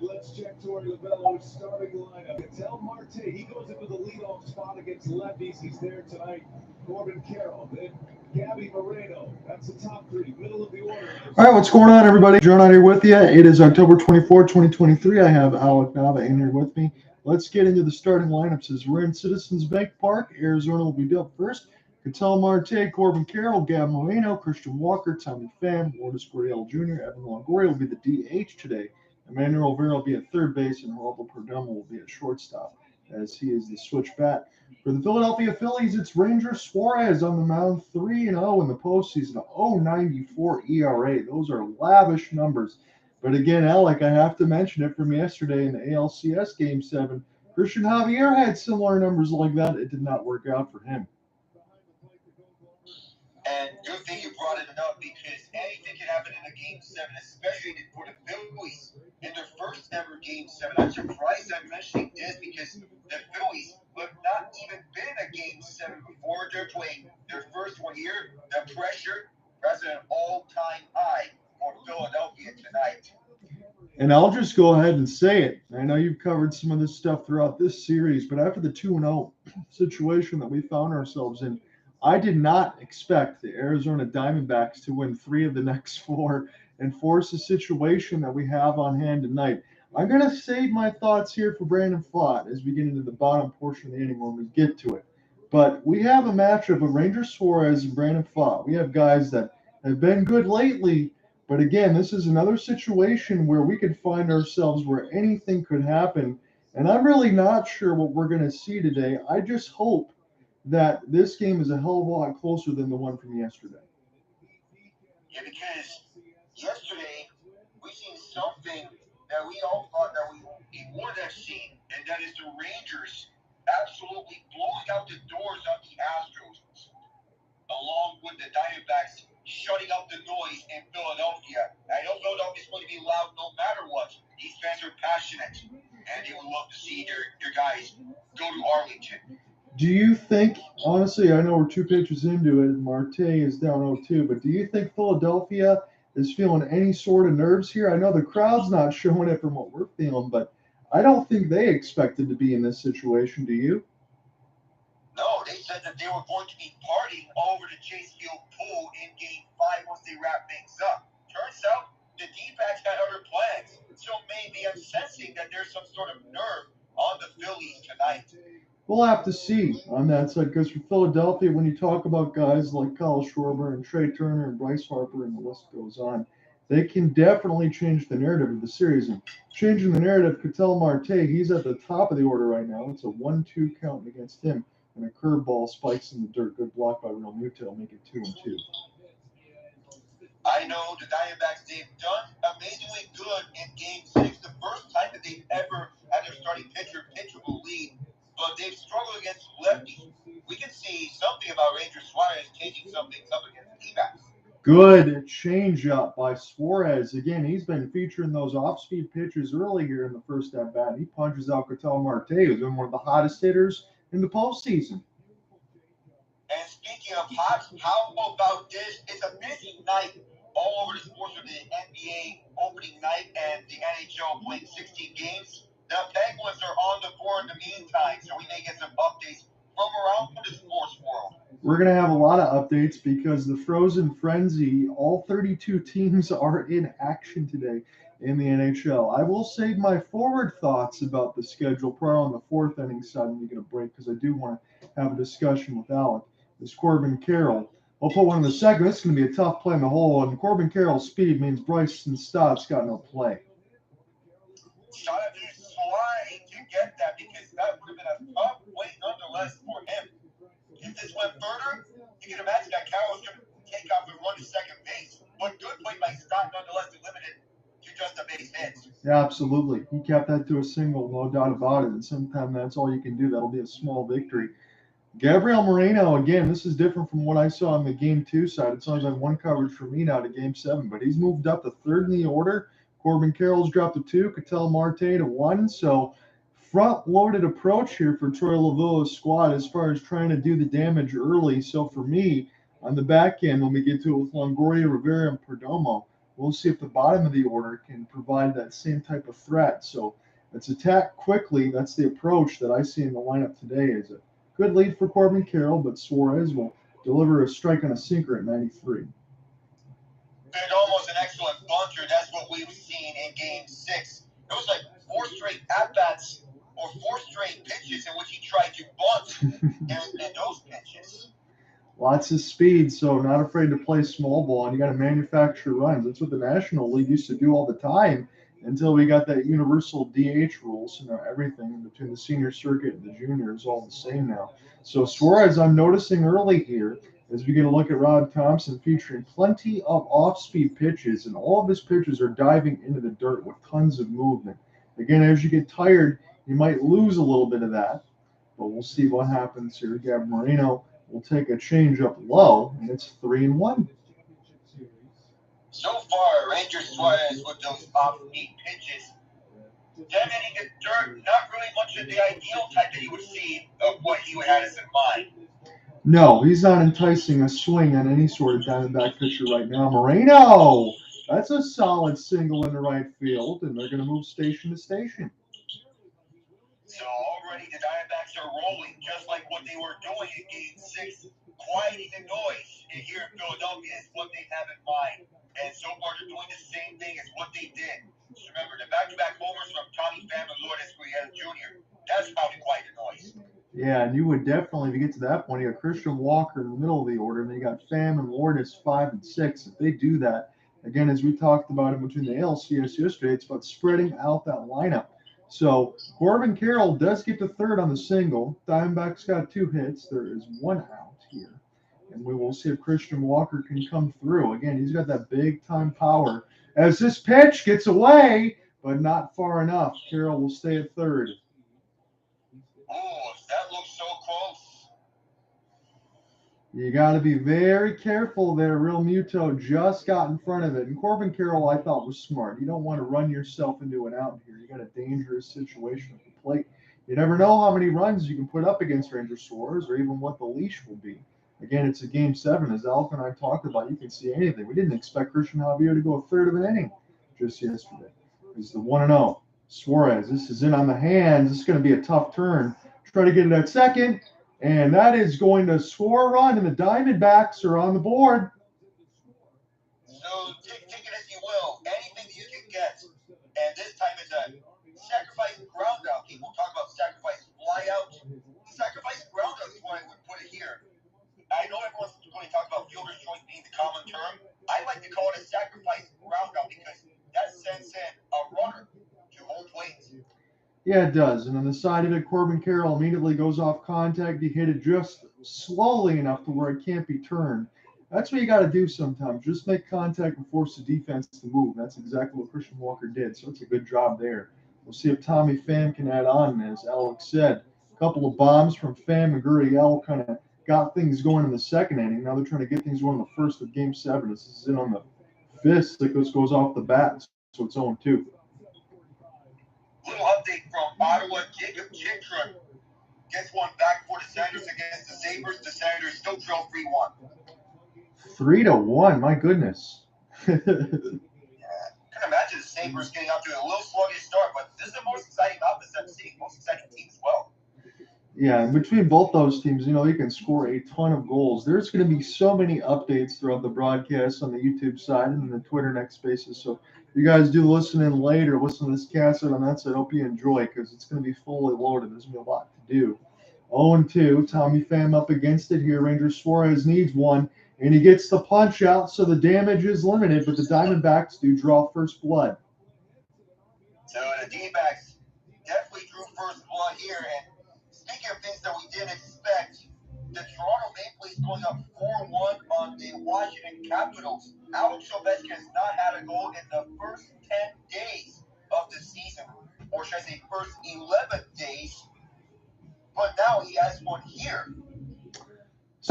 Let's check Torey Lovullo's starting lineup. Ketel, Marte, he goes into the leadoff spot against lefties. He's there tonight. Corbin, Carroll, then Gabriel, Moreno. That's the top three, middle of the order. All right, what's going on, everybody? John out here with you. It is October 24, 2023. I have Alek in here with me. Let's get into the starting lineups as we're in Citizens Bank Park. Arizona will be dealt first. Ketel, Marte, Corbin, Carroll, Gab Moreno, Christian Walker, Tommy Pham, Lourdes, Gurriel Jr., Evan Longoria will be the DH today. Emmanuel Rivera will be at third base, and Geraldo Perdomo will be at shortstop, as he is the switch bat. For the Philadelphia Phillies, it's Ranger Suarez on the mound, 3-0 in the postseason, a 0.94 ERA. Those are lavish numbers. But again, Alek, I have to mention it from yesterday in the ALCS Game 7. Christian Javier had similar numbers like that. It did not work out for him. And good thing you brought it up because anything can happen in a Game 7, especially for the Phillies in their first ever Game 7. I'm surprised I'm mentioning this because the Phillies have not even been a Game 7 before. They're playing their first one here. The pressure is at an all-time high for Philadelphia tonight. And I'll just go ahead and say it. I know you've covered some of this stuff throughout this series, but after the 2-0 situation that we found ourselves in, I did not expect the Arizona Diamondbacks to win 3 of the next 4 and force a situation that we have on hand tonight. I'm going to save my thoughts here for Brandon Pfaadt as we get into the bottom portion of the inning when we get to it. But we have a matchup of Ranger Suarez and Brandon Pfaadt. We have guys that have been good lately, but again, this is another situation where we could find ourselves where anything could happen. And I'm really not sure what we're going to see today. I just hope that this game is a hell of a lot closer than the one from yesterday. Yeah, because yesterday we seen something that we all thought that we would have seen, and that is the Rangers absolutely blowing out the doors of the Astros, along with the Diamondbacks shutting up the noise in Philadelphia. I know Philadelphia's going to be loud no matter what. These fans are passionate, and they would love to see their guys go to Arlington. Do you think, honestly, I know we're 2 pitches into it, and Marte is down 0-2, but do you think Philadelphia is feeling any sort of nerves here? I know the crowd's not showing it from what we're feeling, but I don't think they expected to be in this situation. Do you? No, they said that they were going to be partying all over the Chase Field pool in Game 5 once they wrap things up. Turns out the D-backs had other plans, so maybe I'm sensing that there's some sort of nerve on the Phillies tonight. We'll have to see on that side, because for Philadelphia, when you talk about guys like Kyle Schwarber and Trey Turner and Bryce Harper and the list goes on, they can definitely change the narrative of the series. And changing the narrative, Ketel Marte, he's at the top of the order right now. It's a 1-2 count against him, and a curveball spikes in the dirt. Good block by Real Muto, make it 2-2. I know the Diamondbacks, they've done amazingly good in Game 6, the first time that they've ever had their starting pitcher a lead. But they've struggled against lefties. We can see something about Ranger Suarez changing some things up against the D-backs. Good changeup by Suarez. Again, he's been featuring those off-speed pitches early here in the first at-bat. He punches out Ketel Marte, who's been one of the hottest hitters in the postseason. And speaking of hot, how about this? It's a busy night all over the sports with the NBA opening night and the NHL playing 16 games. The Penguins are on the board in the meantime, so we may get some updates from around the sports world. We're going to have a lot of updates because the Frozen Frenzy, all 32 teams are in action today in the NHL. I will save my forward thoughts about the schedule probably on the 4th inning side when we get a break, because I do want to have a discussion with Alek. This Corbin Carroll. I'll put one in the second. This is going to be a tough play in the hole, and Corbin Carroll's speed means Bryson Stott's got no play. Shot at his slide to get that, because that would have been a tough play nonetheless for him. If this went further, you can imagine that Carroll's going to take off and run to second base. But good play by Stott nonetheless to limit it to just a base hit. Yeah, absolutely. He kept that to a single, no doubt about it. And sometimes that's all you can do. That'll be a small victory. Gabriel Moreno, again, this is different from what I saw on the Game 2 side. It's only been one coverage for me now to Game 7, but he's moved up to third in the order. Corbin Carroll's dropped to 2, Ketel Marte to 1. So front-loaded approach here for Torey Lovullo's squad as far as trying to do the damage early. So for me, on the back end, when we get to it with Longoria, Rivera, and Perdomo, we'll see if the bottom of the order can provide that same type of threat. So let's attack quickly. That's the approach that I see in the lineup today. Is a good lead for Corbin Carroll, but Suarez will deliver a strike on a sinker at 93. Perdomo's an excellent bunter. That's what we've seen in Game 6. It was like 4 straight at-bats or 4 straight pitches in which he tried to bunt in those pitches. Lots of speed, so not afraid to play small ball, and you got to manufacture runs. That's what the National League used to do all the time until we got that universal DH rule. So now everything between the senior circuit and the junior is all the same now. So Suarez, I'm noticing early here, as we get a look at Rod Thompson featuring plenty of off-speed pitches, and all of his pitches are diving into the dirt with tons of movement. Again, as you get tired, you might lose a little bit of that, but we'll see what happens here. Gabriel Moreno will take a change up low, and it's 3-1. So far, Ranger Suarez with those off-speed pitches, them hitting the dirt, not really much of the ideal type that you would see of what he had as in mind. No, he's not enticing a swing on any sort of Diamondback pitcher right now. Moreno! That's a solid single in the right field, and they're going to move station to station. So already the Diamondbacks are rolling, just like what they were doing in Game 6, quieting the noise. And here in Philadelphia is what they have in mind. And so far they're doing the same thing as what they did. Just remember, the back-to-back homers from Tommy Pham and Lourdes Jr. That's how to quiet the noise. Yeah, and you would definitely, if you get to that point, you got Christian Walker in the middle of the order, and then you got Pham and Lourdes 5 and 6. If they do that, again, as we talked about in between the NLCS yesterday, it's about spreading out that lineup. So Corbin Carroll does get to third on the single. Diamondbacks got 2 hits. There is 1 out here. And we will see if Christian Walker can come through. Again, he's got that big-time power. As this pitch gets away, but not far enough, Carroll will stay at third. Oh, that looks so close. You got to be very careful there. Real Muto just got in front of it. And Corbin Carroll, I thought, was smart. You don't want to run yourself into an out here. You got a dangerous situation at the plate. You never know how many runs you can put up against Ranger Suarez or even what the leash will be. Again, it's a Game 7. As Alek and I talked about, you can see anything. We didn't expect Christian Javier to go a third of an inning just yesterday. It's the 1-0. Suarez, this is in on the hands. This is going to be a tough turn. Try to get it at second, and that is going to score a run, and the Diamondbacks are on the board. So take it as you will, anything that you can get. And this time it's a sacrifice ground out. People talk about sacrifice fly out. Sacrifice ground out is what I would put it here. I know everyone's going to talk about fielder's choice being the common term. I like to call it a sacrifice ground out because that sends in a runner to home plate. Yeah, it does. And on the side of it, Corbin Carroll immediately goes off contact. He hit it just slowly enough to where it can't be turned. That's what you got to do sometimes. Just make contact and force the defense to move. That's exactly what Christian Walker did. So it's a good job there. We'll see if Tommy Pham can add on. As Alek said, a couple of bombs from Pham and Gurriel kind of got things going in the second inning. Now they're trying to get things going in the first of Game 7. This is in on the fifth. That goes off the bat. So it's 0-2. Little update from Ottawa. Jacob Chitron gets one back for the Senators against the Sabres. The Senators still trail 3-1. 3-1. My goodness. Yeah. I can imagine the Sabres getting out to a little sluggish start, but this is the most exciting offense I've seen. Most exciting team as well. Yeah, and between both those teams, you can score a ton of goals. There's going to be so many updates throughout the broadcast on the YouTube side and the Twitter next spaces. So if you guys do listen in later, listen to this cast on that side, I hope you enjoy because it's going to be fully loaded. There's going to be a lot to do. 0-2, Tommy Pham up against it here. Ranger Suarez needs one, and he gets the punch out, so the damage is limited, but the Diamondbacks do draw first blood. So the D-backs definitely drew first blood here, and speaking of things that we didn't expect, the Toronto Maple Leafs going up 4-1 on the Washington Capitals. Alex Ovechkin has not had a goal in the first 10 days of the season, or should I say first 11 days, but now he has one here.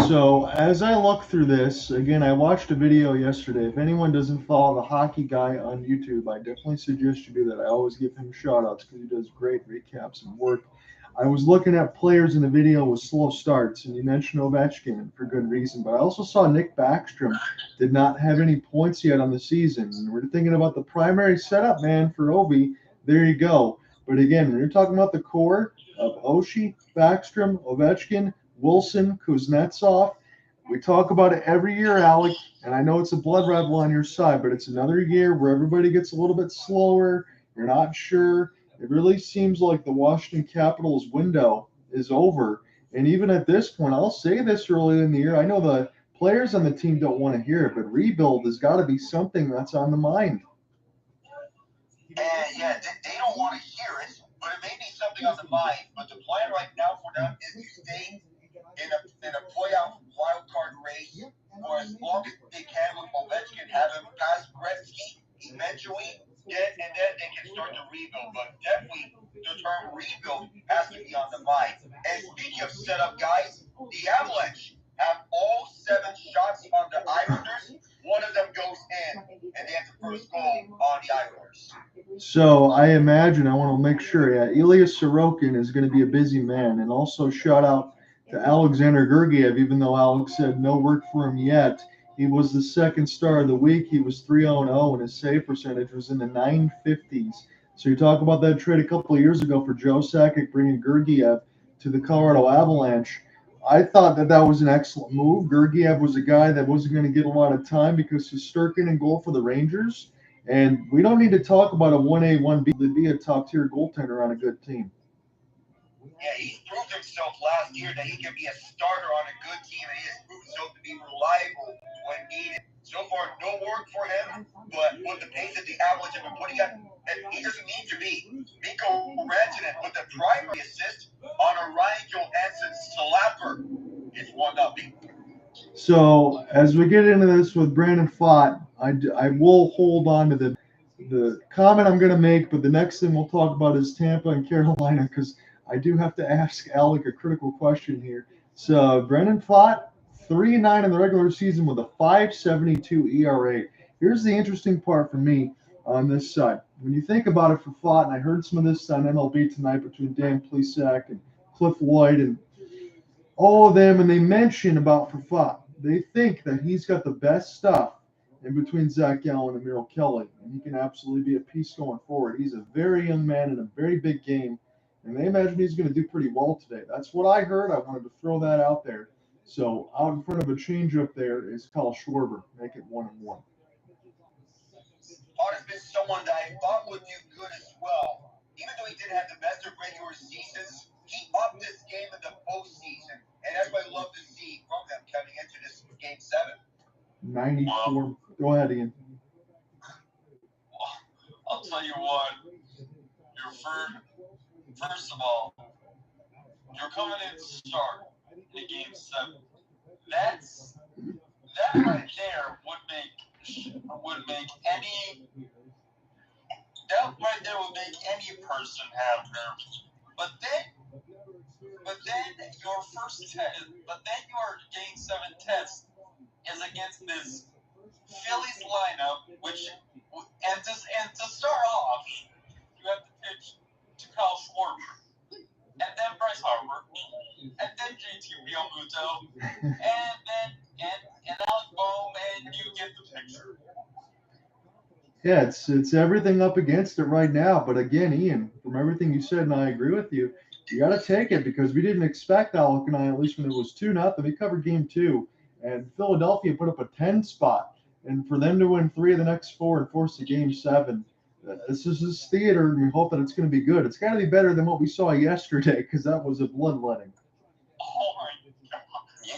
So as I look through this, again, I watched a video yesterday. If anyone doesn't follow the hockey guy on YouTube, I definitely suggest you do that. I always give him shout outs because he does great recaps and work. I was looking at players in the video with slow starts, and you mentioned Ovechkin for good reason. But I also saw Nick Backstrom did not have any points yet on the season. And we're thinking about the primary setup man for Ovi. There you go. But again, when you're talking about the core of Oshie, Backstrom, Ovechkin, Wilson, Kuznetsov. We talk about it every year, Alek, and I know it's a blood rebel on your side, but it's another year where everybody gets a little bit slower. You're not sure. It really seems like the Washington Capitals window is over. And even at this point, I'll say this early in the year, I know the players on the team don't want to hear it, but rebuild has got to be something that's on the mind. And yeah, they don't want to hear it, but it may be something on the mind. But the plan right now for them is to stay in a playoff wild card race for as long as they can with Ovechkin, have him pass Gretzky eventually, and then they can start to rebuild. But definitely the term rebuild has to be on the mind. And speaking of setup, guys, the Avalanche have all 7 shots on the Islanders. One of them goes in, and they have the first goal on the Islanders. So I imagine I want to make sure, yeah, Ilya Sorokin is going to be a busy man. And also shout out to Alexander Gurriel, even though Alex said no work for him yet. He was the second star of the week. He was 3-0, and his save percentage was in the 950s. So you talk about that trade a couple of years ago for Joe Sakic bringing Gurriel to the Colorado Avalanche. I thought that was an excellent move. Gurriel was a guy that wasn't going to get a lot of time because he's Shesterkin in goal for the Rangers. And we don't need to talk about a 1A, 1B to be a top-tier goaltender on a good team. Yeah, he's proved himself last year that he can be a starter on a good team, and he has proved himself to be reliable when needed. So far, no work for him, but with the pace that the Avalanche have been putting up, and he doesn't need to be. Mikko Rantanen with the primary assist on a Ryan Johansson slapper. It's 1-0. So as we get into this with Brandon Pfaadt, I will hold on to the comment I'm going to make, but the next thing we'll talk about is Tampa and Carolina because I do have to ask Alek a critical question here. So Brandon Pfaadt, 3-9 in the regular season with a 5.72 ERA. Here's the interesting part for me on this side. When you think about it for Pfaadt, and I heard some of this on MLB tonight between Dan Plesac and Cliff Lloyd and all of them, and they mention about for Pfaadt. They think that he's got the best stuff in between Zach Gallen and Merrill Kelly, and he can absolutely be a piece going forward. He's a very young man in a very big game, and they imagine he's going to do pretty well today. That's what I heard. I wanted to throw that out there. So out in front of a changeup there is Kyle Schwarber. Make it 1-1. Pfaadt has been someone that I thought would do good as well. Even though he didn't have the best of regular seasons, he upped this game in the postseason, and that's what I love to see from them coming into this game 7. 94. Go ahead, Ian. I'll tell you what. First of all, you're coming in to start in game 7. That right there would make any person have nerves. But then your your game 7 test is against this Phillies lineup, and to start off, you have to pitch to Kyle Schwarber, and then Bryce Harper, and then JT Realmuto, and then Alek Bohm, and you get the picture. Yeah, it's everything up against it right now. But again, Ian, from everything you said, and I agree with you, you got to take it because we didn't expect Alek and I, at least when it was 2-0. We covered game 2, and Philadelphia put up a 10 spot. And for them to win 3 of the next 4 and force a game 7, this is theater, and we hope that it's going to be good. It's got to be better than what we saw yesterday because that was a bloodletting. Oh my God! Yeah,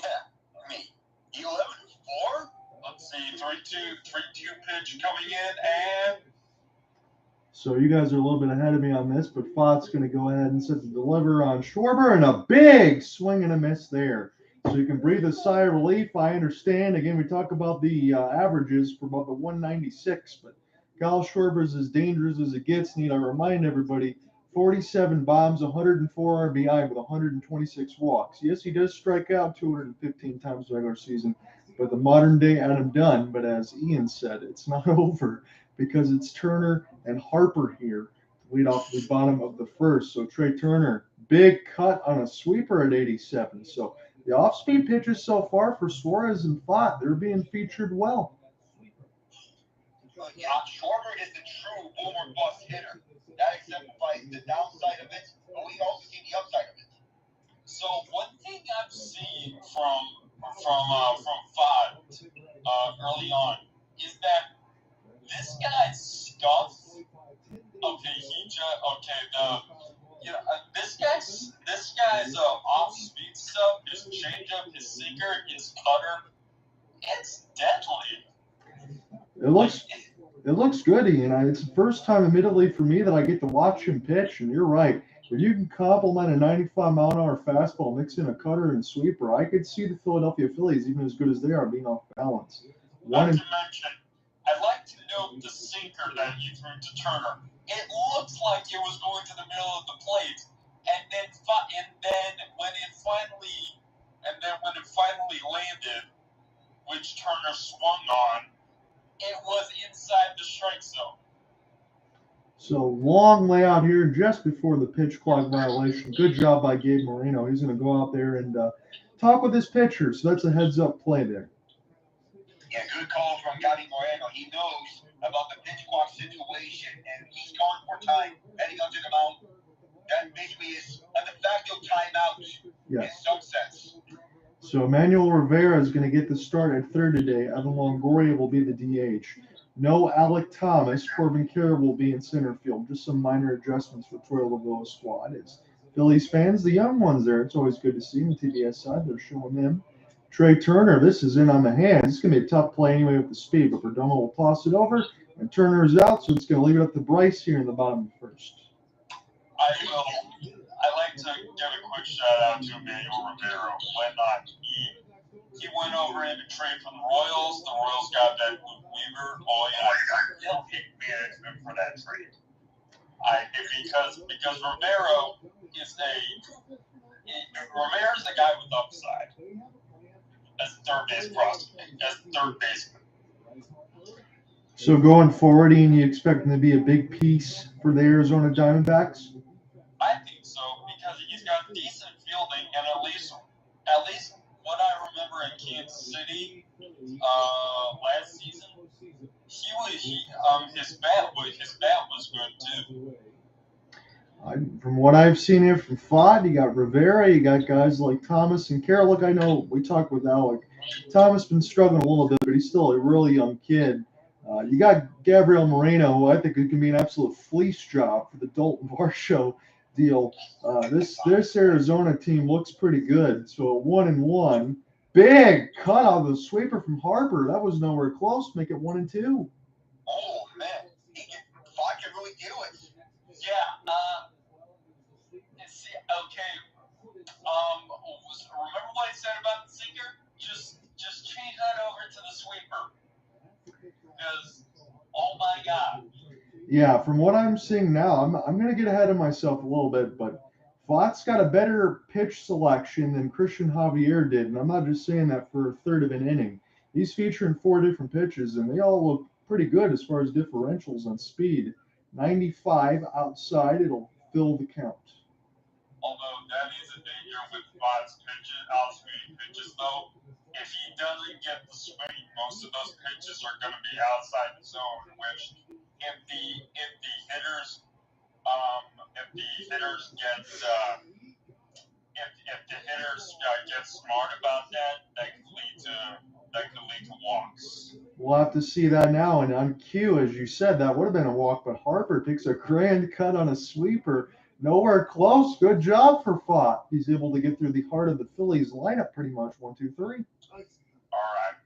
I mean, 11-4. Let's see, 3-2 pitch coming in, and so you guys are a little bit ahead of me on this, but Pfaadt's going to go ahead and set the deliver on Schwarber, and a big swing and a miss there. So you can breathe a sigh of relief. I understand. Again, we talk about the averages for about the 196, but Kyle Schwarber is as dangerous as it gets. Need I remind everybody, 47 bombs, 104 RBI with 126 walks. Yes, he does strike out 215 times the regular season, but the modern day Adam Dunn. But as Ian said, it's not over because it's Turner and Harper here to lead off the bottom of the first. So Trey Turner, big cut on a sweeper at 87. So the off-speed pitches so far for Suarez and Pham, they're being featured well. Schwarber is the true boomer bust hitter. That exemplifies the downside of it, but we also see the upside of it. So one thing I've seen from Pham early on is that this guy's stuff. This guy's off speed stuff, his changeup, his sinker, his cutter, it's deadly. It looks good, Ian. It's the first time, admittedly, for me that I get to watch him pitch, and you're right. If you can complement a 95-mile-an-hour fastball, mix in a cutter and sweeper, I could see the Philadelphia Phillies, even as good as they are, being off balance. Not to mention, I'd like to note the sinker that he threw to Turner. It looks like it was going to the middle of the plate, and then when it finally landed, which Turner swung on, it was inside the strike zone. So long layout here just before the pitch clock violation. Good job by Gabe Moreno. He's going to go out there and talk with his pitcher. So that's a heads-up play there. Yeah, good call from Gabi Moreno. He knows about the pitch clock situation, and he's going for time, heading onto the mound. That basically is a de facto timeout in some sense. So Emmanuel Rivera is going to get the start at third today. Evan Longoria will be the DH. No Alek Thomas. Corbin Carroll will be in center field. Just some minor adjustments for Torey Lovullo's squad. As Phillies fans, the young ones there, it's always good to see them. TBS side, they're showing them. Trey Turner, this is in on the hands. It's going to be a tough play anyway with the speed, but Perdomo will toss it over, and Turner is out, so it's going to leave it up to Bryce here in the bottom of the first. I'd like to give a quick shout out to Emmanuel Rivera. He went over in to trade for the Royals. The Royals got that Luke Weaver. Oh yeah, I still hate management for that trade. Because Rivera is Rivera's a guy with upside as third baseman. So going forward, Ian, you expect him to be a big piece for the Arizona Diamondbacks? I think so, because he's got decent fielding, and at least what I remember in Kansas City last season, his bat was good too. From what I've seen here from Pham, you got Rivera, you got guys like Thomas and Carroll. Look, I know we talked with Alek. Thomas been struggling a little bit, but he's still a really young kid. You got Gabriel Moreno, who I think it can be an absolute fleece job for the Dalton Varsho deal. This Arizona team looks pretty good. So 1-1. Big cut on the sweeper from Harper. That was nowhere close. Make it 1-2. Oh man, Pham can really do it. Yeah. Remember what I said about the sinker? Just change that over to the sweeper. Because, oh my God. Yeah, from what I'm seeing now, I'm going to get ahead of myself a little bit, but Pham got a better pitch selection than Christian Javier did, and I'm not just saying that for a third of an inning. He's featuring 4 different pitches, and they all look pretty good as far as differentials on speed. 95 outside, it'll fill the count. Although that is a danger with Pham pitches, outspeed pitches, though. If he doesn't get the swing, most of those pitches are going to be outside the zone. Which, if the hitters get smart about that could lead to walks. We'll have to see that now. And on cue, as you said, that would have been a walk, but Harper takes a grand cut on a sweeper. Nowhere close. Good job for Pham. He's able to get through the heart of the Phillies lineup pretty much. 1, 2, 3. All right.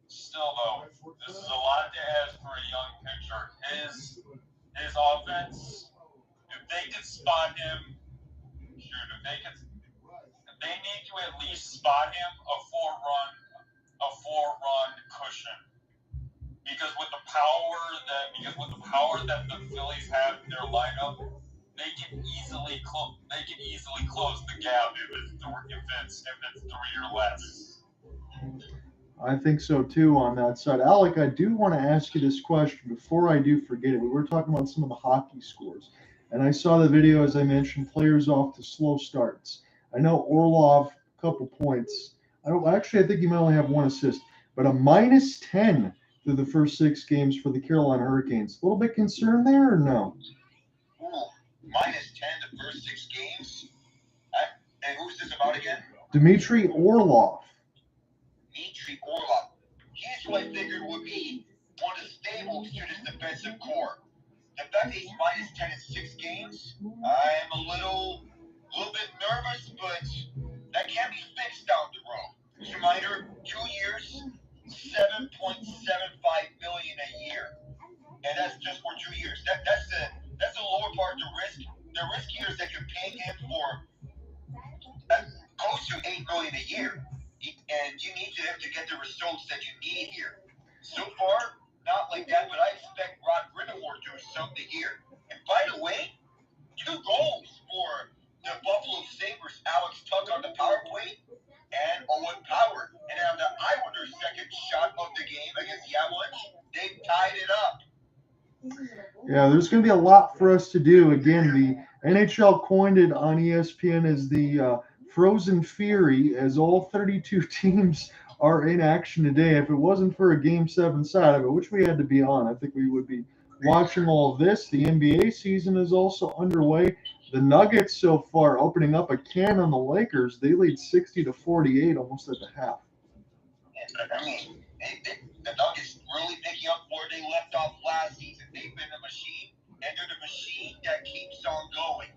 Still, though, this is a lot to ask for a young pitcher. His offense, if they could spot him, if they need to at least spot him a four-run cushion. Because with the power that the Phillies have in their lineup, they can easily close the gap if it's 3 or less. I think so too on that side. Alek, I do want to ask you this question before I do forget it. We were talking about some of the hockey scores, and I saw the video, as I mentioned, players off to slow starts. I know Orlov, a couple points. I think he might only have one assist, but a -10 through the first 6 games for the Carolina Hurricanes. A little bit concerned there, or no? Ooh, -10 the first 6 games. And who's this about again? Dmitry Orlov. Dmitry Orlov. He's who I figured would be one of the staples to this defensive core. The fact that he's -10 in 6 games, I'm a little bit nervous, but that can be fixed down the road. Just a reminder, 2 years, $7.75 million a year, and that's just for 2 years. That's the lower part of the risk. The risk here is that you're paying him for close to $8 million a year, and you need him to get the results that you need here. So far, not like that, but I expect Rod Brindamore to do something here. And by the way, 2 goals for the Buffalo Sabres, Alex Tuck on the power play and Owen Power. And on the Islanders' second shot of the game against the Avalanche, they tied it up. Yeah, there's going to be a lot for us to do. Again, the NHL coined it on ESPN as the Frozen Fury, as all 32 teams are in action today. If it wasn't for a Game 7 side of it, which we had to be on, I think we would be watching all of this. The NBA season is also underway. The Nuggets so far opening up a can on the Lakers. They lead 60-48 almost at the half. I mean, the Nuggets really picking up where they left off last season. They've been a machine, and they're the machine that keeps on going.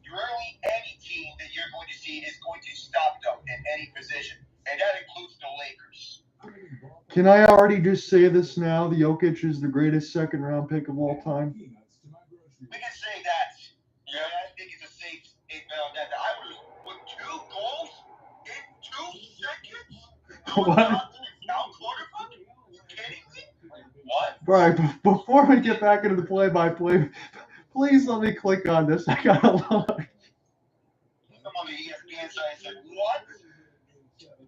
Rarely any team that you're going to see is going to stop them in any position, and that includes the Lakers. Can I already just say this now? The Jokic is the greatest second-round pick of all time. We can say that. Yeah, I think it's a safe statement on that. The Islanders with 2 goals in 2 seconds. What? You kidding me? What? All right, before we get back into the play-by-play, please let me click on this. I got a lot. I'm on the ESPN side and said, what?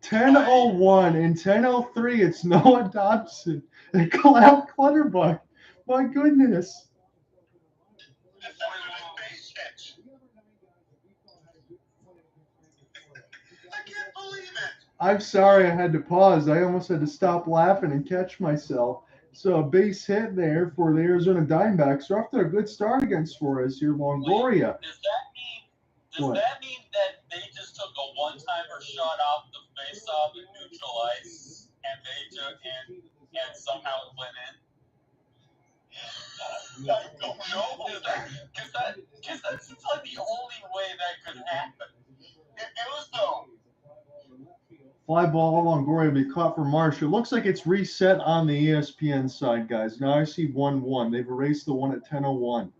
10:01 and 10:03. It's Noah Dobson and Cloud Clutterbuck. My goodness. That's how we win base hits. I can't believe it. I'm sorry I had to pause. I almost had to stop laughing and catch myself. So a base hit there for the Arizona Diamondbacks. They're off to a good start against Suarez here. Longoria. Does that mean that they just took a one-timer shot off the face-off and neutral ice, and they took and somehow it went in? I don't know. Because that seems like the only way that could happen. It was though. Fly ball, Longoria will be caught for Marsh. It looks like it's reset on the ESPN side, guys. Now I see 1-1. They've erased the one at 10:01.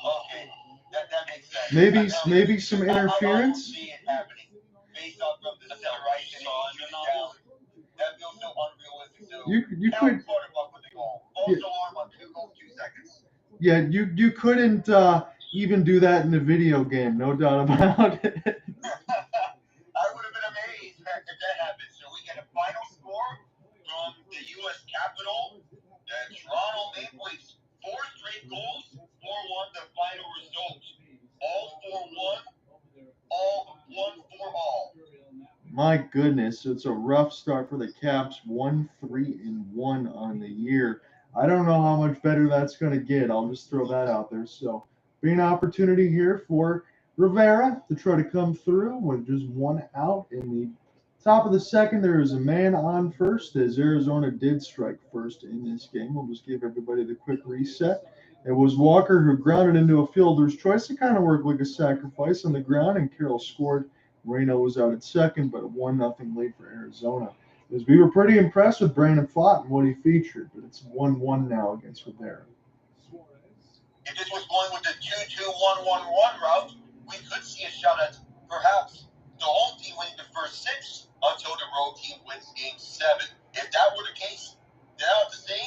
Okay, that makes sense. Maybe some interference. I see it happening based off of the center right and down. That feels so unrealistic. So You could. Quarterback with the goal. False alarm on 2 goals, 2 seconds. Yeah, you couldn't even do that in a video game. No doubt about it. I would have been amazed if that happened. So we get a final score from the U.S. Capitol. The Toronto Maple Leafs, 4 straight goals, 4-1 the final result. All 4-1, all 1-4-all. My goodness, it's a rough start for the Caps. 1-3-1 on the year. I don't know how much better that's going to get. I'll just throw that out there. So, be an opportunity here for Rivera to try to come through with just 1 out in the top of the second. There is a man on first as Arizona did strike first in this game. We'll just give everybody the quick reset. It was Walker who grounded into a fielder's choice. It kind of worked like a sacrifice on the ground, and Carroll scored. Moreno was out at second, but a 1-0 lead for Arizona. As we were pretty impressed with Brandon Pfaadt and what he featured, but it's 1-1 now against Rivera. If this was going with the 2-2-1-1-1 route, we could see a shot at perhaps the home team winning the first 6 until the road team wins Game 7. If that were the case, then I have to say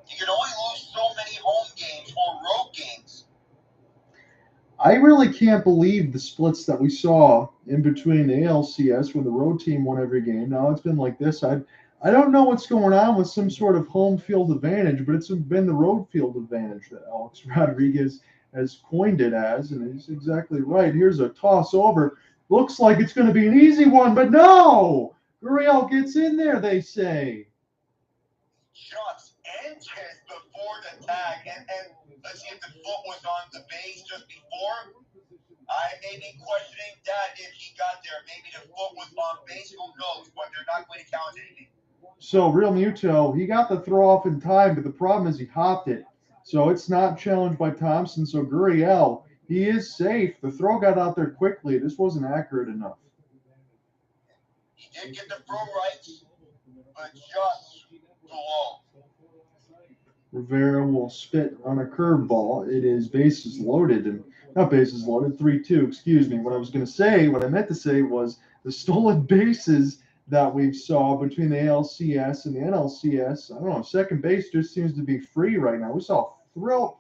you can only lose so many home games or road games. I really can't believe the splits that we saw in between the ALCS when the road team won every game. Now it's been like this. I don't know what's going on with some sort of home field advantage, but it's been the road field advantage that Alex Rodriguez has coined it as, and he's exactly right. Here's a toss over. Looks like it's going to be an easy one, but no! Gurriel gets in there, they say. Just inches before the tag, and let's see if the foot was on the base just before. I may be questioning that if he got there. Maybe the foot was on base, who knows, but they're not going to count anything. So, Real Muto, he got the throw off in time, but the problem is he hopped it. So it's not challenged by Thompson. So Gurriel, he is safe. The throw got out there quickly. This wasn't accurate enough. He did get the throw right, but just below. Rivera will spit on a curveball. It is bases loaded, and not bases loaded, 3-2, excuse me. What I meant to say was the stolen bases that we saw between the ALCS and the NLCS. I don't know, second base just seems to be free right now. We saw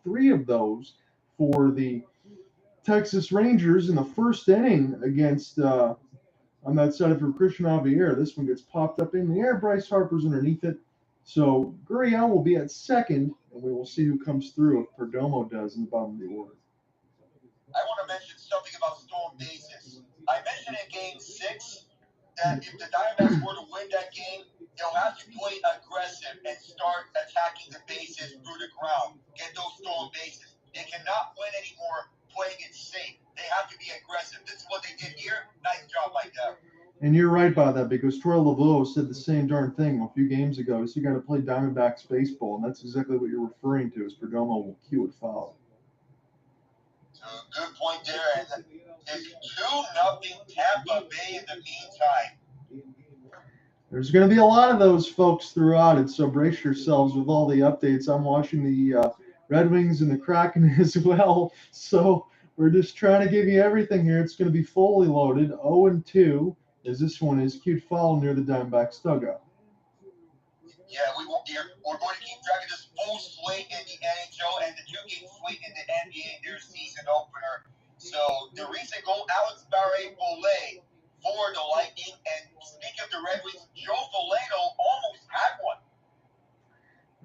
three of those for the Texas Rangers in the first inning against on that side for Christian Javier. This one gets popped up in the air. Bryce Harper's underneath it. So Gurriel will be at second, and we will see who comes through if Perdomo does in the bottom of the order. I want to mention something about stolen bases. I mentioned in Game 6 that if the Diamondbacks were to win that game, they'll have to play aggressive and start attacking the bases through the ground, get those stolen bases. They cannot win anymore playing it safe. They have to be aggressive. This is what they did here. Nice job by them. And you're right about that, because Torey Lovullo said the same darn thing a few games ago. So you got to play Diamondbacks baseball, and that's exactly what you're referring to, as Perdomo will cue it foul. So good point there. And it's 2-0 Tampa Bay in the meantime. There's going to be a lot of those folks throughout it, so brace yourselves with all the updates. I'm watching the Red Wings and the Kraken as well, so we're just trying to give you everything here. It's going to be fully loaded, 0-2. As this one is cute foul near the Diamondbacks dugout. Yeah, we're going to keep track of this full slate in the NHL and the 2-game slate in the NBA in their season opener. So the recent goal, Alex Barre-Bollet for the Lightning. And speaking of the Red Wings, Joe Moreno almost had one.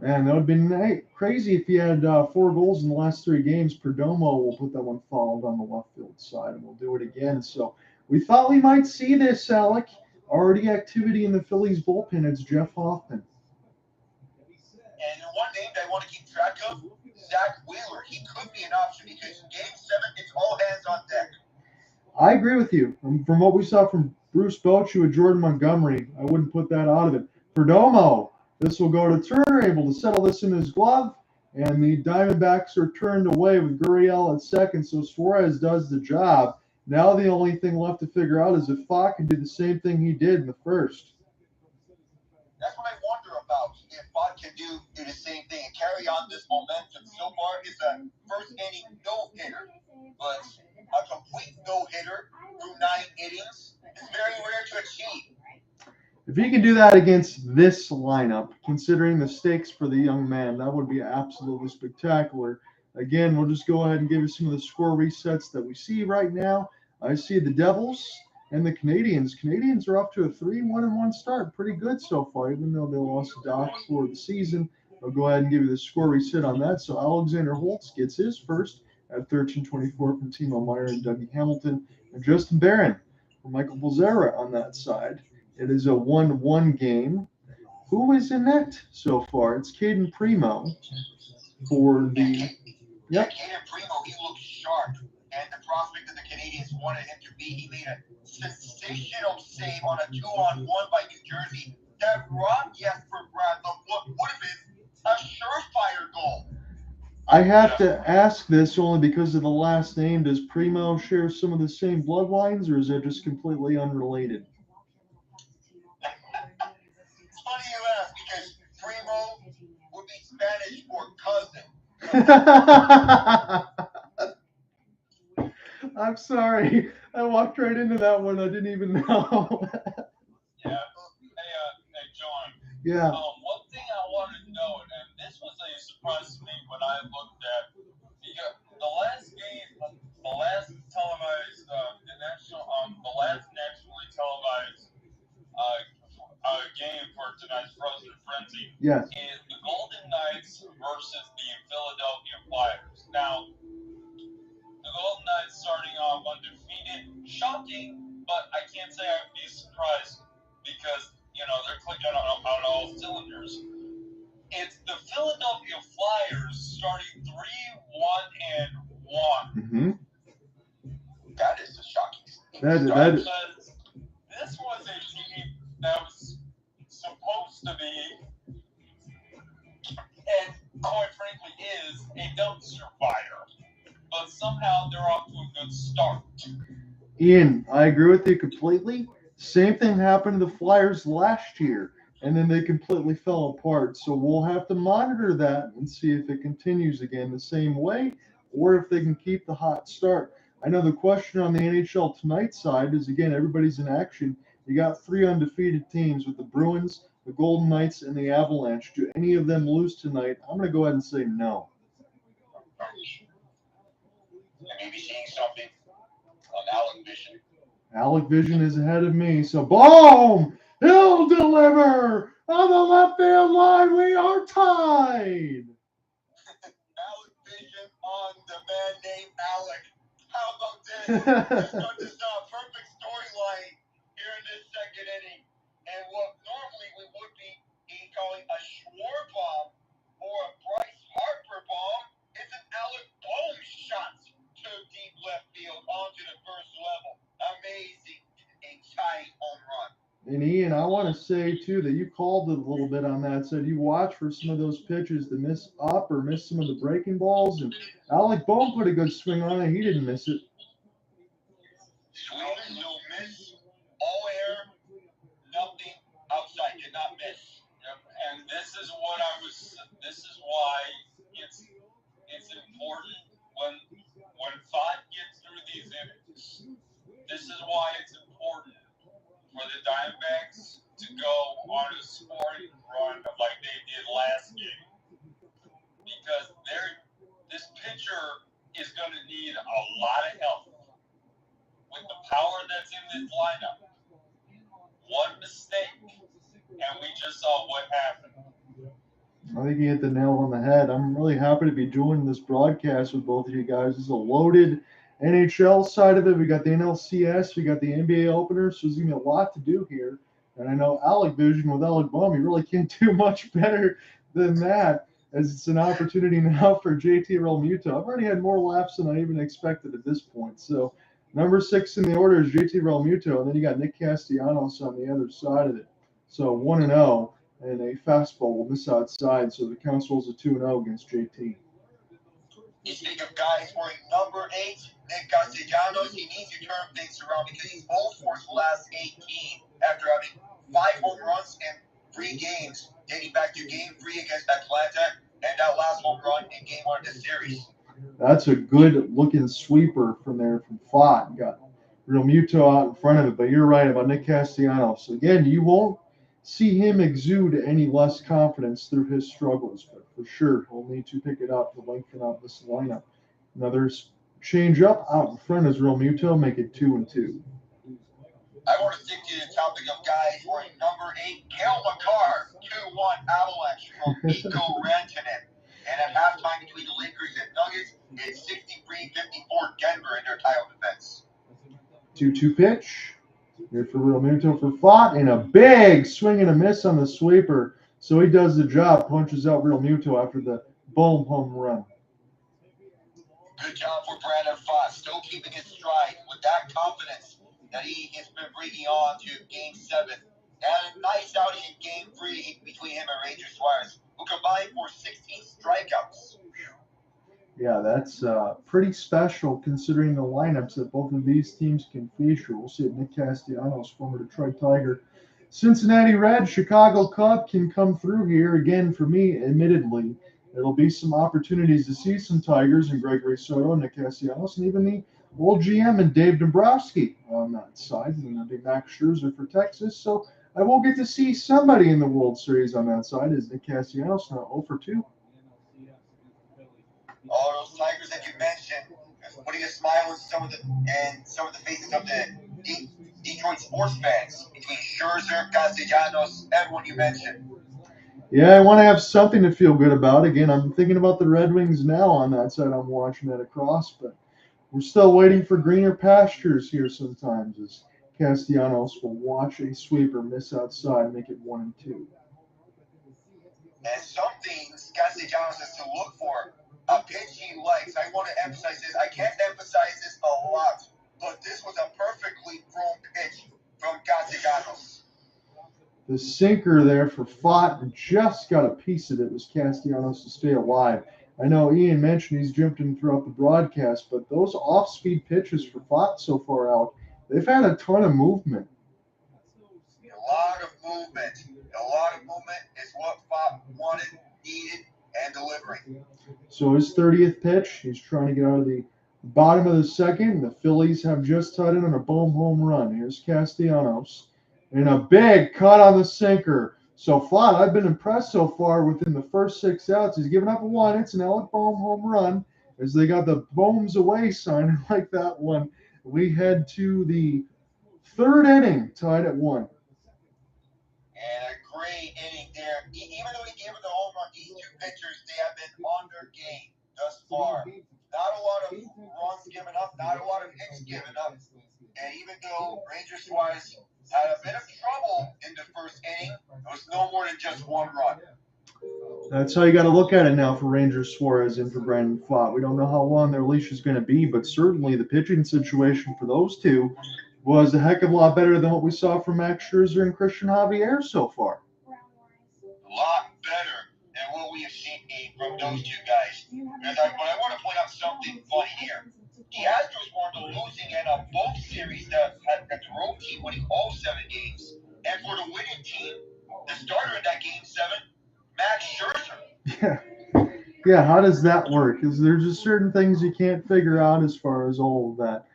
Man, that would have been crazy if he had 4 goals in the last 3 games. Perdomo will put that one fouled on the left field side, and we'll do it again. So we thought we might see this, Alek. Already activity in the Phillies bullpen. It's Jeff Hoffman. And one name that I want to keep track of, Zach Wheeler. He could be an option because Game 7, it's all hands on deck. I agree with you. From what we saw from Bruce Bochy with Jordan Montgomery, I wouldn't put that out of it. Perdomo, this will go to Turner, able to settle this in his glove, and the Diamondbacks are turned away with Gurriel at second, so Suarez does the job. Now the only thing left to figure out is if Pham can do the same thing he did in the first. That's what I wonder about. If Pham can do the same thing and carry on this momentum. So far, it's a first inning no-hitter. But a complete no-hitter through 9 innings is very rare to achieve. If he can do that against this lineup, considering the stakes for the young man, that would be absolutely spectacular. Again, we'll just go ahead and give you some of the score resets that we see right now. I see the Devils and the Canadians. Canadians are off to a 3-1-1 start. Pretty good so far, even though they lost Doc for the season. I'll go ahead and give you the score reset on that. So Alexander Holtz gets his first at 13-24 from Timo Meyer and Dougie Hamilton. And Justin Barron for Michael Bolzera on that side. It is a 1-1 game. Who is in net so far? It's Caden Primo for the... Yep. Caden Primo, he looks sharp. And the prospect that the Canadians wanted him to be, he made a sensational save on a 2-on-1 by New Jersey that robbed Jesper Bratt of what would have been a surefire goal. I have to ask this only because of the last name. Does Primo share some of the same bloodlines, or is it just completely unrelated? It's funny you ask, because Primo would be Spanish for cousin. I'm sorry. I walked right into that one. I didn't even know. Yeah. Hey, John. Yeah. One thing I wanted to know, and this was a surprise to me when I looked at, because the last tonight's Frozen Frenzy Yes. is the Golden Knights versus the Philadelphia Flyers. Now, the Golden Knights starting off undefeated. Shocking, but I can't say I'd be surprised because, they're clicking on all cylinders. It's the Philadelphia Flyers starting 3-1-1. Mm-hmm. That is a shocking. That is. Because this was a team that was supposed to be, and quite frankly is, a dumpster fire. But somehow they're off to a good start. Ian, I agree with you completely. Same thing happened to the Flyers last year, and then they completely fell apart. So we'll have to monitor that and see if it continues again the same way, or if they can keep the hot start. I know the question on the NHL Tonight side is, again, everybody's in action. You got 3 undefeated teams with the Bruins, the Golden Knights, and the Avalanche. Do any of them lose tonight? I'm going to go ahead and say no. I may be seeing something on Alek Vision. Alek Vision is ahead of me. So, boom! He'll deliver on the left field line. We are tied. Alek Vision on the man named Alek. How about this? This is a perfect storyline here in this second inning. And what normally we would be calling a Schwar bomb or a Bryce Harper bomb, it's an Alek Bohm shot to deep left field onto the first level. Amazing. A tight home run. And Ian, I want to say too that you called it a little bit on that. Said you watch for some of those pitches to miss up or miss some of the breaking balls. And Alek Bohm put a good swing on it. He didn't miss it. Swing, no miss, all air, nothing outside, did not miss. Yep. And this is why it's important when Pham gets through these innings. This is why it's important for the Diamondbacks to go on a scoring run like they did last game. Because this pitcher is going to need a lot of help with the power that's in this lineup. One mistake, and we just saw what happened. I think you hit the nail on the head. I'm really happy to be joining this broadcast with both of you guys. This is a loaded NHL side of it. We got the NLCS, we got the NBA opener, so there's going to be a lot to do here. And I know Alek Vision with Alek Bohm, you really can't do much better than that, as it's an opportunity now for JT Realmuto. I've already had more laughs than I even expected at this point. So number 6 in the order is JT Realmuto, and then you got Nick Castellanos on the other side of it. So 1-0, and a fastball will miss outside, so the count rolls a 2-0 against JT. You speak of guys wearing number 8, Nick Castellanos, he needs to turn things around because he's 0 for his last 18 after having 5 home runs in 3 games, dating back to Game 3 against Atlanta, and that last home run in Game 1 of the series. That's a good-looking sweeper from Pham. Got Realmuto out in front of it, but you're right about Nick Castellanos. Again, you won't see him exude any less confidence through his struggles, but for sure he'll need to pick it up to lengthen out this lineup. Another change up out in front is Realmuto, make it 2-2. I want to stick to the topic of guys wearing number 8, Cale Makar, 2-1 Avalanche from Mikko Rantanen. And at halftime between the Lakers and Nuggets, it's 63-54 Denver in their title defense. 2-2 pitch. Here for Realmuto for Pham, and a big swing and a miss on the sweeper. So he does the job, punches out Realmuto after the Bohm home run. Good job for Brandon Pham, still keeping his stride with that confidence that he has been bringing on to Game 7. And a nice outing in Game 3 between him and Ranger Suarez, who combined for 16 strikeouts. Yeah, that's pretty special considering the lineups that both of these teams can feature. We'll see if Nick Castellanos, former Detroit Tiger, Cincinnati Red, Chicago Cub, can come through here. Again, for me, admittedly, there'll be some opportunities to see some Tigers and Gregory Soto, Nick Castellanos, and even the old GM and Dave Dombrowski on that side. And there'll be Max Scherzer for Texas. So I will get to see somebody in the World Series on that side as Nick Castellanos, now 0 for 2. All those Tigers that you mentioned, putting a smile on some of the faces of the Detroit sports fans between Scherzer, Castellanos, everyone you mentioned. Yeah, I want to have something to feel good about. Again, I'm thinking about the Red Wings now on that side. I'm watching that across, but we're still waiting for greener pastures here sometimes as Castellanos will watch a sweeper miss outside and make it 1-2. And some things Castellanos has to look for. A pitch he likes. I want to emphasize this. I can't emphasize this a lot, but this was a perfectly thrown pitch from Castellanos. The sinker there for Pham just got a piece of it. Was Castellanos to stay alive. I know Ian mentioned he's jumped in throughout the broadcast, but those off-speed pitches for Pham so far out, they've had a ton of movement. A lot of movement. A lot of movement is what Pham wanted, needed, and delivering. So his 30th pitch, he's trying to get out of the bottom of the second. The Phillies have just tied in on a Bohm home run. Here's Castellanos. And a big cut on the sinker. So Pham, I've been impressed so far within the first 6 outs. He's given up a one. It's an Alek Bohm home run as they got the Bohms away sign like that one. We head to the third inning, tied at 1. And a great inning there. Even though he gave it the home run, these two pitchers, they have been on their game thus far. Not a lot of runs given up, not a lot of hits given up. And even though Rangers Suarez had a bit of trouble in the first inning, it was no more than just one run. That's how you got to look at it now for Rangers Suarez and for Brandon Pham. We don't know how long their leash is going to be, but certainly the pitching situation for those two was a heck of a lot better than what we saw from Max Scherzer and Christian Javier so far. A lot better than what we have seen from those two guys. But I want to point out something funny here. The Astros were on the losing end of both series that had the road team winning all 7 games. And for the winning team, the starter in that game 7, Max Scherzer. Yeah, how does that work? Because there's just certain things you can't figure out as far as all of that.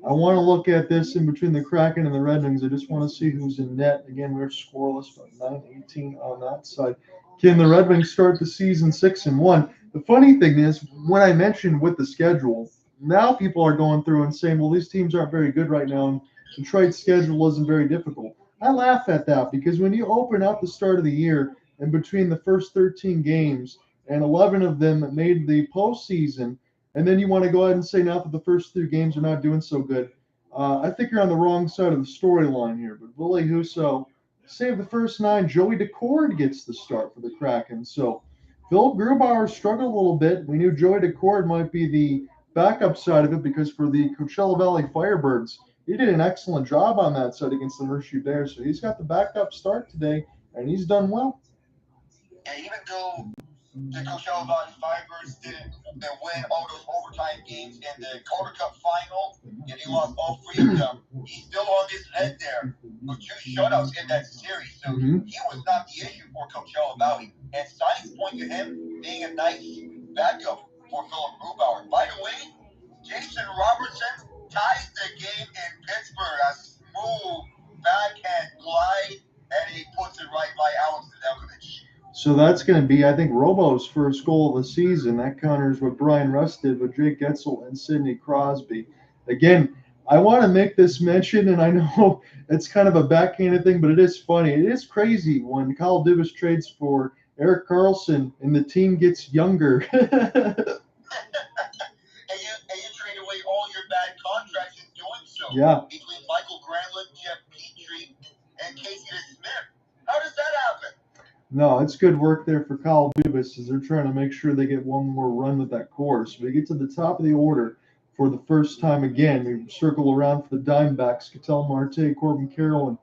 I want to look at this in between the Kraken and the Red Wings. I just want to see who's in net. Again, we're scoreless, but 9-18 on that side. Can the Red Wings start the season 6-1? The funny thing is, when I mentioned with the schedule, now people are going through and saying, well, these teams aren't very good right now, and Detroit's schedule isn't very difficult. I laugh at that because when you open up the start of the year and between the first 13 games and 11 of them made the postseason, and then you want to go ahead and say now that the first 3 games are not doing so good, I think you're on the wrong side of the storyline here. But Willie Husso saved the first 9. Joey Decord gets the start for the Kraken. So Phil Grubauer struggled a little bit. We knew Joey Decord might be the backup side of it because for the Coachella Valley Firebirds, he did an excellent job on that side against the Hershey Bears. So he's got the backup start today, and he's done well. And even though the Coachella Valley Firebirds didn't win all those overtime games in the Calder Cup final, and he lost all 3 of them, he's still on his head there with 2 shutouts in that series. So he was not the issue for Coachella Valley. And signs point to him being a nice backup for Philip Grubauer. By the way, Jason Robertson ties the game in Pittsburgh. A smooth backhand glide, and he puts it right by Alex Nedeljkovic. So that's going to be, I think, Robo's first goal of the season. That counters what Brian Rust did with Jake Getzel and Sidney Crosby. Again, I want to make this mention, and I know it's kind of a backhanded thing, but it is funny. It is crazy when Kyle Dubas trades for Erik Karlsson and the team gets younger. and you trade away all your bad contracts in doing so. Yeah. Between Michael Granlund, Jeff Petrie, and Casey Smith. How does that happen? No, it's good work there for Kyle Dubas as they're trying to make sure they get one more run with that core. So we get to the top of the order for the first time again. We circle around for the Diamondbacks. Ketel, Marte, Corbin, Carroll, and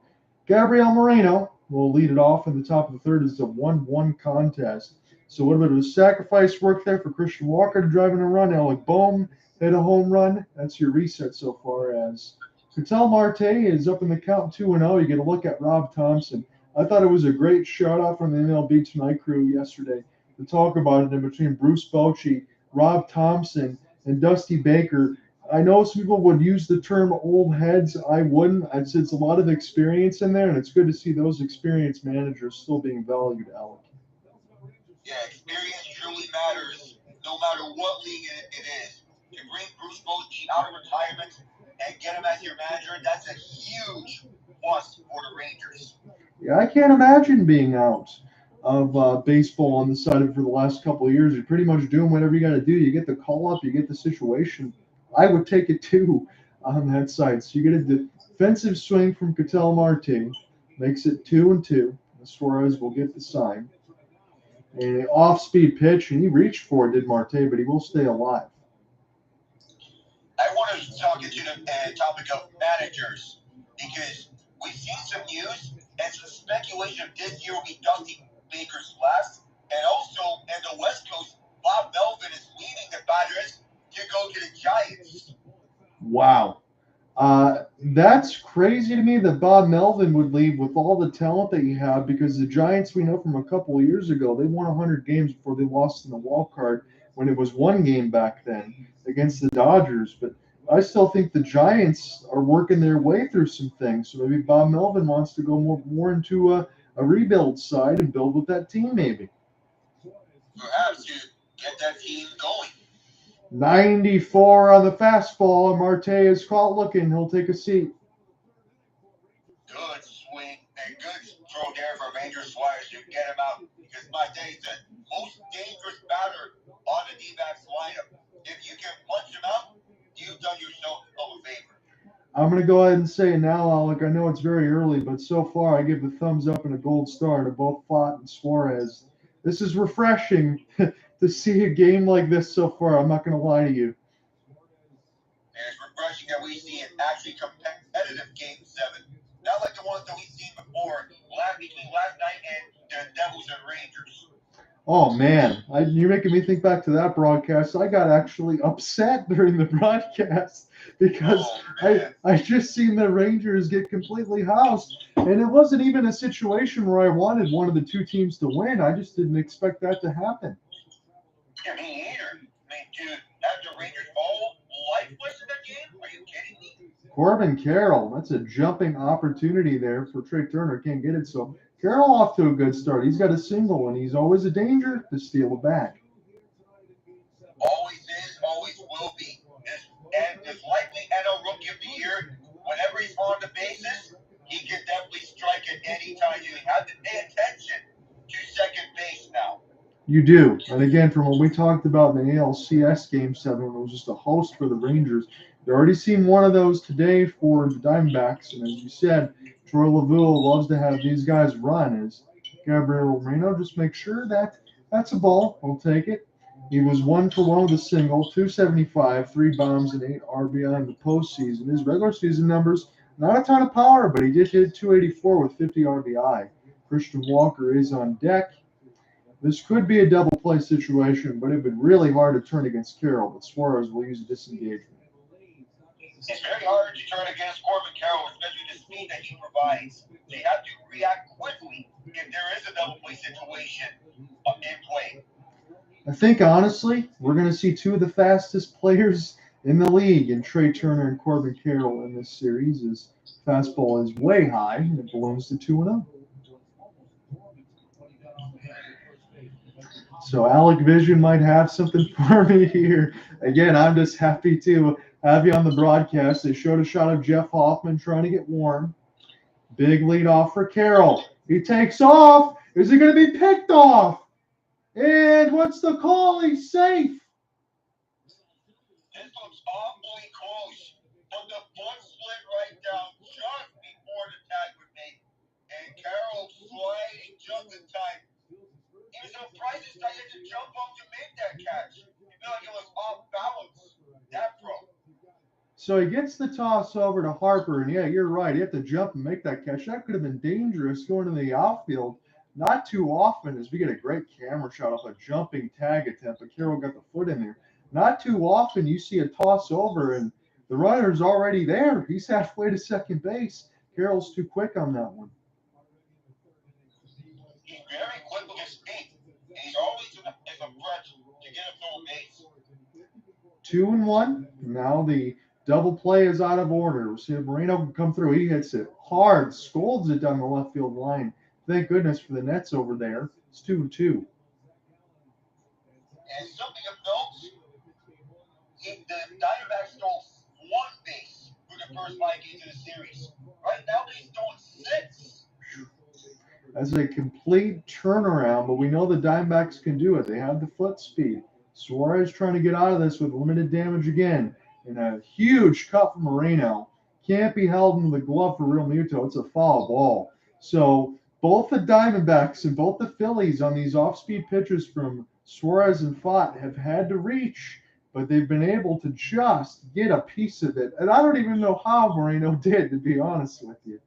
Gabriel Moreno will lead it off in the top of the third. It's a 1-1 contest. So what about a sacrifice work there for Christian Walker to drive in a run? Alek Bohm hit a home run. That's your reset so far as Ketel Marte is up in the count 2-0. You get a look at Rob Thompson. I thought it was a great shout-out from the MLB Tonight crew yesterday to talk about it in between Bruce Bochy, Rob Thompson, and Dusty Baker. I know some people would use the term old heads. I wouldn't. I'd say it's a lot of experience in there, and it's good to see those experienced managers still being valued, Alek. Yeah, experience truly matters no matter what league it is. To bring Bruce Bochy out of retirement and get him as your manager, that's a huge plus for the Rangers. Yeah, I can't imagine being out of baseball on the side of it for the last couple of years. You're pretty much doing whatever you got to do. You get the call up, you get the situation. I would take it too on that side. So you get a defensive swing from Ketel Marte, makes it 2-2. Suarez will get the sign. An off-speed pitch, and he reached for it, did Marte, but he will stay alive. I want to talk into the topic of managers because we've seen some news and some speculation of this year will be Dusty Baker's last, and also in the West Coast, Bob Melvin is leading the Padres to go to the Giants. Wow. That's crazy to me that Bob Melvin would leave with all the talent that you have, because the Giants, we know from a couple of years ago, they won 100 games before they lost in the wild card when it was one game back then against the Dodgers. But I still think the Giants are working their way through some things. So maybe Bob Melvin wants to go more into a rebuild side and build with that team maybe. Perhaps to get that team going. 94 on the fastball, and Marte is caught looking. He'll take a seat. Good swing and good throw there for Rangers Flyers to get him out, because Marte is the most dangerous batter on the D-backs lineup. If you can punch him out, you've done yourself a favor. I'm going to go ahead and say it now, Alek. I know it's very early, but so far I give the thumbs up and a gold star to both Pham and Suarez. This is refreshing to see a game like this so far. I'm not going to lie to you. And it's refreshing that we see an actually competitive Game 7. Not like the ones that we've seen before, between last night and the Devils and Rangers. Oh, man. You're making me think back to that broadcast. I got actually upset during the broadcast because I just seen the Rangers get completely housed. And it wasn't even a situation where I wanted one of the two teams to win. I just didn't expect that to happen. Yeah, me either. I mean, dude, after Rangers all lifeless in the game? Are you kidding me? Corbin Carroll, that's a jumping opportunity there for Trey Turner. Can't get it. So Carroll off to a good start. He's got a single, and he's always a danger to steal it back. Always is, always will be. And is likely NL Rookie of the Year. Whenever he's on the bases, he can definitely strike at any time. You have to pay attention to second base now. You do. And again, from what we talked about in the NLCS Game 7, when it was just a host for the Rangers, they've already seen one of those today for the Diamondbacks. And as you said, Troy Lovullo loves to have these guys run. As Gabriel Moreno, just make sure that that's a ball. I'll take it. He was 1 for 1 with a single, 275, 3 bombs, and 8 RBI in the postseason. His regular season numbers, not a ton of power, but he did hit 284 with 50 RBI. Christian Walker is on deck. This could be a double play situation, but it would be really hard to turn against Carroll. But Suarez will use a disengagement. It's very hard to turn against Corbin Carroll, especially the speed that he provides. So you have to react quickly if there is a double play situation in play. I think, honestly, we're going to see two of the fastest players in the league in Trey Turner and Corbin Carroll in this series. His fastball is way high, and it balloons to 2-0. So Alek Vision might have something for me here. Again, I'm just happy to have you on the broadcast. They showed a shot of Jeff Hoffman trying to get warm. Big lead off for Carroll. He takes off. Is he going to be picked off? And what's the call? He's safe. This looks awfully close, but the foot slid right down just before the tag was made, and Carroll sliding just in time. He was surprised he had to jump up to make that catch. He felt like it was off balance. That throw. So he gets the toss over to Harper, and yeah, you're right. He had to jump and make that catch. That could have been dangerous going to the outfield. Not too often as we get a great camera shot of a jumping tag attempt, but Carroll got the foot in there. Not too often you see a toss over, and the runner's already there. He's halfway to second base. Carroll's too quick on that one. He's very quick with his feet. He's always in a threat to get a full base. 2-1. Now the double play is out of order. We see Moreno come through. He hits it hard, scolds it down the left field line. Thank goodness for the Nets over there. It's 2-2. And something of note, the Diamondbacks stole one base through first 5 games of the series. Right now, he's throwing 6. That's a complete turnaround, but we know the Diamondbacks can do it. They have the foot speed. Suarez trying to get out of this with limited damage again. And a huge cut from Moreno. Can't be held into the glove for Real Muto. It's a foul ball. So both the Diamondbacks and both the Phillies on these off-speed pitches from Suarez and Pham have had to reach, but they've been able to just get a piece of it. And I don't even know how Moreno did, to be honest with you.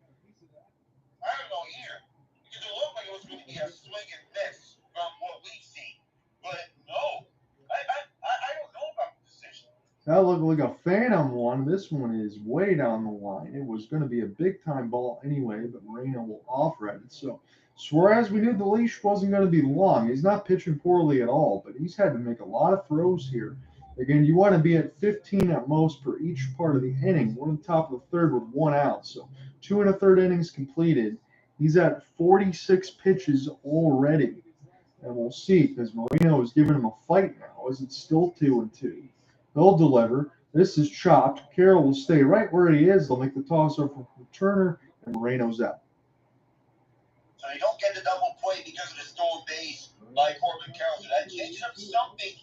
I don't know either. Because it looked like it was going to be a swing and miss from what we've seen. But no, I don't know about the decision. That looked like a phantom one. This one is way down the line. It was going to be a big-time ball anyway, but Moreno will offer it. So Suarez, we knew the leash wasn't going to be long. He's not pitching poorly at all, but he's had to make a lot of throws here. Again, you want to be at 15 at most per each part of the inning. We're on the top of the third with 1 out. So 2 1/3 innings completed. He's at 46 pitches already. And we'll see, because Moreno is giving him a fight now. Is it still 2-2? They'll deliver. This is chopped. Carroll will stay right where he is. They'll make the toss over from Turner, and Moreno's out. So they don't get the double play because of the stolen base by Corbin Carroll. So that changes up something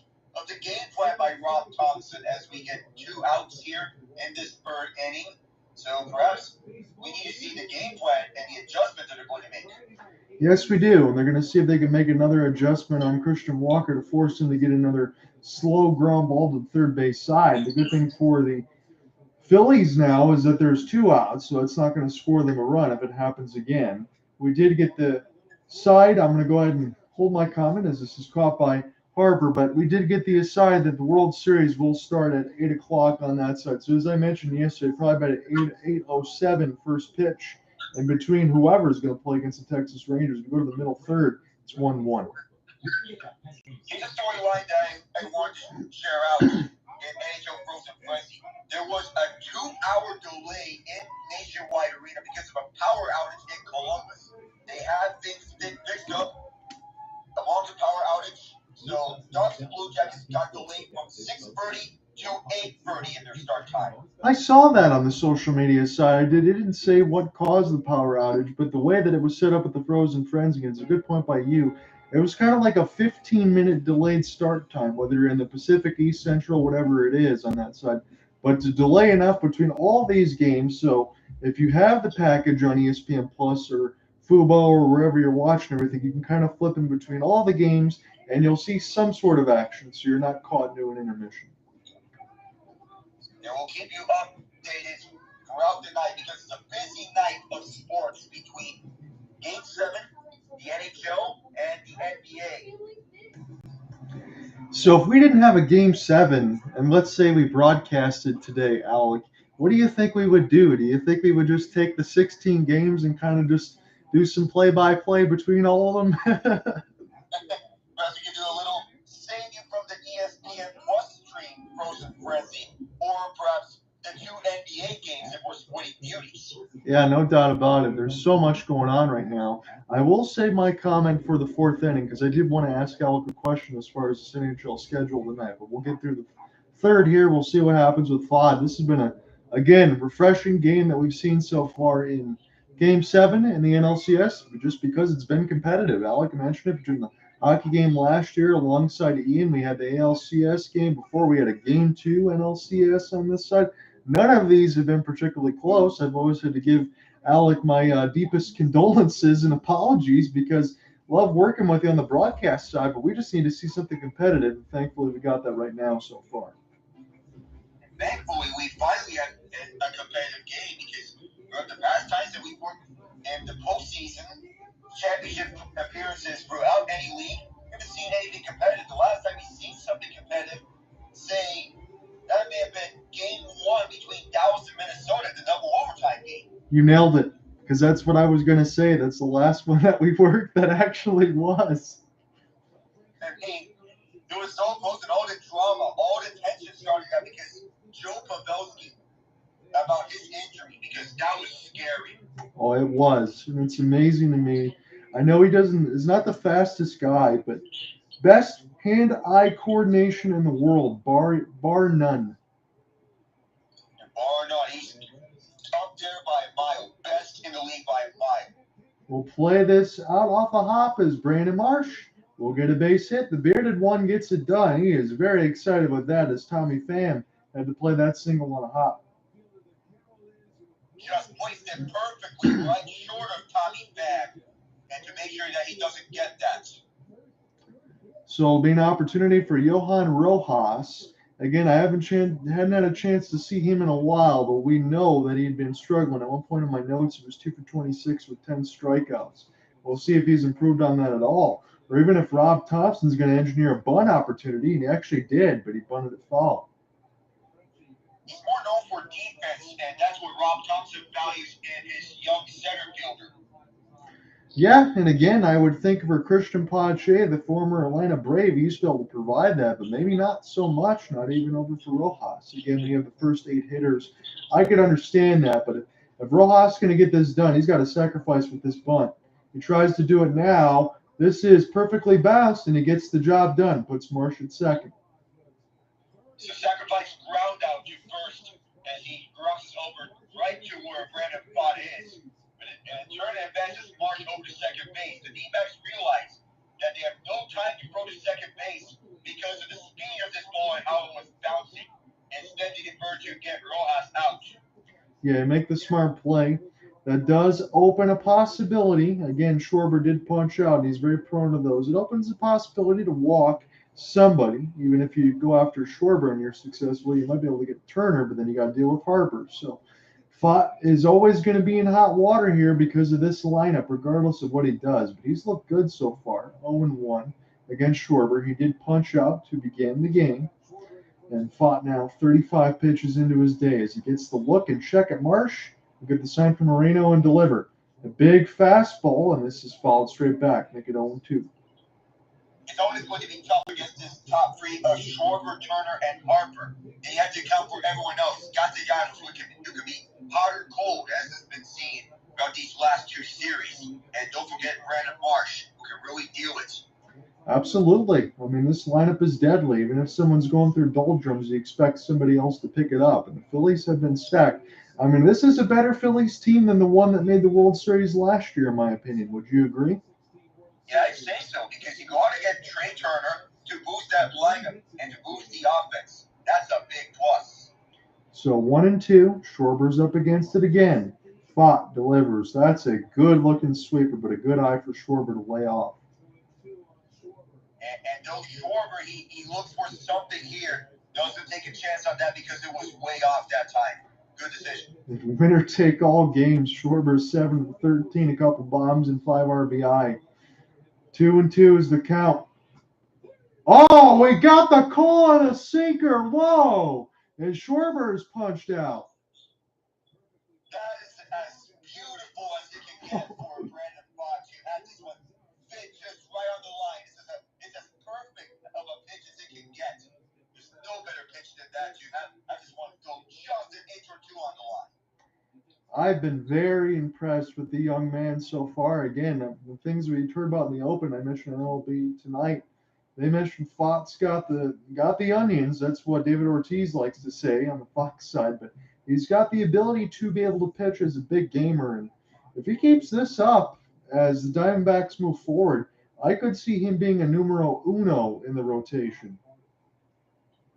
of the game plan by Rob Thompson as we get 2 outs here in this 3rd inning. So perhaps we need to see the game plan and the adjustment that they're going to make. Yes, we do. And they're going to see if they can make another adjustment on Christian Walker to force him to get another slow ground ball to the third base side. The good thing for the Phillies now is that there's 2 outs, so it's not going to score them a run if it happens again. We did get the side. I'm going to go ahead and hold my comment as this is caught by Harper, but we did get the aside that the World Series will start at 8 o'clock on that side. So as I mentioned yesterday, probably about 8:07 first pitch. And between whoever's going to play against the Texas Rangers, we go to the middle third, it's 1-1. Here's a storyline that I want to share out in NHL Frozen Frenzy. There was a 2-hour delay in Nationwide Arena because of a power outage in Columbus. They had things fixed up along the power outage. So Ducks and Blue Jackets got delayed from 6:30 to 8:30 in their start time. I saw that on the social media side. It didn't say what caused the power outage, but the way that it was set up at the Frozen Frenzy, and it's a good point by you, it was kind of like a 15-minute delayed start time, whether you're in the Pacific, East Central, whatever it is on that side. But to delay enough between all these games, so if you have the package on ESPN Plus or Fubo or wherever you're watching everything, you can kind of flip in between all the games, and you'll see some sort of action, so you're not caught doing intermission. And we'll keep you updated throughout the night because it's a busy night of sports between Game 7, the NHL, and the NBA. So if we didn't have a Game 7, and let's say we broadcasted today, Alek, what do you think we would do? Do you think we would just take the 16 games and kind of just do some play-by-play between all of them? Perhaps we could do a little save you from the ESPN Plus stream Frozen Frenzy, or perhaps the 2 NBA games if we're splitting beauties. Yeah, no doubt about it. There's so much going on right now. I will save my comment for the 4th inning because I did want to ask Alek a question as far as this NHL schedule tonight. But we'll get through the 3rd here. We'll see what happens with Pham. This has been again, refreshing game that we've seen so far in Game 7 in the NLCS, just because it's been competitive. Alek mentioned it between the hockey game last year alongside Ian. We had the ALCS game before. We had a Game 2 NLCS on this side. None of these have been particularly close. I've always had to give Alek my deepest condolences and apologies because love working with you on the broadcast side, but we just need to see something competitive. And thankfully, we got that right now so far. Thankfully, we finally had a competitive game because throughout the past times that we worked in the postseason championship appearances throughout any league, we haven't seen anything competitive. The last time we seen something competitive, say, that may have been Game 1 between Dallas and Minnesota, the double overtime game. You nailed it, because that's what I was going to say. That's the last one that we worked that actually was. I mean, it was so close, and all the drama, all the tension started out because Joe Pavelski about his injury, because that was scary. Oh, it was. And it's amazing to me. I know is not the fastest guy, but best hand-eye coordination in the world, bar none. And bar none, he's We'll play this out off a hop as Brandon Marsh will get a base hit. The bearded one gets it done. He is very excited with that as Tommy Pham had to play that single on a hop. Just placed it perfectly right short of Tommy Pham, and to make sure that he doesn't get that. So it'll be an opportunity for Johan Rojas. Again, I hadn't had a chance to see him in a while, but we know that he'd been struggling. At one point in my notes, it was 2 for 26 with 10 strikeouts. We'll see if he's improved on that at all, or even if Rob Thompson's going to engineer a bunt opportunity, and he actually did, but he bunted it foul. He's more known for defense, and that's what Rob Thompson values in his young center fielder. Yeah, and again, I would think for Christian Pache, the former Atlanta Brave, he's able to provide that, but maybe not so much, not even over for Rojas. Again, we have the first 8 hitters. I could understand that, but if Rojas is going to get this done, he's got to sacrifice with this bunt. He tries to do it now. This is perfectly balanced, and he gets the job done, puts Marsh at second. So sacrifice ground out to first as he crosses over right to where Brandon Pfaadt is. And turn advances Marsh over to second base. The D-backs realize that they have no time to throw to second base because of the speed of this ball and how it was bouncing. Instead, they prefer to get Rojas out. Yeah, make the smart play. That does open a possibility. Again, Schwarber did punch out, and he's very prone to those. It opens the possibility to walk somebody. Even if you go after Schwarber and you're successful, you might be able to get Turner, but then you got to deal with Harper. So Pfaadt is always going to be in hot water here because of this lineup, regardless of what he does. But he's looked good so far, 0-1 against Schwarber. He did punch out to begin the game. And Pfaadt now 35 pitches into his day as he gets the look and check at Marsh. We'll get the sign from Moreno and deliver. A big fastball, and this is fouled straight back. Make it 0-2. It's always going to be tough against this top three of Schwarber, Turner, and Harper. And you have to account for everyone else. Got the guys who can be hot or cold, as has been seen throughout these last 2 series. And don't forget Brandon Marsh, who can really deal it. Absolutely. I mean, this lineup is deadly. Even if someone's going through doldrums, you expect somebody else to pick it up. And the Phillies have been stacked. I mean, this is a better Phillies team than the one that made the World Series last year, in my opinion. Would you agree? Yeah, I'd say so, because you go out and get Trey Turner to boost that lineup and to boost the offense. That's a big plus. So 1-2. Schwarber's up against it again. Pfaadt delivers. That's a good-looking sweeper, but a good eye for Schwarber to lay off. And though Schwarber, he looks for something here, doesn't take a chance on that because it was way off that time. Good decision. Winner take all games. Schwarber 7-13, a couple bombs and 5 RBI. 2-2 is the count. Oh, we got the call on a sinker. Whoa! And Schwarber is punched out. That is as beautiful as it can get for Brandon Pfaadt. You had this one fit just right on the line. It's as perfect of a pitch as it can get. There's no better pitch than that. I just want to go just an inch or two on the line. I've been very impressed with the young man so far. Again, the things we heard about in the Open, I mentioned MLB tonight. They mentioned Fox got the onions. That's what David Ortiz likes to say on the Fox side. But he's got the ability to be able to pitch as a big gamer. And if he keeps this up as the Diamondbacks move forward, I could see him being a numero uno in the rotation.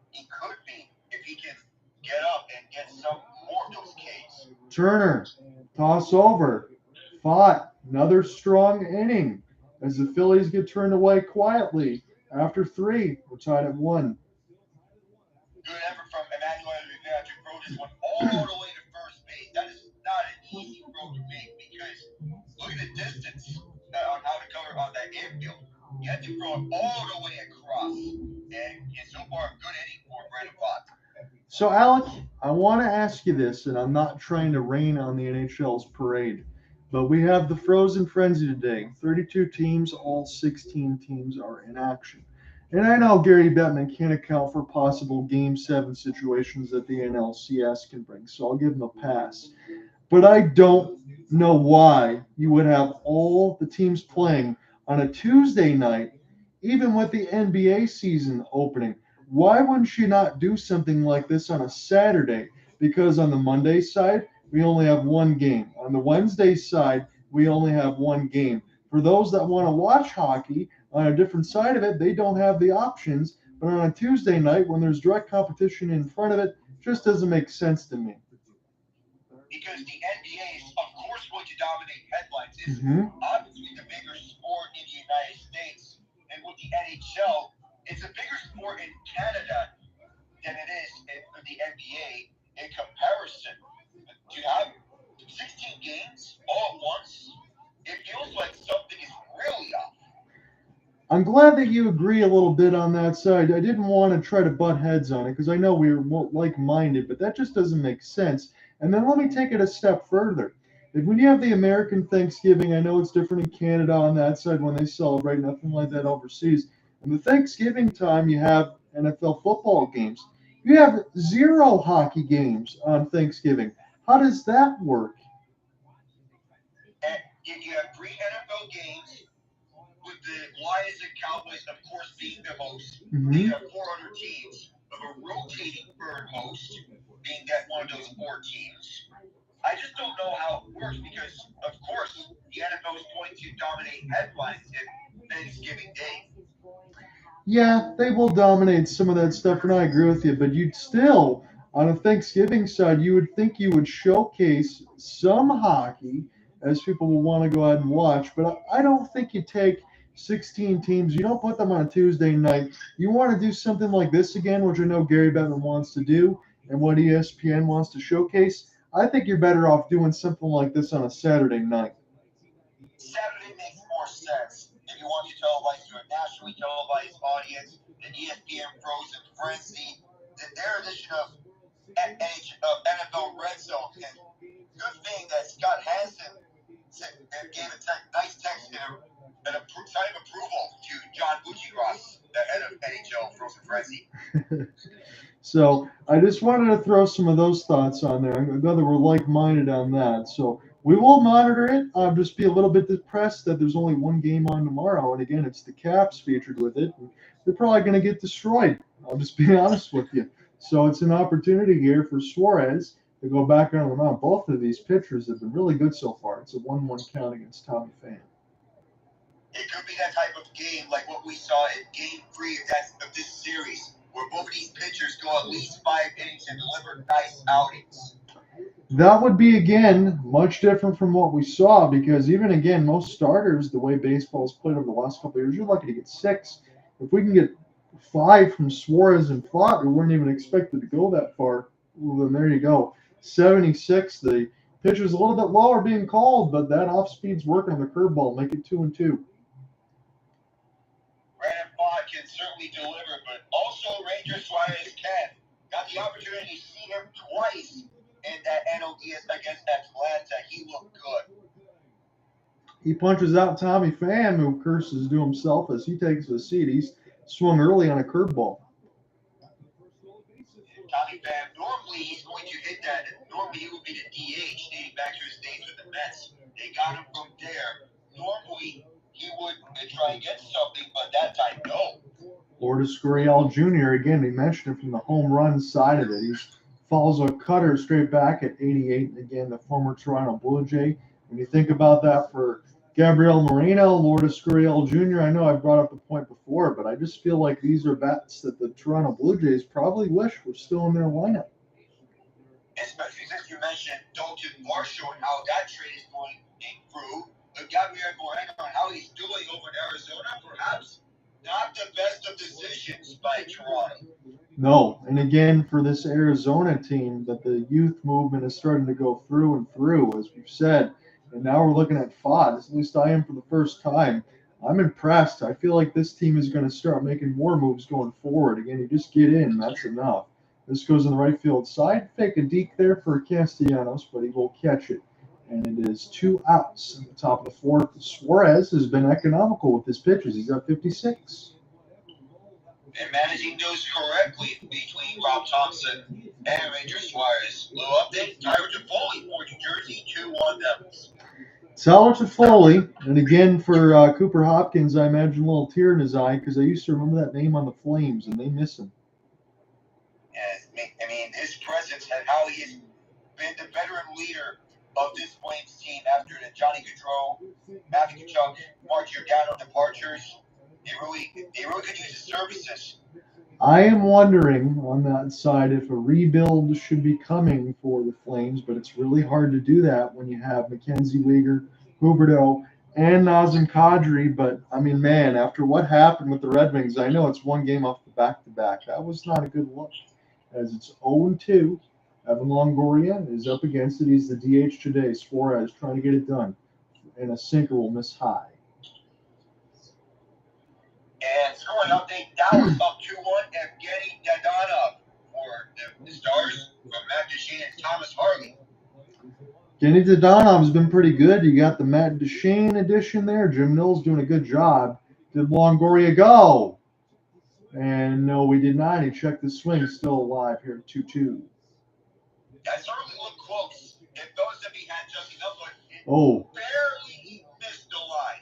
He could be if he can get up and get some more of those Ks. Turner, toss over. Pfaadt, another strong inning as the Phillies get turned away quietly. After 3, we're tied at 1. Good effort from Emmanuel Rivera to throw this one all the way to first base. That is not an easy throw to make because look at the distance on how to cover on that infield. You have to throw it all the way across. And so far, a good inning for Brandon Pfaadt. So, Alek, I want to ask you this, and I'm not trying to rain on the NHL's parade, but we have the Frozen Frenzy today. 32 teams, all 16 teams are in action. And I know Gary Bettman can't account for possible Game 7 situations that the NLCS can bring, so I'll give him a pass. But I don't know why you would have all the teams playing on a Tuesday night, even with the NBA season opening. Why wouldn't you not do something like this on a Saturday? Because on the Monday side, we only have one game. On the Wednesday side, we only have one game. For those that want to watch hockey on a different side of it, they don't have the options. But on a Tuesday night, when there's direct competition in front of it, it just doesn't make sense to me. Because the NBA is, of course, going to dominate headlines. It's Mm-hmm. obviously the bigger sport in the United States. And with the NHL, it's a bigger sport in Canada than it is for the NBA in comparison. To have 16 games all at once, it feels like something is really off. I'm glad that you agree a little bit on that side. I didn't want to try to butt heads on it because I know we're like-minded, but that just doesn't make sense. And then let me take it a step further. When you have the American Thanksgiving, I know it's different in Canada on that side when they celebrate, nothing like that overseas. And the Thanksgiving time, you have NFL football games. You have 0 hockey games on Thanksgiving. How does that work? And you have 3 NFL games, with the Lions and Cowboys, of course, being the host. Mm-hmm. They have 4 other teams of a rotating third host, being that one of those 4 teams. I just don't know how it works because, of course, the NFL is going to dominate headlines in Thanksgiving Day. Yeah, they will dominate some of that stuff, and I agree with you. But you'd still, on a Thanksgiving side, you would think you would showcase some hockey as people will want to go ahead and watch. But I don't think you take 16 teams, you don't put them on a Tuesday night. You want to do something like this again, which I know Gary Bettman wants to do, and what ESPN wants to showcase. I think you're better off doing something like this on a Saturday night. Saturday makes more sense. If you want to televise to a nationally televised audience, an ESPN Frozen Frenzy, their edition of NFL Red Zone. And good thing that Scott Hansen gave a nice text and a sign of approval to John Buccigross, the head of NHL Frozen Frenzy. So I just wanted to throw some of those thoughts on there. I'm glad that we're like-minded on that. So we will monitor it. I'll just be a little bit depressed that there's only one game on tomorrow. And again, it's the Caps featured with it. And they're probably going to get destroyed. I'll just be honest with you. So it's an opportunity here for Suarez to go back on the mound. Both of these pitchers have been really good so far. It's a 1-1 count against Tommy Pham. It could be that type of game like what we saw in Game 3 of this series, where both of these pitchers go at least 5 innings and deliver nice outings. That would be, again, much different from what we saw because even, again, most starters, the way baseball's played over the last couple of years, you're lucky to get 6. If we can get 5 from Suarez and Pham, we weren't even expected to go that far. Well, then there you go. 76, the pitcher's a little bit lower being called, but that off-speed's working on the curveball, make it 2-2. Brandon Pham can certainly deliver, but also Ranger Suarez can. Got the opportunity to see him twice in that NLCS against Atlanta. He looked good. He punches out Tommy Pham, who curses to himself as he takes a seat. He's swung early on a curveball. Tommy Pham, normally he's going to hit that. Normally he would be the DH dating back to his days with the Mets. They got him from there. Normally he would try and get something, but that time, no. Lourdes Gurriel Jr., again, we mentioned it from the home run side of it. He follows a cutter straight back at 88. Again, the former Toronto Blue Jay. When you think about that for Gabriel Moreno, Lourdes Gurriel Jr., I know I brought up the point before, but I just feel like these are bats that the Toronto Blue Jays probably wish were still in their lineup. Especially since you mentioned Dalton Varsho and how that trade is going through. Gabriel Moreno and how he's doing over in Arizona, perhaps not the best of decisions by Toronto. No, and again, for this Arizona team, that the youth movement is starting to go through and through, as we've said. And now we're looking at FOD. At least I am for the first time. I'm impressed. I feel like this team is going to start making more moves going forward. Again, you just get in. That's enough. This goes in the right field side. Fake a deke there for Castellanos, but he will catch it. And it is 2 outs at the top of the 4th. Suarez has been economical with his pitches. He's got 56. And managing those correctly between Rob Thompson and Ranger Suarez. Little update, Tyler Toffoli for New Jersey, 2-1 Devils. Tyler Toffoli, and again for Cooper Hopkins, I imagine a little tear in his eye because I used to remember that name on the Flames, and they miss him. And I mean, his presence and how he's been the veteran leader of this Flames team after the Johnny Gaudreau, Matthew Kachuk, Mark Giordano departures. They really could use his services. I am wondering on that side if a rebuild should be coming for the Flames, but it's really hard to do that when you have Mackenzie Weegar, Huberdeau, and Nazem Kadri. But, I mean, man, after what happened with the Red Wings, I know it's one game off the back-to-back. That was not a good look, as it's 0-2. Evan Longoria is up against it. He's the DH today. Suarez trying to get it done, and a sinker will miss high. And scoring update, Dallas up 2-1. Evgeny Dadonov for the Stars from Matt Duchene and Thomas Harley. Evgeny Dadonov has been pretty good. You got the Matt Duchene edition there. Jim Nill's doing a good job. Did Longoria go? And no, we did not. He checked the swing. Still alive here at 2-2. That certainly looked close. If those that he had just enough, barely missed the line.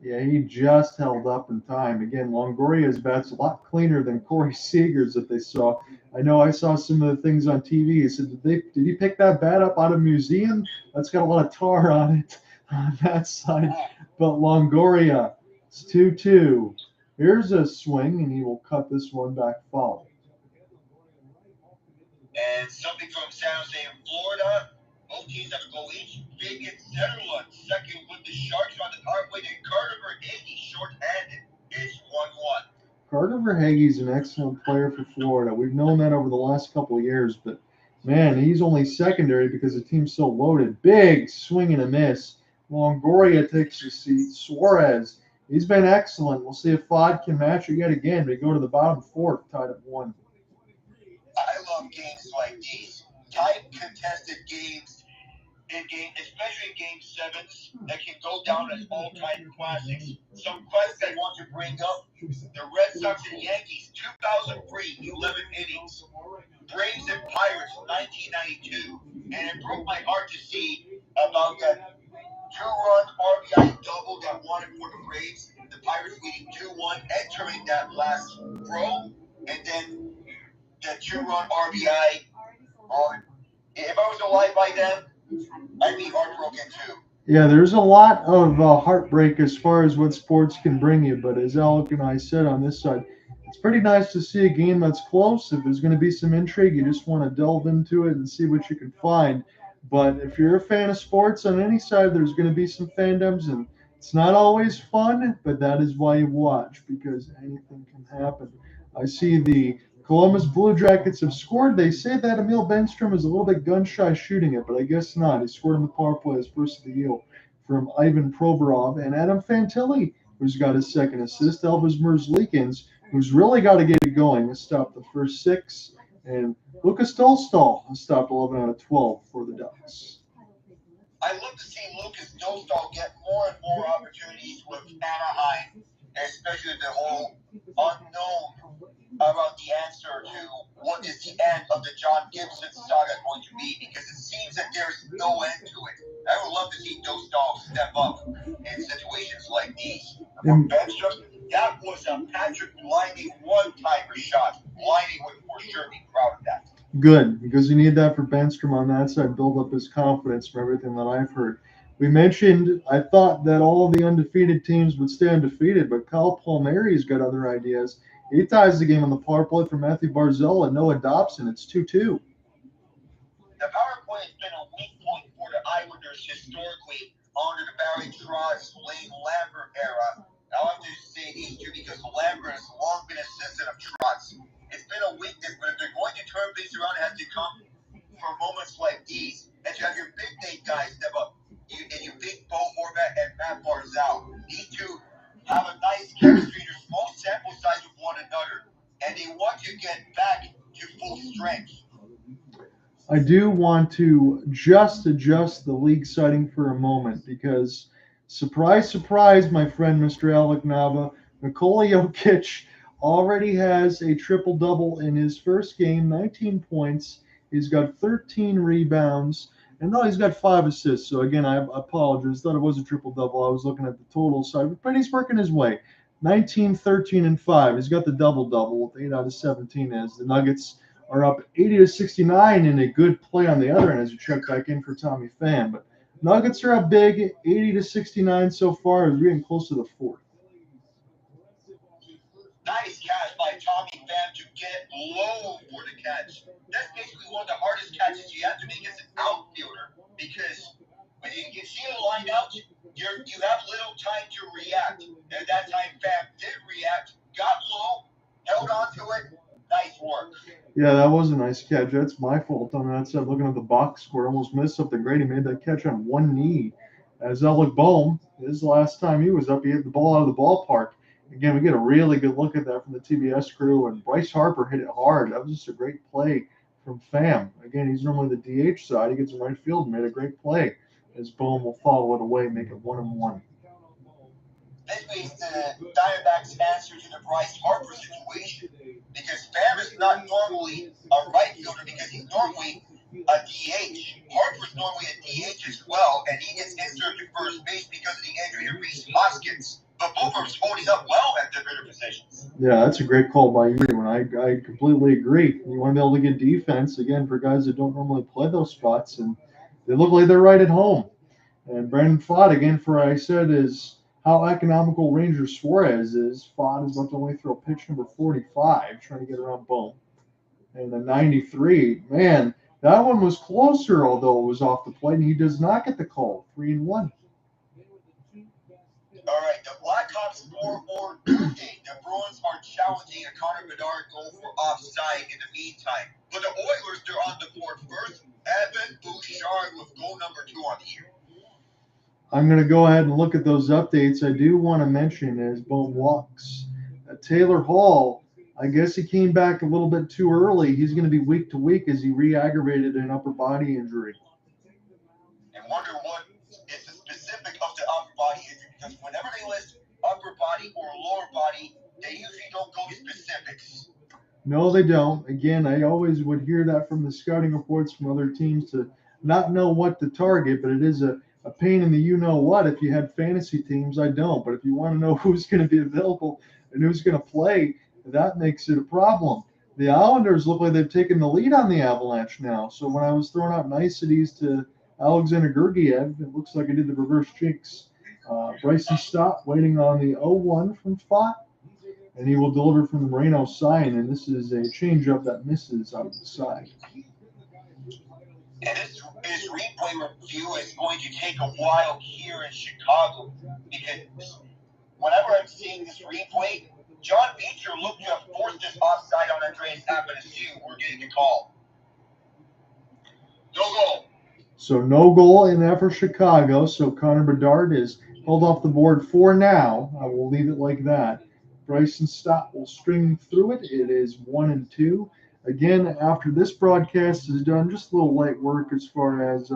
Yeah, he just held up in time. Again, Longoria's bat's a lot cleaner than Corey Seager's that they saw. I know I saw some of the things on TV. He said, did he pick that bat up out of a museum? That's got a lot of tar on it on that side. But Longoria, it's 2-2. Here's a swing, and he will cut this one back foul. And something from San Jose, Florida. Both teams have a goal each. Big and Zetterlund second with the Sharks on the power play. And Carter Verhaeghe short-handed. It's 1-1. Carter Verhaeghe's an excellent player for Florida. We've known that over the last couple of years, but man, he's only secondary because the team's so loaded. Big swing and a miss. Longoria takes the seat. Suarez, he's been excellent. We'll see if Fod can match it yet again. We go to the bottom fourth, tied at 1. I love games like these. Tight, contested games, especially in Game 7s, that can go down as all-time classics. Some questions I want to bring up. The Red Sox and Yankees, 2003, 11 innings. Braves and Pirates, 1992. And it broke my heart to see about that two-run RBI double that won it for the Braves. The Pirates leading 2-1, entering that last throw. And then the two-run RBI. If I was alive by then, I'd be heartbroken too. Yeah, there's a lot of heartbreak as far as what sports can bring you. But as Alek and I said on this side, it's pretty nice to see a game that's close. If there's going to be some intrigue, you just want to delve into it and see what you can find. But if you're a fan of sports on any side, there's going to be some fandoms, and it's not always fun, but that is why you watch, because anything can happen. I see the Columbus Blue Jackets have scored. They say that Emil Benstrom is a little bit gun-shy shooting it, but I guess not. He scored on the power play as first of the year from Ivan Provorov and Adam Fantilli, who's got his second assist. Elvis Merzlikins, who's really got to get it going, has stopped the first 6. And Lucas Dolstall has stopped 11 out of 12 for the Ducks. I love to see Lucas Dolstall get more and more opportunities with Anaheim, especially the whole unknown about the answer to what is the end of the John Gibson saga going to be, because it seems that there's no end to it. I would love to see Dostal step up in situations like these. Benstrom, that was a Patrick Limey one-timer shot. Limey would for sure be proud of that. Good, because you need that for Benstrom on that side, build up his confidence from everything that I've heard. We mentioned, I thought that all of the undefeated teams would stay undefeated, but Kyle Palmieri's got other ideas. He ties the game on the power play for Matthew Barzal and Noah Dobson. It's 2-2. The power play has been a weak point for the Islanders historically under the Barry Trotz, Lane Lambert era. I'll have to say these two because Lambert has long been assistant of Trotz. It's been a weakness, but if they're going to turn things around, it has to come for moments like these. And you have your big name guys step up. And you big Bo Horvat and Matt Barzal. These two have a nice chemistry. There's small sample size with one another, and they want to get back to full strength. I do want to just adjust the league setting for a moment because, surprise, surprise, my friend Mr. Alek Nava, Nikola Jokic already has a triple-double in his first game, 19 points. He's got 13 rebounds. And no, he's got 5 assists. So, again, I apologize. Thought it was a triple-double. I was looking at the total side. But he's working his way. 19, 13, and 5. He's got the double-double with 8 out of 17 as the Nuggets are up 80-69 in a good play on the other end as you check back in for Tommy Pham. But Nuggets are up big, 80-69 so far. We're getting close to the fourth. Nice catch by Tommy Pham to get low for the catch. That's basically one of the hardest catches you have to make as an outfielder, because when you see a line out, you have little time to react. And that time Pham did react, got low, held on to it. Nice work. Yeah, that was a nice catch. That's my fault on that side. Looking at the box score, almost missed something great. He made that catch on one knee. As Alek Bohm, his last time he was up, he hit the ball out of the ballpark. Again, we get a really good look at that from the TBS crew, and Bryce Harper hit it hard. That was just a great play from Pham. Again, he's normally the DH side. He gets in right field and made a great play, as Bohm will follow it away, make it 1-1. This means the Diamondbacks answer to the Bryce Harper situation, because Pham is not normally a right fielder because he's normally a DH. Harper's normally a DH as well, and he gets inserted to first base because of the injury to Reese Hoskins. But both are holding up well at the hitter positions. Yeah, that's a great call by you, and I completely agree. You want to be able to get defense, again, for guys that don't normally play those spots, and they look like they're right at home. And Brandon Pfaadt, again, for what I said, is how economical Ranger Suarez is. Pfaadt is about to only throw pitch number 45, trying to get around Bohm. And the 93, man, that one was closer, although it was off the plate, and he does not get the call. 3-1. All right, the Blackhawks score or Tuesday. The Bruins are challenging a Connor Bedard goal for offside in the meantime. But the Oilers, they're on the board first. Evan Bouchard with goal number 2 on the year. I'm going to go ahead and look at those updates. I do want to mention, as Bohm walks, Taylor Hall, I guess he came back a little bit too early. He's going to be week to week as he re-aggravated an upper body injury. And wonder what is the specific of the upper body injury, because whenever they list upper body or lower body, they usually don't go to specifics. No, they don't. Again, I always would hear that from the scouting reports from other teams to not know what to target, but it is a pain in the you-know-what. If you had fantasy teams, I don't. But if you want to know who's going to be available and who's going to play, that makes it a problem. The Islanders look like they've taken the lead on the Avalanche now. So when I was throwing out niceties to Alexander Gurriel, it looks like I did the reverse jinx. Bryson Stott waiting on the 0-1 from Pfaadt, and he will deliver from the Moreno side, and this is a changeup that misses out of the side. And his replay review is going to take a while here in Chicago, because whenever I'm seeing this replay, John Beecher looked to have forced this offside on Andreas Athanasiou. We're getting the call. No goal. So no goal in that for Chicago. So Connor Bedard is held off the board for now. I will leave it like that. Bryson Stott will string through it. It is 1-2. Again, after this broadcast is done, just a little light work as far as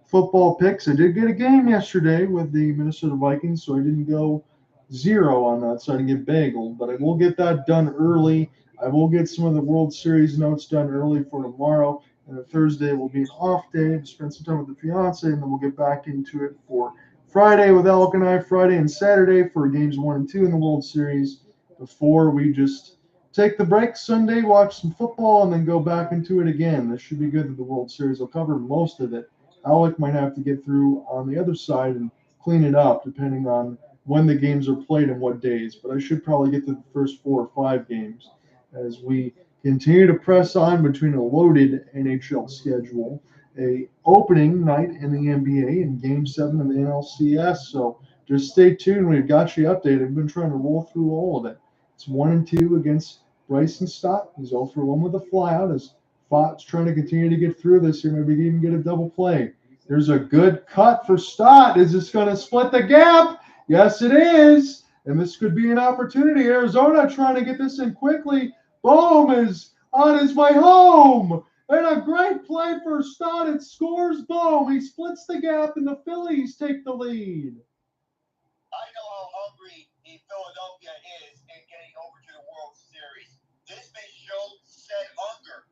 football picks. I did get a game yesterday with the Minnesota Vikings, so I didn't go 0 on that, so I didn't get bageled. But I will get that done early. I will get some of the World Series notes done early for tomorrow. And then Thursday will be an off day to spend some time with the fiance, and then we'll get back into it for Friday with Alek and I, Friday and Saturday for games 1 and 2 in the World Series before we just take the break Sunday, watch some football, and then go back into it again. This should be good with the World Series. I'll cover most of it. Alek might have to get through on the other side and clean it up depending on when the games are played and what days. But I should probably get to the first 4 or 5 games as we continue to press on between a loaded NHL schedule, a opening night in the NBA, and Game 7 of the NLCS. So just stay tuned. We've got you updated. I've been trying to roll through all of it. It's 1-2 against Bryson Stott. He's 0-for-1 with a flyout as Pfaadt's trying to continue to get through this here. Maybe even get a double play. There's a good cut for Stott. Is this going to split the gap? Yes, it is. And this could be an opportunity. Arizona trying to get this in quickly. Bohm is on his way home. And a great play for Stott. It scores Bohm. He splits the gap, and the Phillies take the lead. I know how hungry the Philadelphia is in getting over to the World Series. This may show said hunger.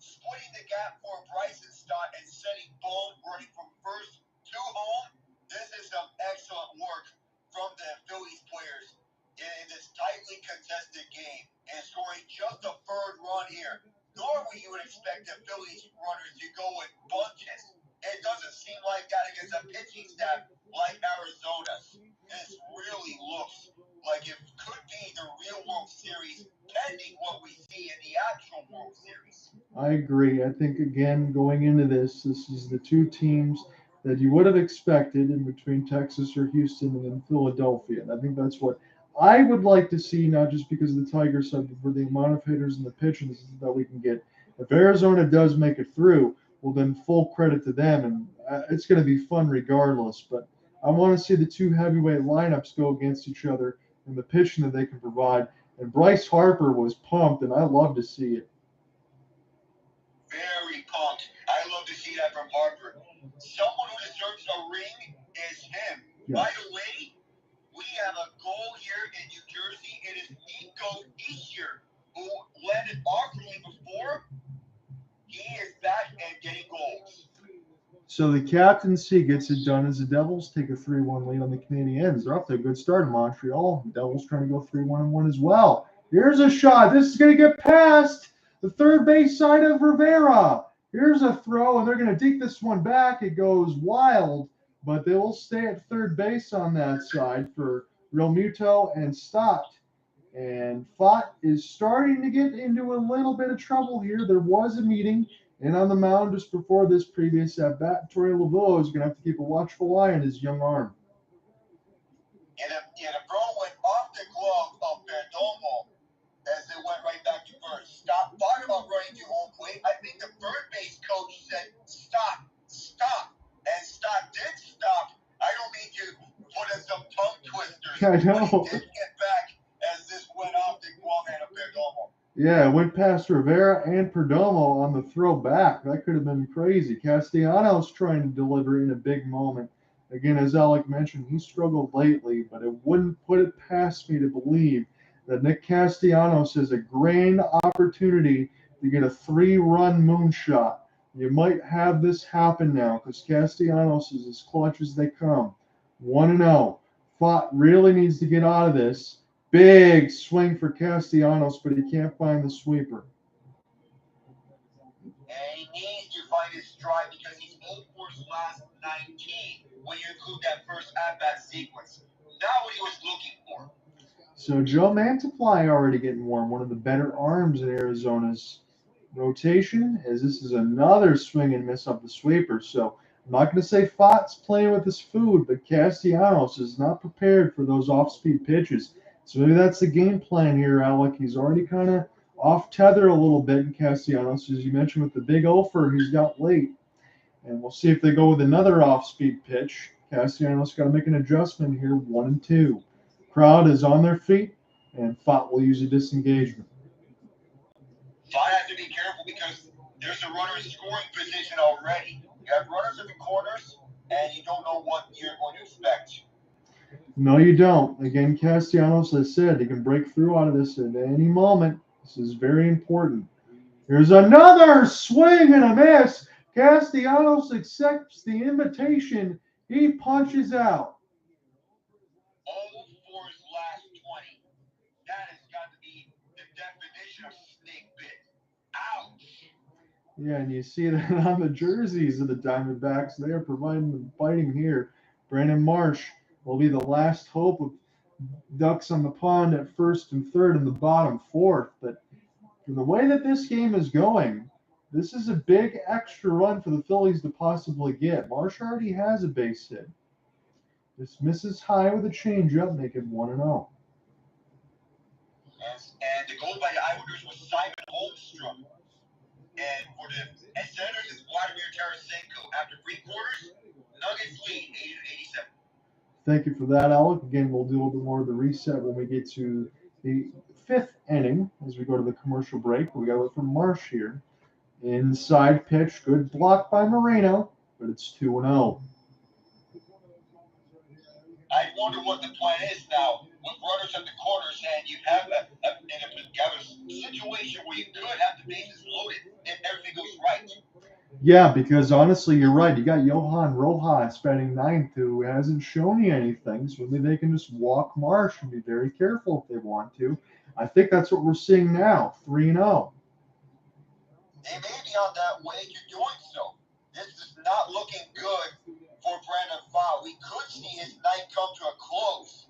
Splitting the gap for Bryson Stott and setting Bohm running from first to home. This is some excellent work from the Phillies players in this tightly contested game, and scoring just a third run here. Normally, you would expect the Phillies runners to go in bunches. It doesn't seem like that against a pitching staff like Arizona's. This really looks like it could be the real World Series, pending what we see in the actual World Series. I agree. I think, again, going into this is the two teams that you would have expected in between Texas or Houston and then Philadelphia. And I think that's what I would like to see, not just because of the Tigers side, but for the amount of hitters and the pitching that we can get. If Arizona does make it through, well, then full credit to them. And it's going to be fun regardless. But I want to see the two heavyweight lineups go against each other and the pitching that they can provide. And Bryce Harper was pumped, and I love to see it. Very pumped. I love to see that from Harper. Someone who deserves a ring is him. Yes. By the way, we have a goal here in New Jersey. It is Nico Ishier, who led it awkwardly before. He is back and getting goals. So the captaincy gets it done as the Devils take a 3-1 lead on the Canadiens. They're off to a good start in Montreal. The Devils trying to go 3-1-1 as well. Here's a shot. This is going to get past the third base side of Rivera. Here's a throw, and they're going to deke this one back. It goes wild, but they will stay at third base on that side for Real Muto and Stott. And Pham is starting to get into a little bit of trouble here. There was a meeting, and on the mound just before this previous at-bat, Torey Lovullo is going to have to keep a watchful eye on his young arm. And a throw went off the glove of Perdomo as it went right back to first. Stop. Thought about running to home plate. I think the third base coach said, stop. And Stott did stop. I don't mean to put in some tongue twisters. I know. But he did get back as this went off the glove hand of Perdomo. Yeah, it went past Rivera and Perdomo on the throw back. That could have been crazy. Castellanos trying to deliver in a big moment. Again, as Alek mentioned, he struggled lately, but it wouldn't put it past me to believe that Nick Castellanos has a grand opportunity to get a 3-run moonshot. You might have this happen now because Castellanos is as clutch as they come. 1-0. Pham really needs to get out of this. Big swing for Castellanos, but he can't find the sweeper. And he needs to find his stride because he's 0 for his last 19 when you include that first at-bat sequence. Not what he was looking for. So Joe Mantiply already getting warm, one of the better arms in Arizona's rotation, as this is another swing and miss up the sweeper. So I'm not going to say Pham's playing with his food, but Castellanos is not prepared for those off-speed pitches. So maybe that's the game plan here, Alek. He's already kind of off tether a little bit in Castellanos, as you mentioned with the big offer he's got late. And we'll see if they go with another off-speed pitch. Castellanos got to make an adjustment here, 1-2. Crowd is on their feet, and Pham will use a disengagement. Pham has to be careful because there's a runner in scoring position already. You have runners in the corners, and you don't know what you're going to expect. No, you don't. Again, Castellanos, as I said, he can break through out of this at any moment. This is very important. Here's another swing and a miss. Castellanos accepts the invitation. He punches out. 0 for his last 20. That has got to be the definition of snake bit. Ouch. Yeah, and you see that on the jerseys of the Diamondbacks. They are providing the fighting here. Brandon Marsh will be the last hope of Ducks on the pond at first and third in the bottom fourth. But from the way that this game is going, this is a big extra run for the Phillies to possibly get. Marsh already has a base hit. This misses high with a changeup, making 1-0. And the goal by the Islanders was Simon Holmstrom. And for the Senators, it's Vladimir Tarasenko. After 3 quarters, Nuggets lead 80-87. Thank you for that, Alek. Again, we'll do a little bit more of the reset when we get to the 5th inning as we go to the commercial break. We got to look for Marsh here. Inside pitch, good block by Moreno, but it's 2-0. I wonder what the plan is now with runners at the corners, and you have a situation where you could have the bases loaded if everything goes right. Yeah, because honestly, you're right. You got Johan Rojas batting 9th, who hasn't shown you anything, so maybe they can just walk Marsh and be very careful if they want to. I think that's what we're seeing now, 3-0. They may be on that way to doing so. This is not looking good for Brandon Pham. We could see his night come to a close.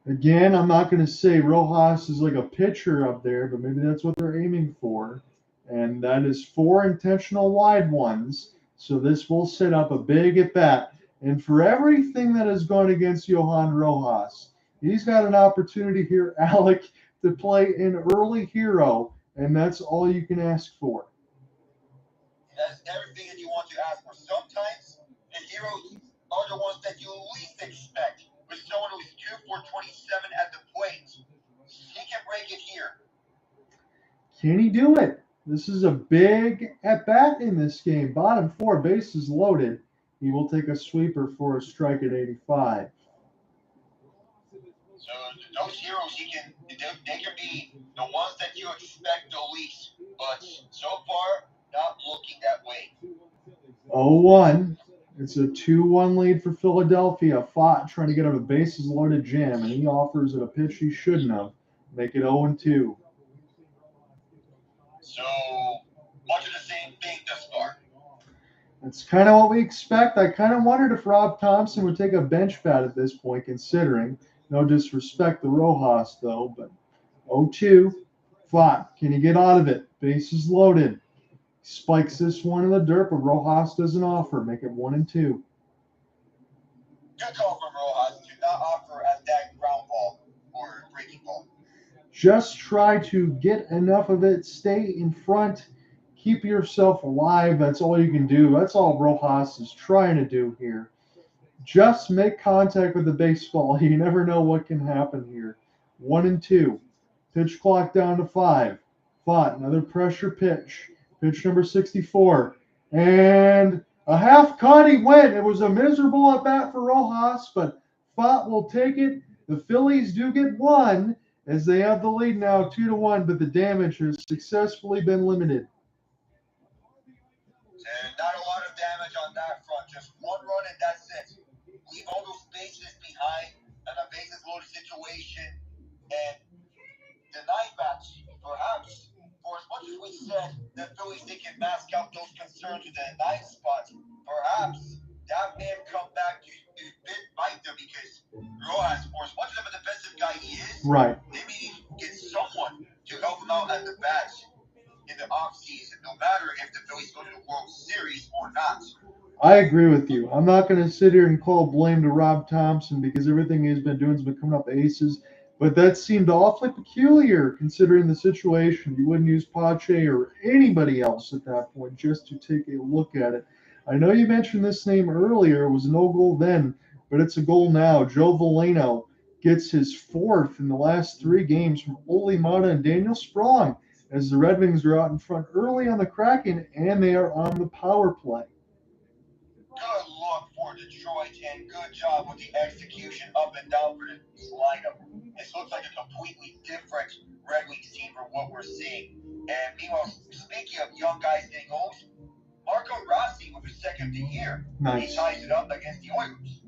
Again, I'm not going to say Rojas is like a pitcher up there, but maybe that's what they're aiming for. And that is 4 intentional wide ones. So this will set up a big at bat. And for everything that has gone against Johan Rojas, he's got an opportunity here, Alek, to play an early hero. And that's all you can ask for. That's everything that you want to ask for. Sometimes the heroes are the ones that you least expect. With someone who's 2 for 27 at the plate, he can break it here. Can he do it? This is a big at bat in this game. Bottom 4, bases loaded. He will take a sweeper for a strike at 85. So those heroes, they can be the ones that you expect the least. But so far, not looking that way. 0-1. It's a 2-1 lead for Philadelphia. Pham trying to get out of a bases loaded jam, and he offers it a pitch he shouldn't have. Make it 0-2. So much of the same thing thus far. That's kind of what we expect. I kind of wondered if Rob Thompson would take a bench bat at this point, considering. No disrespect to Rojas, though, but 0-2. Pham, can he get out of it? Bases loaded. Spikes this one in the dirt, but Rojas doesn't offer. Make it 1-2. Good call from Rojas to not offer at that ground ball or breaking ball. Just try to get enough of it. Stay in front. Keep yourself alive. That's all you can do. That's all Rojas is trying to do here. Just make contact with the baseball. You never know what can happen here. 1-2. Pitch clock down to 5. Pham, another pressure pitch. Pitch number 64. And a half cut he went. It was a miserable at bat for Rojas, but Pham will take it. The Phillies do get one as they have the lead now 2-1, but the damage has successfully been limited. And not a lot of damage on that front. Just one run and that's it. Leave all those bases behind in a bases loaded situation. And the Diamondbacks, perhaps, for as much as we said that Phillies they can mask out those concerns with the 9th spot, perhaps that may have come back to bite them because Rojas, for as much of a defensive guy he is, Right. they may need to get someone to help him out at the bat in the offseason, no matter if the Phillies go to the World Series or not. I agree with you. I'm not going to sit here and call blame to Rob Thompson because everything he's been doing has been coming up aces. But that seemed awfully peculiar considering the situation. You wouldn't use Pache or anybody else at that point just to take a look at it. I know you mentioned this name earlier. It was no goal then, but it's a goal now. Joe Moreno gets his 4th in the last 3 games from Ole Mata and Daniel Sprong as the Red Wings are out in front early on the Kraken, and they are on the power play. Good look for Detroit and good job with the execution up and down for this lineup. This looks like a completely different Red Wings team from what we're seeing. And meanwhile, speaking of young guys getting old, Marco Rossi with his 2nd of the year. Nice. He ties it up against the Oilers.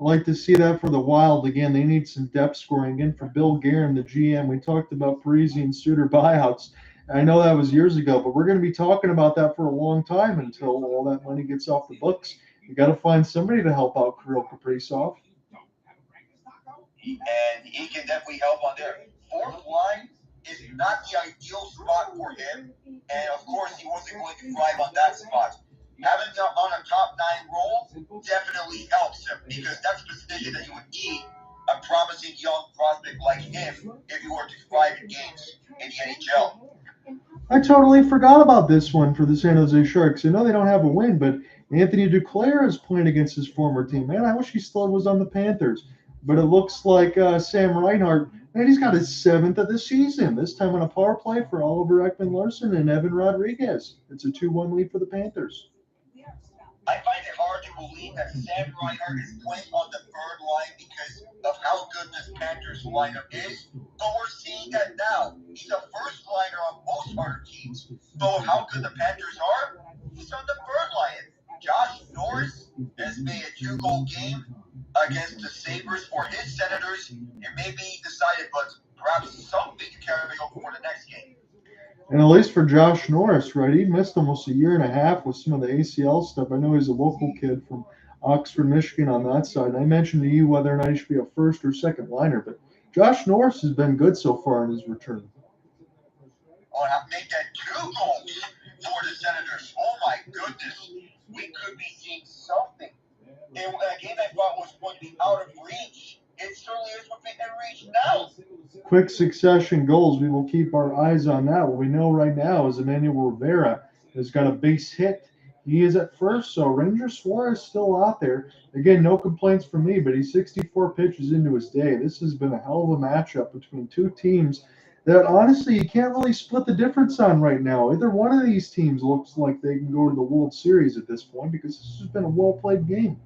I like to see that for the Wild. Again, they need some depth scoring. Again, for Bill Guerin, the GM, we talked about Parisi and Suter buyouts. I know that was years ago, but we're going to be talking about that for a long time until all that money gets off the books. You got to find somebody to help out Kirill Kaprizov. And he can definitely help on there. 4th line is not the ideal spot for him. And of course, he wasn't going to thrive on that spot. Having him on a top 9 role definitely helps him because that's the position that you would need a promising young prospect like him if you were to thrive in games in the NHL. I totally forgot about this one for the San Jose Sharks. I know they don't have a win, but Anthony Duclair is playing against his former team. Man, I wish he still was on the Panthers. But it looks like Sam Reinhart, man, he's got his 7th of the season, this time on a power play for Oliver Ekman-Larsson and Evan Rodriguez. It's a 2-1 lead for the Panthers. I find it hard to believe that Sam Reinhart is playing on the 3rd line because of how good this Panthers lineup is. But we're seeing that now. He's a 1st liner on most other teams. So how good the Panthers are, he's on the 3rd line. Josh Norris has made a 2-goal game against the Sabres for his Senators. It may be decided, but perhaps something to carry over for the next game. And at least for Josh Norris, right? He missed almost a year and a half with some of the ACL stuff. I know he's a local kid from Oxford, Michigan on that side. And I mentioned to you whether or not he should be a first or second liner, but Josh Norris has been good so far in his return. Oh, and I've made that 2 goals for the Senators. Oh my goodness. We could be seeing something. In a game I thought was going to be out of reach, it certainly is within reach now. Quick succession goals. We will keep our eyes on that. What we know right now is Emmanuel Rivera has got a base hit. He is at first, so Ranger Suarez still out there. Again, no complaints from me, but he's 64 pitches into his day. This has been a hell of a matchup between two teams that honestly you can't really split the difference on right now. Either one of these teams looks like they can go to the World Series at this point because this has been a well-played game.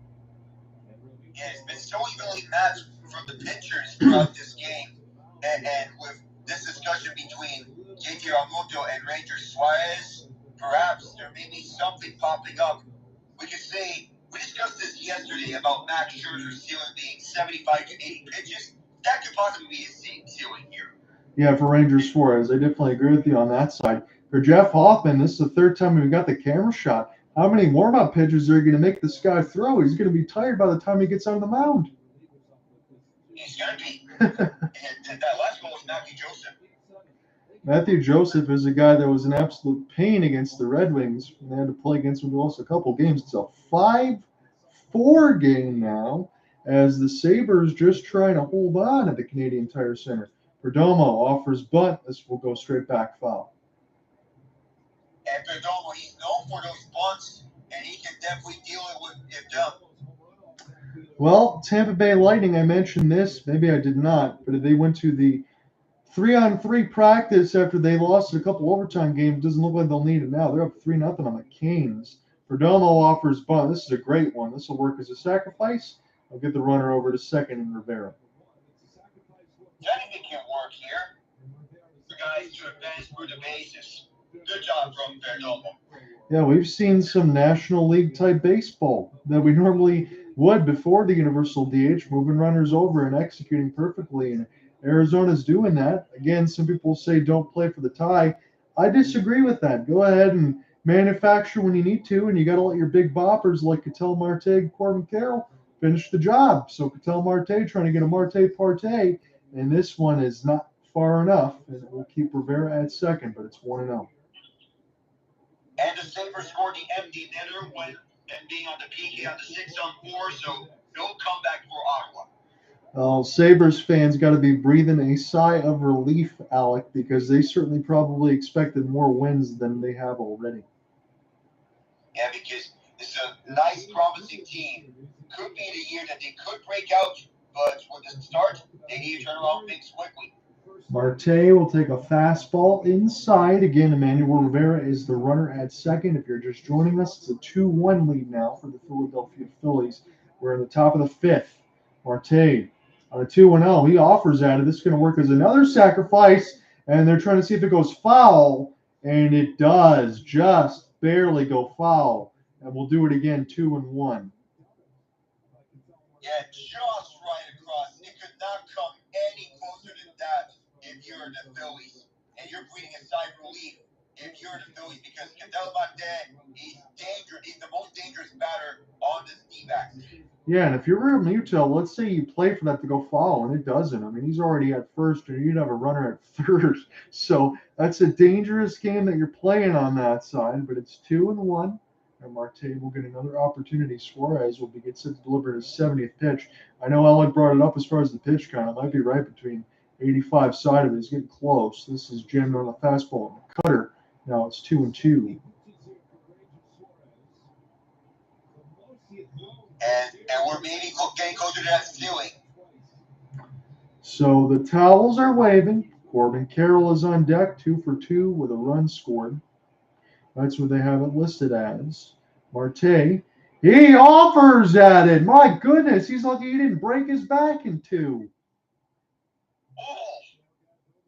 Yeah, it's been so evenly matched from the pitchers throughout this game. And with this discussion between JT Realmuto and Ranger Suarez, perhaps there may be something popping up. We could say, we discussed this yesterday about Max Scherzer's ceiling being 75 to 80 pitches. That could possibly be his ceiling here. Yeah, for Ranger Suarez, I definitely agree with you on that side. For Jeff Hoffman, this is the third time we've got the camera shot. How many warm-up pitches are going to make this guy throw? He's going to be tired by the time he gets on the mound. He's going to be. And that last goal was Matthew Joseph. Matthew Joseph is a guy that was an absolute pain against the Red Wings. They had to play against him a couple games. It's a 5-4 game now as the Sabres just trying to hold on at the Canadian Tire Center. Perdomo offers bunt. This will go straight back foul. And Perdomo, he's known for those bunts, and he can definitely deal it with it done. Well, Tampa Bay Lightning, I mentioned this. Maybe I did not, but they went to the 3-on-3 practice after they lost a couple overtime games. Doesn't look like they'll need it now. They're up 3-0 on the Canes. Perdomo offers bunt. This is a great one. This will work as a sacrifice. I'll get the runner over to second in Rivera. Anything can work here. The guys to advance through the bases. Good job from Perdomo. Yeah, we've seen some National League type baseball that we normally would before the universal DH, moving runners over and executing perfectly. And Arizona's doing that. Again, some people say don't play for the tie. I disagree with that. Go ahead and manufacture when you need to, and you got to let your big boppers like Ketel, Marte, and Corbin, Carroll finish the job. So Ketel, Marte trying to get a Marte parte, and this one is not far enough. And we'll keep Rivera at second, but it's 1-0. And the Sabres scored the empty netter when and being on the PK on the 6-on-4, so no comeback for Ottawa. Sabres fans got to be breathing a sigh of relief, Alek, because they certainly probably expected more wins than they have already. Yeah, because it's a nice, promising team. Could be the year that they could break out, but with the start, they need to turn around things quickly. Marte will take a fastball inside. Again, Emmanuel Rivera is the runner at second. If you're just joining us, it's a 2-1 lead now for the Philadelphia Phillies. We're in the top of the fifth. Marte on a 2-0. He offers at it. This is going to work as another sacrifice, and they're trying to see if it goes foul, and it does just barely go foul. And we'll do it again, 2-1. Yeah, just right across. It could not come any closer than that if you're the Phillies. And you're breathing a sigh of relief if you're the Phillies because Ketel Marte, he's dangerous. He's the most dangerous batter on this D-backs. Yeah, and if you're Realmuto, let's say you play for that to go foul, and it doesn't. I mean, he's already at first, and you'd have a runner at third. So that's a dangerous game that you're playing on that side, but it's 2-1. And Marte will get another opportunity. Suarez will get set to deliver his 70th pitch. I know Alek brought it up as far as the pitch count. It might be right between 85 side of it. He's getting close. This is jammed on the fastball and the cutter. Now it's 2-2. And we're maybe getting closer to that ceiling. So the towels are waving. Corbin Carroll is on deck, 2 for 2 with a run scored. That's what they have it listed as. Marte, he offers at it. My goodness, he's lucky he didn't break his back in two. Oh,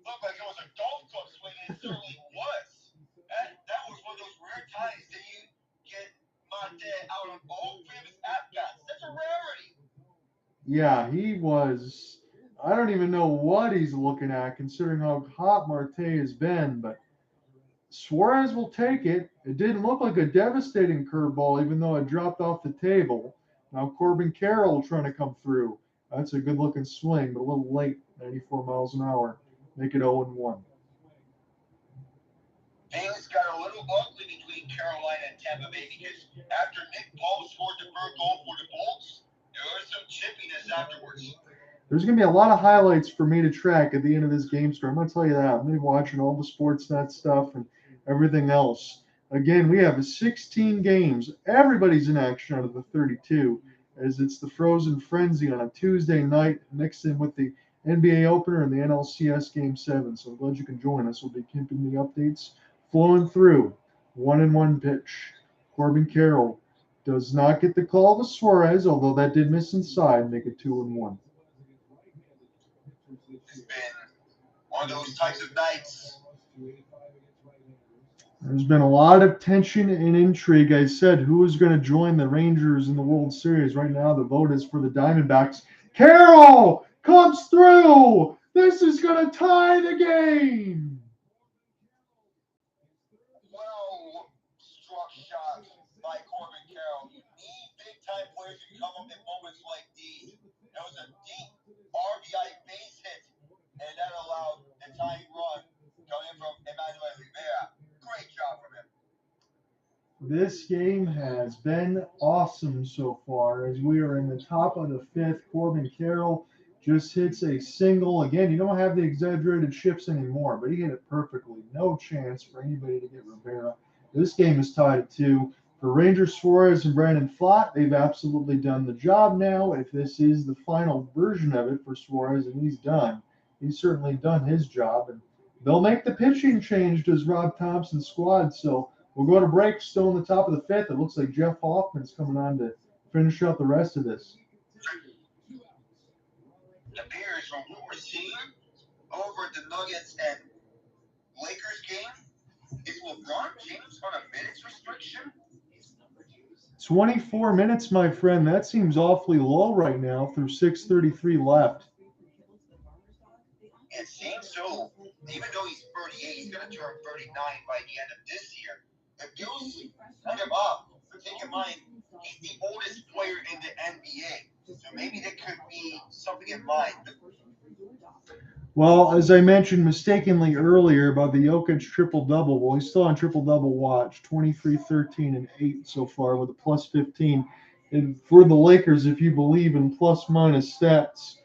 looked like it was a golf club swing. It certainly was. That was one of those rare times that you get Marte out on all three of his at-bats. That's a rarity. Yeah, he was. I don't even know what he's looking at, considering how hot Marte has been. But Suarez will take it. It didn't look like a devastating curveball, even though it dropped off the table. Now Corbin Carroll trying to come through. That's a good-looking swing, but a little late, 94 miles an hour. Make it 0-1. Things got a little ugly between Carolina and Tampa Bay because after Nick Paul scored the first goal for the Bolts, there was some chippiness afterwards. There's going to be a lot of highlights for me to track at the end of this game stream. I'm going to tell you that. I'm going to be watching all the Sportsnet stuff and everything else. Again, we have 16 games. Everybody's in action out of the 32, as it's the Frozen Frenzy on a Tuesday night, mixed in with the NBA opener and the NLCS Game 7. So I'm glad you can join us. We'll be keeping the updates flowing through. 1-1 pitch. Corbin Carroll does not get the call to Suarez, although that did miss inside. Make it 2-1. It's been one of those types of nights. There's been a lot of tension and intrigue. I said, who is going to join the Rangers in the World Series? Right now, the vote is for the Diamondbacks. Carroll comes through. This is going to tie the game. Well struck shot by Corbin Carroll. You need big-time players to come up in moments like these. There was a deep RBI base hit, and that allowed the tying run coming from Emmanuel Rivera. Great job from him. This game has been awesome so far as we are in the top of the fifth. Corbin Carroll just hits a single. Again, you don't have the exaggerated shifts anymore, but he hit it perfectly. No chance for anybody to get Rivera. This game is tied at 2. For Rangers, Suarez and Brandon Pfaadt, they've absolutely done the job now. If this is the final version of it for Suarez, and he's done, he's certainly done his job. And they'll make the pitching change to Rob Thompson's squad. So we'll go to break, still in the top of the fifth. It looks like Jeff Hoffman's coming on to finish out the rest of this. The Bears, from what we're seeing over the Nuggets and Lakers game, is LeBron James on a minutes restriction? 24 minutes, my friend. That seems awfully low right now through 6:33 left. It seems so. Even though he's 38, he's going to turn 39 by the end of this year. The Bills let him up. But keep in mind, he's the oldest player in the NBA. So maybe there could be something in mind. Well, as I mentioned mistakenly earlier about the Jokic triple-double, well, he's still on triple-double watch, 23, 13, and 8 so far with a plus 15. And for the Lakers, if you believe in plus-minus stats,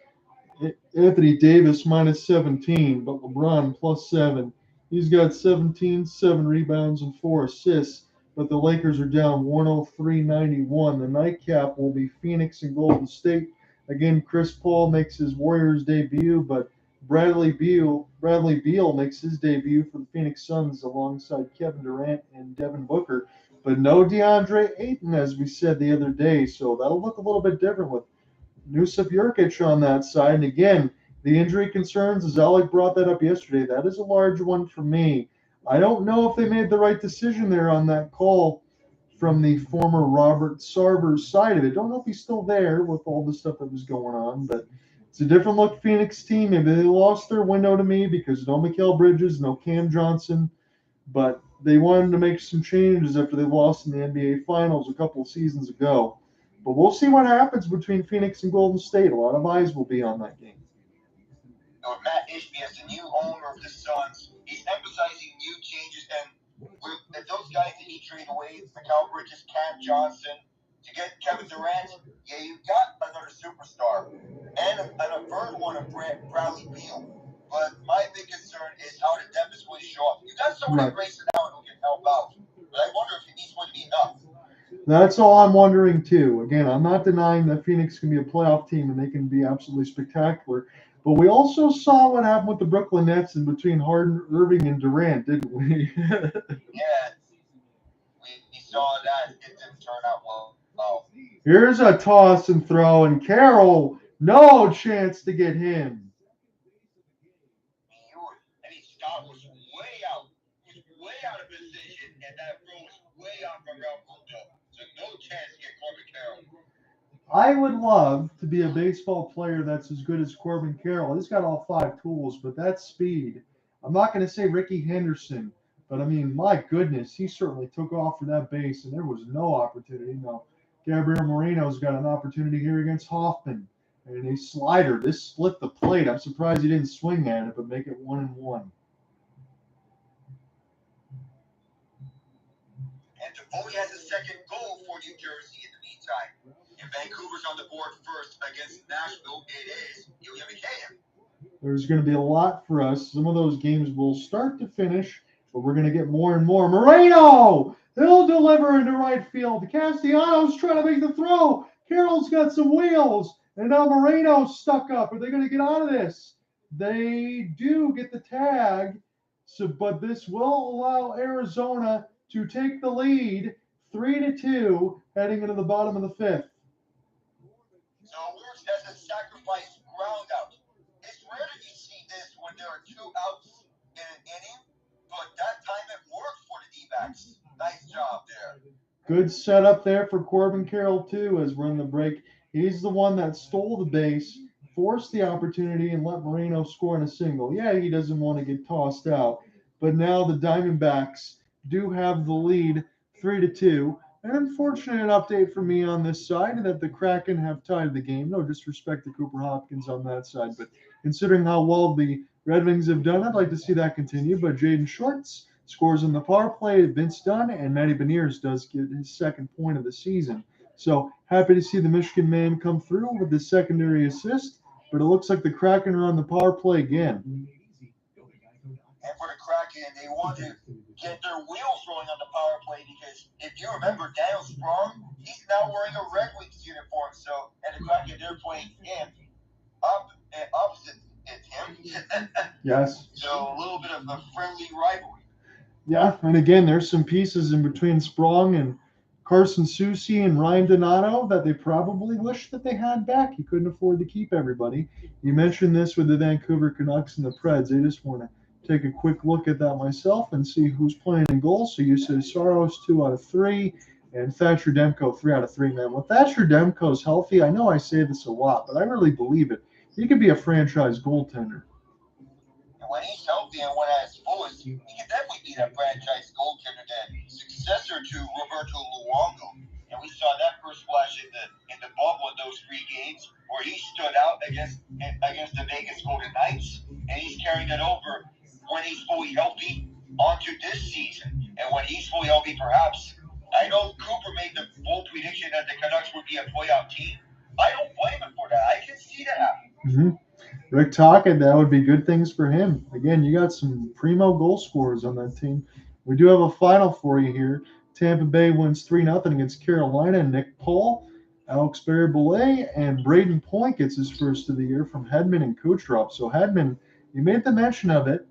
Anthony Davis minus 17, but LeBron plus 7. He's got 17, 7 rebounds, and 4 assists, but the Lakers are down 103-91. The nightcap will be Phoenix and Golden State. Again, Chris Paul makes his Warriors debut, but Bradley Beal makes his debut for the Phoenix Suns alongside Kevin Durant and Devin Booker. But no DeAndre Ayton, as we said the other day, so that'll look a little bit different with Nusuf Jurkic on that side. And again, the injury concerns, as Alek brought that up yesterday, that is a large one for me. I don't know if they made the right decision there on that call from the former Robert Sarver's side of it. Don't know if he's still there with all the stuff that was going on, but it's a different look Phoenix team. Maybe they lost their window to me because no Mikal Bridges, no Cam Johnson, but they wanted to make some changes after they lost in the NBA Finals a couple of seasons ago. But we'll see what happens between Phoenix and Golden State. A lot of eyes will be on that game. Matt Ishby, as the new owner of the Suns, he's emphasizing new changes, and with those guys that he traded away, Mikal Bridges, Cam Johnson, to get Kevin Durant, yeah, you got another superstar, and a third one of Bradley Beal. But my big concern is how the depth is going to show up. You got someone like Grayson Allen who can help out, but I wonder if he's going to be enough. That's all I'm wondering, too. Again, I'm not denying that Phoenix can be a playoff team and they can be absolutely spectacular. But we also saw what happened with the Brooklyn Nets in between Harden, Irving, and Durant, didn't we? Yeah, we saw that. It didn't turn out well. Oh. Here's a toss and throw, and Carroll, no chance to get him. Scott was way out. He was way out of position, and that throw was way out from Lovullo. So no chance to get Corbin Carroll. I would love to be a baseball player that's as good as Corbin Carroll. He's got all 5 tools, but that speed. I'm not going to say Ricky Henderson, But I mean, my goodness, he certainly took off for that base, and there was no opportunity. No, Gabriel Moreno's got an opportunity here against Hoffman, and a slider. This split the plate. I'm surprised he didn't swing at it, but make it 1-1. And Torey has a second goal for New Jersey in the meantime. And Vancouver's on the board first against Nashville. It is Ilya Mikheyev. There's going to be a lot for us. Some of those games will start to finish, but we're going to get more and more. Moreno! He'll deliver into right field. Castellanos trying to make the throw. Carroll's got some wheels. And now Moreno's stuck up. Are they going to get out of this? They do get the tag. But this will allow Arizona to take the lead 3-2 heading into the bottom of the fifth. So Lourdes has a sacrifice ground out. It's rare that you see this when there are 2 outs in an inning, but that time it worked for the D-backs. Nice job there. Good setup there for Corbin Carroll, too, as we're in the break. He's the one that stole the base, forced the opportunity, and let Moreno score in a single. Yeah, he doesn't want to get tossed out, but now the Diamondbacks do have the lead 3-2. An unfortunate update for me on this side that the Kraken have tied the game. No disrespect to Cooper Hopkins on that side, but considering how well the Red Wings have done, I'd like to see that continue. But Jaden Shorts scores in the power play. Vince Dunn and Matty Beniers does get his second point of the season. So happy to see the Michigan man come through with the secondary assist. But it looks like the Kraken are on the power play again. And for the Kraken, they want to get their wheels rolling on the power play because if you remember, Daniel Sprong, he's now wearing a Red Wings uniform. So, and the Kraken, they're playing him opposite him. Yes. So a little bit of a friendly rivalry. Yeah, and again, there's some pieces in between Sprong and Carson Soucy and Ryan Donato that they probably wish that they had back. He couldn't afford to keep everybody. You mentioned this with the Vancouver Canucks and the Preds. I just want to take a quick look at that myself and see who's playing in goal. So you said Saros 2 out of 3 and Thatcher Demko 3 out of 3. Man, when Thatcher Demko's healthy, I know I say this a lot, but I really believe it. He could be a franchise goaltender. And when he's healthy and when at his fullest, he can definitely be that franchise goaltender, the successor to Roberto Luongo. And we saw that first flash in the bubble in those 3 games where he stood out against the Vegas Golden Knights, and he's carrying that over when he's fully healthy onto this season. And when he's fully healthy, perhaps, I know Cooper made the bold prediction that the Canucks would be a playoff team. I don't blame him for that. I can see that happening. Mm-hmm. Rick Tocchet, that would be good things for him. Again, you got some primo goal scorers on that team. We do have a final for you here. Tampa Bay wins 3-0 against Carolina. Nick Paul, Alex Barré-Boulet, and Braden Point gets his first of the year from Hedman and Kucherov. So Hedman, you made the mention of it,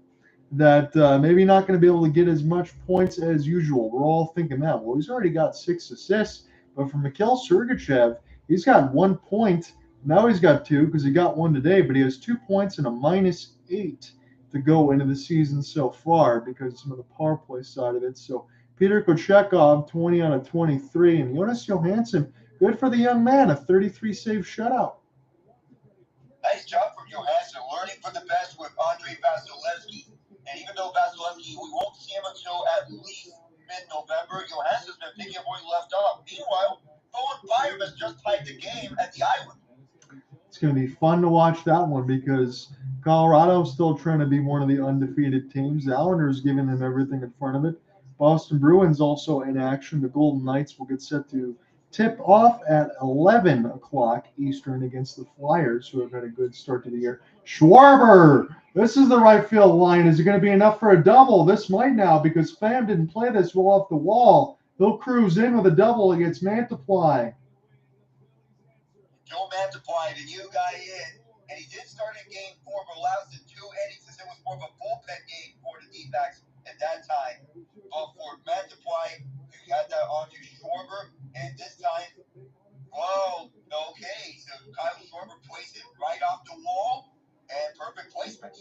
that maybe not going to be able to get as much points as usual. We're all thinking that. Well, he's already got 6 assists, but for Mikhail Sergachev, he's got 1 point. Now he's got 2 because he got 1 today, but he has 2 points and a -8 to go into the season so far because of some of the power play side of it. So Peter Kochetkov, 20 out of 23, and Jonas Johansson, good for the young man, a 33 save shutout. Nice job from Johansson, learning from the best with Andrei Vasilevsky. And even though Vasilevsky, we won't see him until at least mid-November, Johansson's been picking where he left off. Meanwhile, Bowen Byram has just tied the game at the Island. It's going to be fun to watch that one because Colorado's still trying to be one of the undefeated teams. The Islanders giving them everything in front of it. Boston Bruins also in action. The Golden Knights will get set to tip off at 11 o'clock Eastern against the Flyers, who have had a good start to the year. Schwarber! This is the right field line. Is it going to be enough for a double? This might now because Pham didn't play this well off the wall. He'll cruise in with a double against Mantiply. Joe Mantiply, the new guy in, and he did start in game 4, but last in 2 innings since it was more of a bullpen game for the D-backs at that time. But for Mantiply, you had that onto Schwarber, and this time, well, okay, so Kyle Schwarber placed it right off the wall, and perfect placement.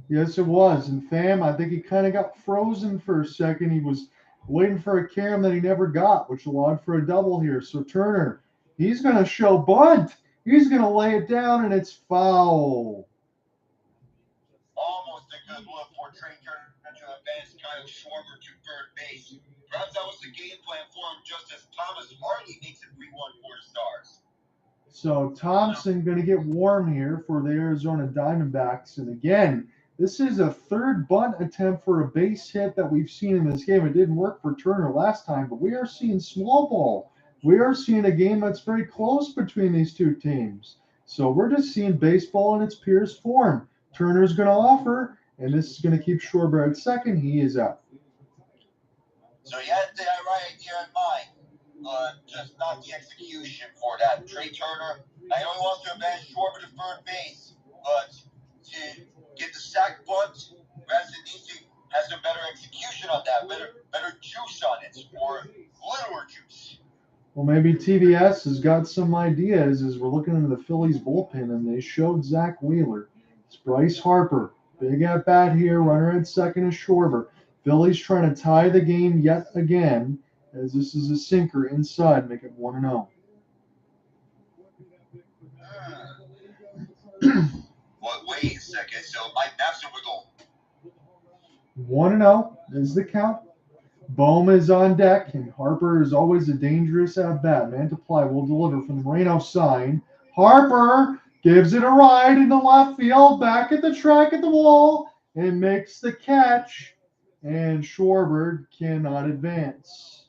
Yes, it was. And Pham, I think he kind of got frozen for a second. He was waiting for a cam that he never got, which allowed for a double here. So Turner, he's going to show bunt. He's going to lay it down, and it's foul. Almost a good look for Trey Turner to advance Kyle Schwarber to third base. Perhaps that was the game plan for him, just as Thomas Harley makes it 3-1 for the Stars. So Thompson going to get warm here for the Arizona Diamondbacks. And again, this is a third bunt attempt for a base hit that we've seen in this game. It didn't work for Turner last time, but we are seeing small ball. We are seeing a game that's very close between these two teams. So we're just seeing baseball in its purest form. Turner's going to offer, and this is going to keep Schwarber at second. He is out. So you had the right idea in mind, just not the execution for that. Trey Turner, I know he wants to advance Schwarber to third base, but to get the sack bunt, Rasmus needs to have some better execution on that, better juice on it, or littler juice. Well, maybe TBS has got some ideas as we're looking into the Phillies bullpen, and they showed Zach Wheeler. It's Bryce Harper. Big at bat here. Runner at second is Schwarber. Phillies trying to tie the game yet again, as this is a sinker inside, make it 1-0. But wait a second. So Mike Napson was going 1-0 is the count. Bohm is on deck, and Harper is always a dangerous at-bat. Mantiply will deliver from the Moreno sign. Harper gives it a ride in the left field, back at the track at the wall, and makes the catch. And Schwarber cannot advance.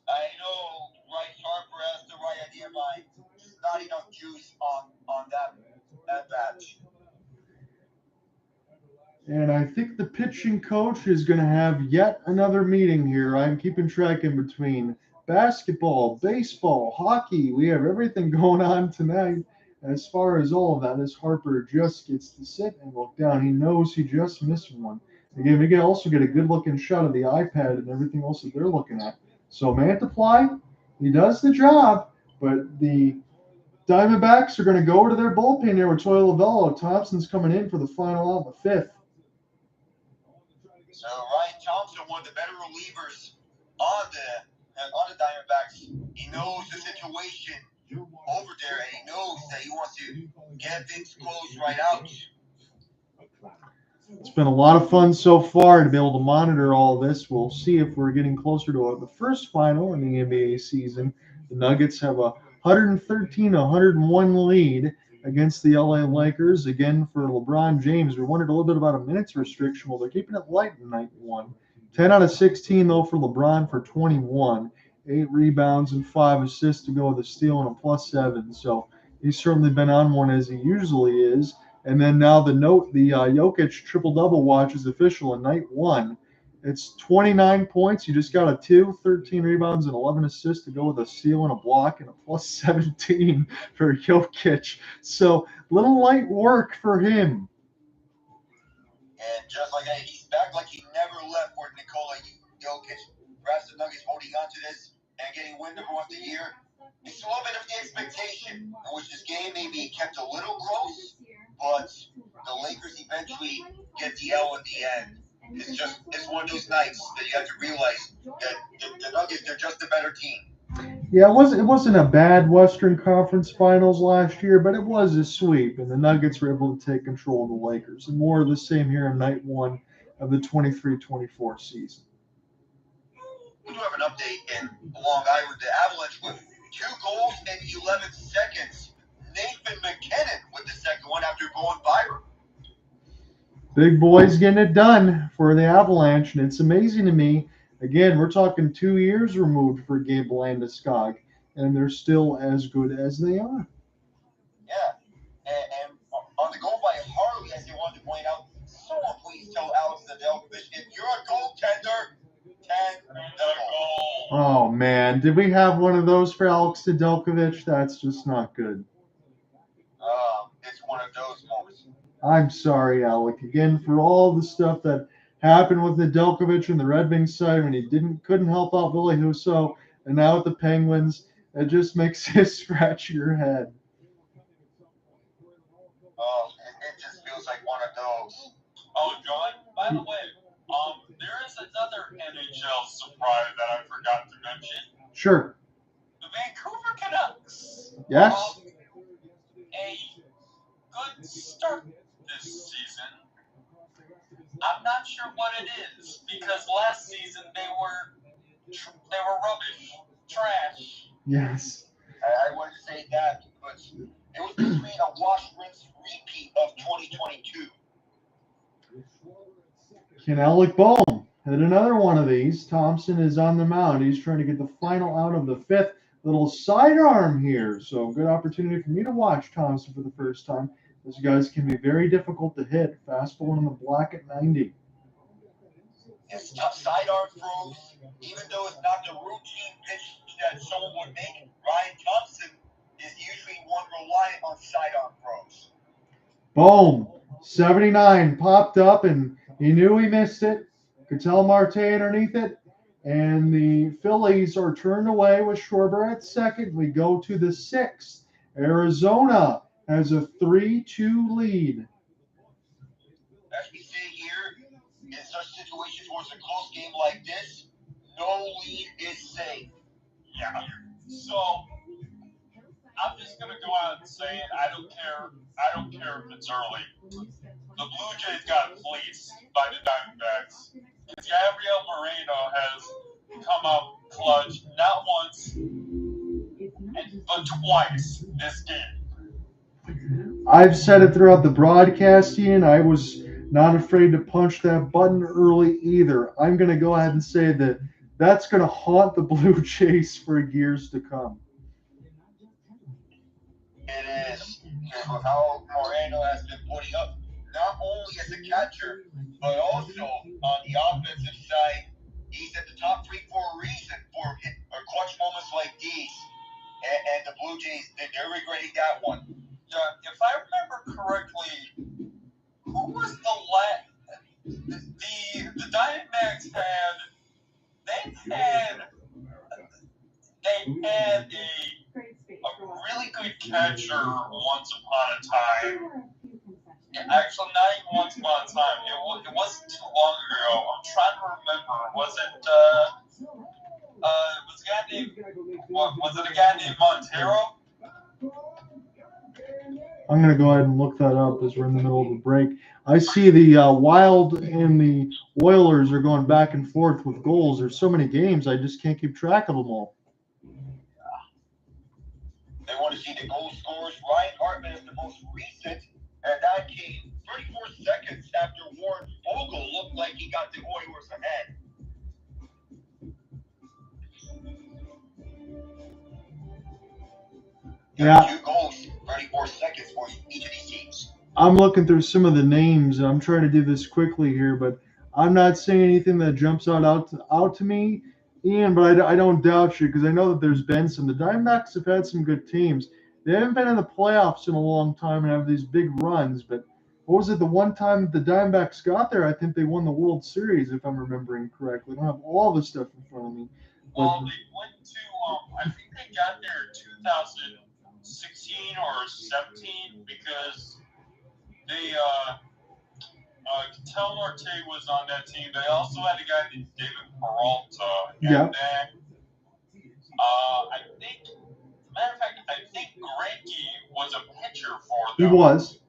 I know Bryce Harper has the right idea in mind. Just not enough juice on that batch. And I think the pitching coach is going to have yet another meeting here. I'm keeping track in between basketball, baseball, hockey. We have everything going on tonight. As far as all of that, as Harper just gets to sit and look down, he knows he just missed one. Again, we can also get a good-looking shot of the iPad and everything else that they're looking at. So Mantiply, he does the job, but the Diamondbacks are going to go to their bullpen here with Torey Lovullo. Thompson's coming in for the final out in the fifth. So Ryan Thompson, one of the better relievers on the Diamondbacks. He knows the situation over there, and he knows that he wants to get things closed right out. It's been a lot of fun so far to be able to monitor all this. We'll see if we're getting closer to the first final in the NBA season. The Nuggets have a 113-101 lead against the LA Lakers. Again, for LeBron James, we wondered a little bit about a minutes restriction. Well, they're keeping it light in night one. 10 out of 16, though, for LeBron for 21. 8 rebounds and 5 assists to go with a steal and a +7. So he's certainly been on one as he usually is. And then now the Jokic triple-double watch is official in night one. It's 29 points. You just got a 2, 13 rebounds, and 11 assists to go with a steal and a block and a +17 for Jokic. So little light work for him. And just like that, he's back like he never left for Nikola Jokic. Perhaps the Nuggets holding on to this and getting win number 1 of the year. It's a little bit of the expectation in which this game may be kept a little close, but the Lakers eventually get the L in the end. It's one of those nights that you have to realize that the Nuggets, they're just a better team. Yeah, it wasn't a bad Western Conference Finals last year, but it was a sweep, and the Nuggets were able to take control of the Lakers. And more of the same here in night one of the 23-24 season. We do have an update in Long Island. The Avalanche with 2 goals in 11 seconds. Nathan McKinnon with the second one after going viral. Big boys getting it done for the Avalanche, and it's amazing to me. Again, we're talking 2 years removed for Gabe Landeskog, and they're still as good as they are. Yeah, and on the goal by Harley, as you wanted to point out, someone please tell Alex Nedeljkovic, if you're a goaltender, tend the goal. Oh, man. Did we have one of those for Alex Nedeljkovic? That's just not good. It's one of those moments. I'm sorry, Alek, again, for all the stuff that happened with Nedeljkovic and the Red Wings side when he couldn't help out Ville Husso, and now with the Penguins, it just makes you scratch your head. Oh, it just feels like one of those. Oh, John, by the way, there is another NHL surprise that I forgot to mention. Sure. The Vancouver Canucks. Yes. A good start this season. I'm not sure what it is because last season they were rubbish, trash. Yes. I wouldn't say that, but it was between a wash, rinse, repeat of 2022. Can Alek Bohm hit another one of these? Thompson is on the mound. He's trying to get the final out of the fifth. Little sidearm here. So good opportunity for me to watch Thompson for the first time. Those guys can be very difficult to hit. Fastball in the black at 90. His sidearm throws, even though it's not the routine pitch that someone would make, Ryan Thompson is usually one reliant on sidearm throws. Boom. 79 popped up, and he knew he missed it. Ketel Marte underneath it. And the Phillies are turned away with Schwarber at second. We go to the sixth. Arizona has a 3-2 lead. As we say here, in such situations where it's a close game like this, no lead is safe. Yeah. So I'm just gonna go out and say it. I don't care if it's early. The Blue Jays got fleeced by the Diamondbacks. Gabriel Moreno has come up clutch not once, but twice this game. I've said it throughout the broadcast, Ian. I was not afraid to punch that button early either. I'm going to go ahead and say that that's going to haunt the Blue Jays for years to come. It is. Because how Moreno has been putting up, not only as a catcher, but also on the offensive side. He's at the top three for a reason, for clutch moments like these. And the Blue Jays, they're regretting that one. Yeah, if I remember correctly, who was the Diamondbacks had a really good catcher once upon a time. Yeah, actually, not even once upon a time. It wasn't too long ago. I'm trying to remember. Was it a guy named Montero? I'm going to go ahead and look that up as we're in the middle of a break. I see the Wild and the Oilers are going back and forth with goals. There's so many games, I just can't keep track of them all. They want to see the goal scorers. Ryan Hartman is the most recent, and that came 34 seconds after Warren Fogle looked like he got the Oilers ahead. Yeah. 2 goals, 34 seconds for each of these teams. I'm looking through some of the names, and I'm trying to do this quickly here, but I'm not saying anything that jumps out to me, Ian, but I don't doubt you because I know that there's been some. The Diamondbacks have had some good teams. They haven't been in the playoffs in a long time and have these big runs, but what was it, the one time that the Diamondbacks got there, I think they won the World Series, if I'm remembering correctly. I don't have all the stuff in front of me. Well, they went to, I think they got there in 2016 or 17 because they, Ketel Marte was on that team. They also had a guy named David Peralta. Yeah. And then, matter of fact, I think Greinke was a pitcher for them. He was.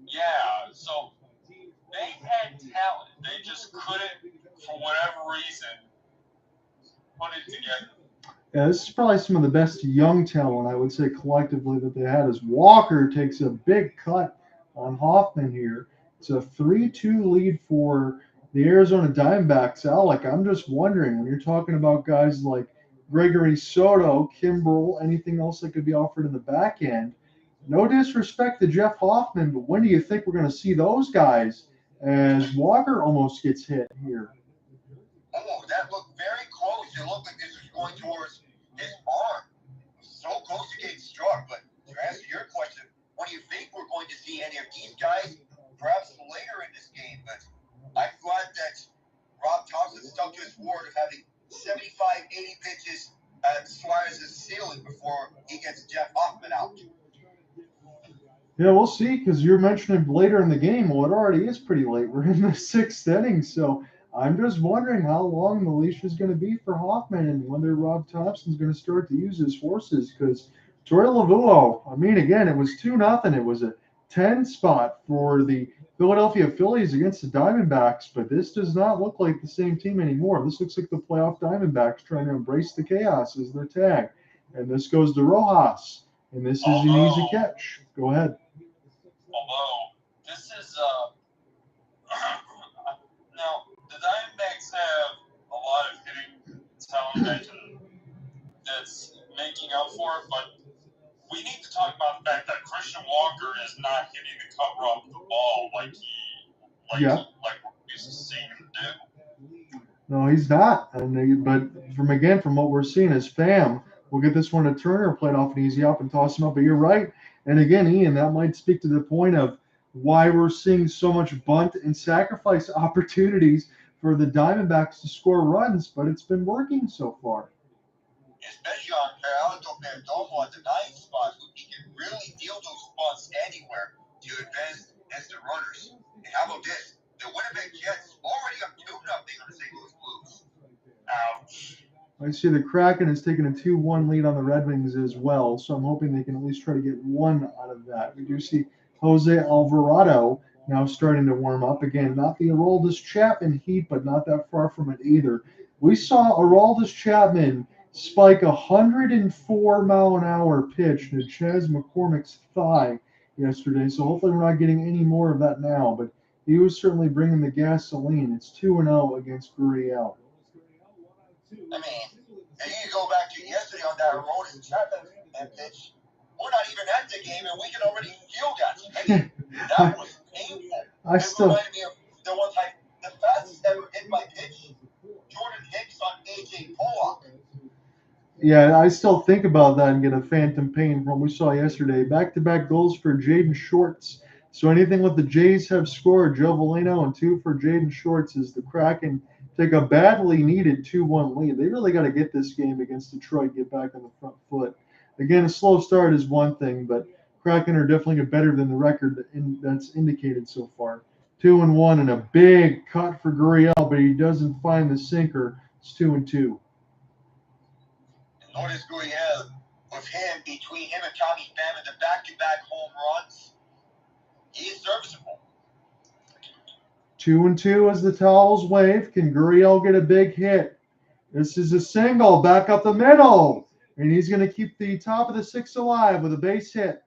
Yeah, so they had talent. They just couldn't, for whatever reason, put it together. Yeah, this is probably some of the best young talent, I would say, collectively that they had, as Walker takes a big cut on Hoffman here. It's a 3-2 lead for the Arizona Diamondbacks. Alek, I'm just wondering, when you're talking about guys like Gregory Soto, Kimbrel, anything else that could be offered in the back end, no disrespect to Jeff Hoffman, but when do you think we're going to see those guys as Walker almost gets hit here? Oh, that looked very close. It looked like this was going towards his arm. So close to getting struck. But to answer your question, when do you think we're going to see any of these guys? Perhaps later in this game. But I'm glad that Rob Thompson stuck to his word of having 75, 80 pitches at Suarez's ceiling before he gets Jeff Hoffman out. Yeah, we'll see, because you're mentioning later in the game. Well, it already is pretty late. We're in the sixth inning, so I'm just wondering how long the leash is going to be for Hoffman and whether Rob Thompson's going to start to use his horses, because Torey Lovullo, I mean, again, it was 2-0. It was a 10 spot for the Philadelphia Phillies against the Diamondbacks, but this does not look like the same team anymore. This looks like the playoff Diamondbacks trying to embrace the chaos as their tag. And this goes to Rojas, and this is an easy catch. Go ahead. Although, this is, now, the Diamondbacks have a lot of hitting talent that's making up for it, but we need to talk about the fact that Christian Walker is not hitting the cover off the ball like we're used to seeing him do. No, he's not. But from what we're seeing is Pham. We'll get this one to Turner, played off an easy up and toss him up. But you're right. And again, Ian, that might speak to the point of why we're seeing so much bunt and sacrifice opportunities for the Diamondbacks to score runs, but it's been working so far. Especially on Carroll Perdomo at the 9th spot, who he can really deal those spots anywhere to advance as the runners. And how about this? The Winnipeg Jets already up 2-0 on the St. Louis Blues. Ouch. I see the Kraken has taken a 2-1 lead on the Red Wings as well, so I'm hoping they can at least try to get one out of that. We do see Jose Alvarado now starting to warm up. Again, not the Aroldis Chapman heat, but not that far from it either. We saw Aroldis Chapman spike 104-mile-an-hour pitch to Chas McCormick's thigh yesterday, so hopefully we're not getting any more of that now, but he was certainly bringing the gasoline. It's 2-0 against Gurriel. I mean, and you go back to yesterday on that Aroldis Chapman pitch. We're not even at the game, and we can already feel that. I mean, that was painful. It reminded me of the one time, the fastest ever hit by pitch, Jordan Hicks on A.J. Pollock. Yeah, I still think about that and get a phantom pain from what we saw yesterday. Back-to-back goals for Jaden Shorts. So anything what the Jays have scored, Joe Valeno and 2 for Jaden Shorts, as the Kraken take a badly needed 2-1 lead. They really got to get this game against Detroit, get back on the front foot. Again, a slow start is one thing, but Kraken are definitely better than the record that's indicated so far. 2-1 and a big cut for Gurriel, but he doesn't find the sinker. It's 2-2. Lourdes Gurriel, with him, between him and Tommy Pham in the back-to-back home runs, he is serviceable. 2-2 as the towels wave. Can Gurriel get a big hit? This is a single back up the middle. And he's going to keep the top of the 6th alive with a base hit.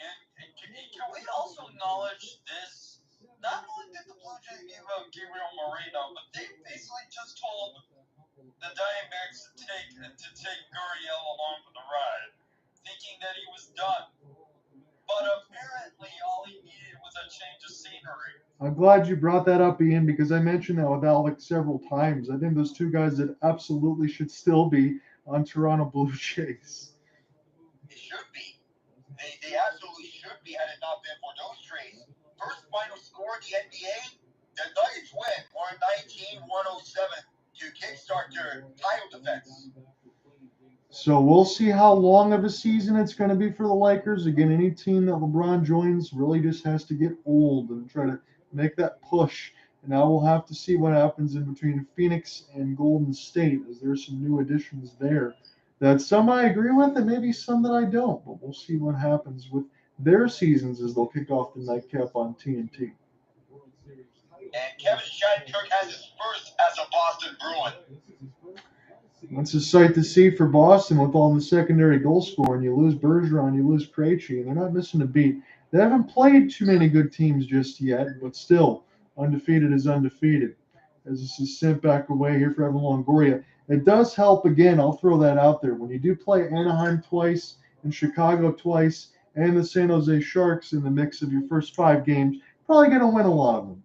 And can we also acknowledge this? Not only did the Blue Jays give up Gabriel Moreno, but they basically just told the Diamondbacks to take Gurriel along for the ride, thinking that he was done. But apparently all he needed was a change of scenery. I'm glad you brought that up, Ian, because I mentioned that with Alek several times. I think those two guys that absolutely should still be on Toronto Blue Jays. It should be. They absolutely should be had it not been for those trades. First final score in the NBA, the Nuggets win 119-107 to kickstart their title defense. So we'll see how long of a season it's going to be for the Lakers. Again, any team that LeBron joins really just has to get old and try to make that push. And now we'll have to see what happens in between Phoenix and Golden State, as there's some new additions there that some I agree with and maybe some that I don't. But we'll see what happens with their seasons as they'll kick off the nightcap on TNT. And Kevin Shattuck has his first as a Boston Bruin. That's a sight to see for Boston with all the secondary goal scoring. You lose Bergeron, you lose Krejci, and they're not missing a beat. They haven't played too many good teams just yet, but still, undefeated is undefeated. As this is sent back away here for Evan Longoria. It does help, again, I'll throw that out there. When you do play Anaheim twice and Chicago twice and the San Jose Sharks in the mix of your first 5 games, probably going to win a lot of them.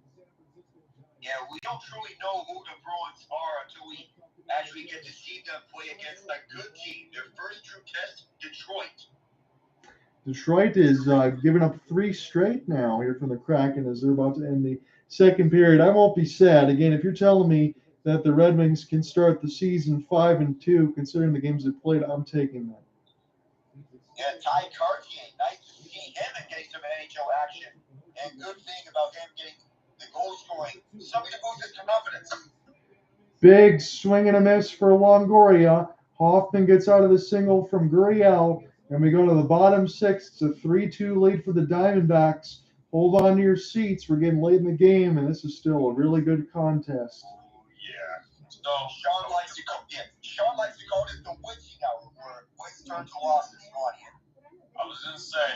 Yeah, we don't truly know who the Bruins are until we actually get to see them play against a good team. Their first true test, Detroit. Detroit is giving up 3 straight now here from the Kraken as they're about to end the second period. I won't be sad. Again, if you're telling me that the Red Wings can start the season 5-2, considering the games they've played, I'm taking that. Yeah, Ty Cartier, nice to see him and getting some NHL action. And good thing about him getting the goal scoring, something to boost his confidence. Big swing and a miss for Longoria. Hoffman gets out of the single from Gurriel, And we go to the bottom six. It's a 3-2 lead for the Diamondbacks. Hold on to your seats. We're getting late in the game, and this is still a really good contest. Yeah. So Sean likes to call it the witching hour, where wins turn to losses. Go on here. I was going to say,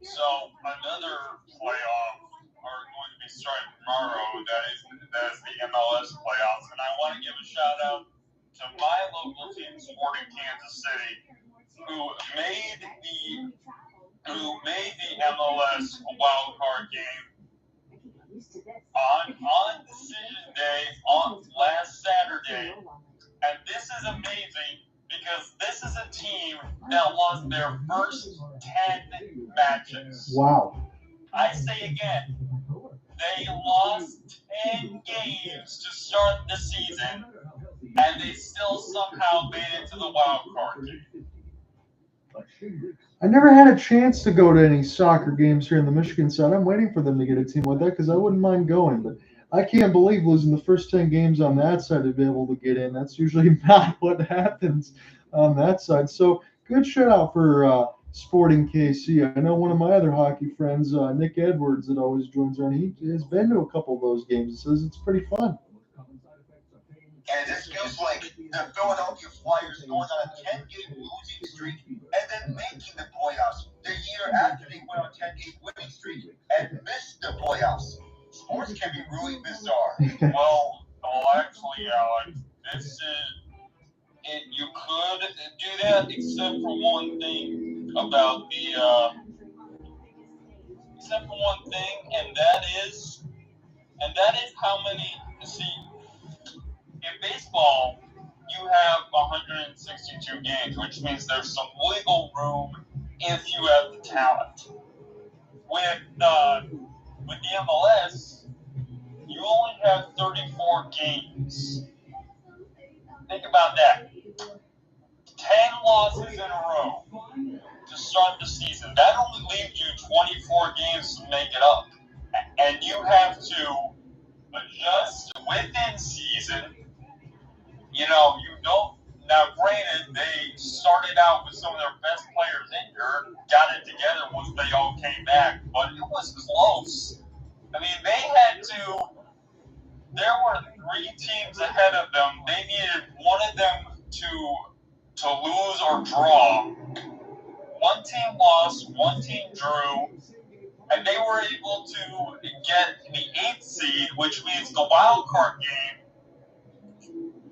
so another playoff are going to be starting tomorrow. That is the MLS playoffs, and I want to give a shout out to my local team, Sporting Kansas City, who made the MLS wild card game on decision day on last Saturday, and this is amazing because this is a team that lost their first 10 matches. Wow. I say again, they lost 10 games to start the season, and they still somehow made it to the wild card game. I never had a chance to go to any soccer games here in the Michigan side. I'm waiting for them to get a team like that because I wouldn't mind going. But I can't believe losing the first 10 games on that side to be able to get in. That's usually not what happens on that side. So good shout out for Sporting KC. I know one of my other hockey friends, Nick Edwards, that always joins on. He has been to a couple of those games. He says it's pretty fun. And this feels like the Philadelphia Flyers going on a 10-game losing streak and then making the playoffs the year after they went on a 10-game winning streak and missed the playoffs. Sports can be really bizarre. Well, actually, Alek, this is it. You could do that, except for one thing about and that is how many. See, in baseball, you have 162 games, which means there's some wiggle room if you have the talent. With the MLS, you only have 34 games. Think about that. 10 losses in a row to start the season. That only leaves you 24 games to make it up. And you have to adjust within season. You don't. Now, granted, they started out with some of their best players injured, got it together once they all came back, but it was close. I mean, they had to. There were 3 teams ahead of them. They needed one of them to lose or draw. One team lost, one team drew, and they were able to get the 8th seed, which means the wild card game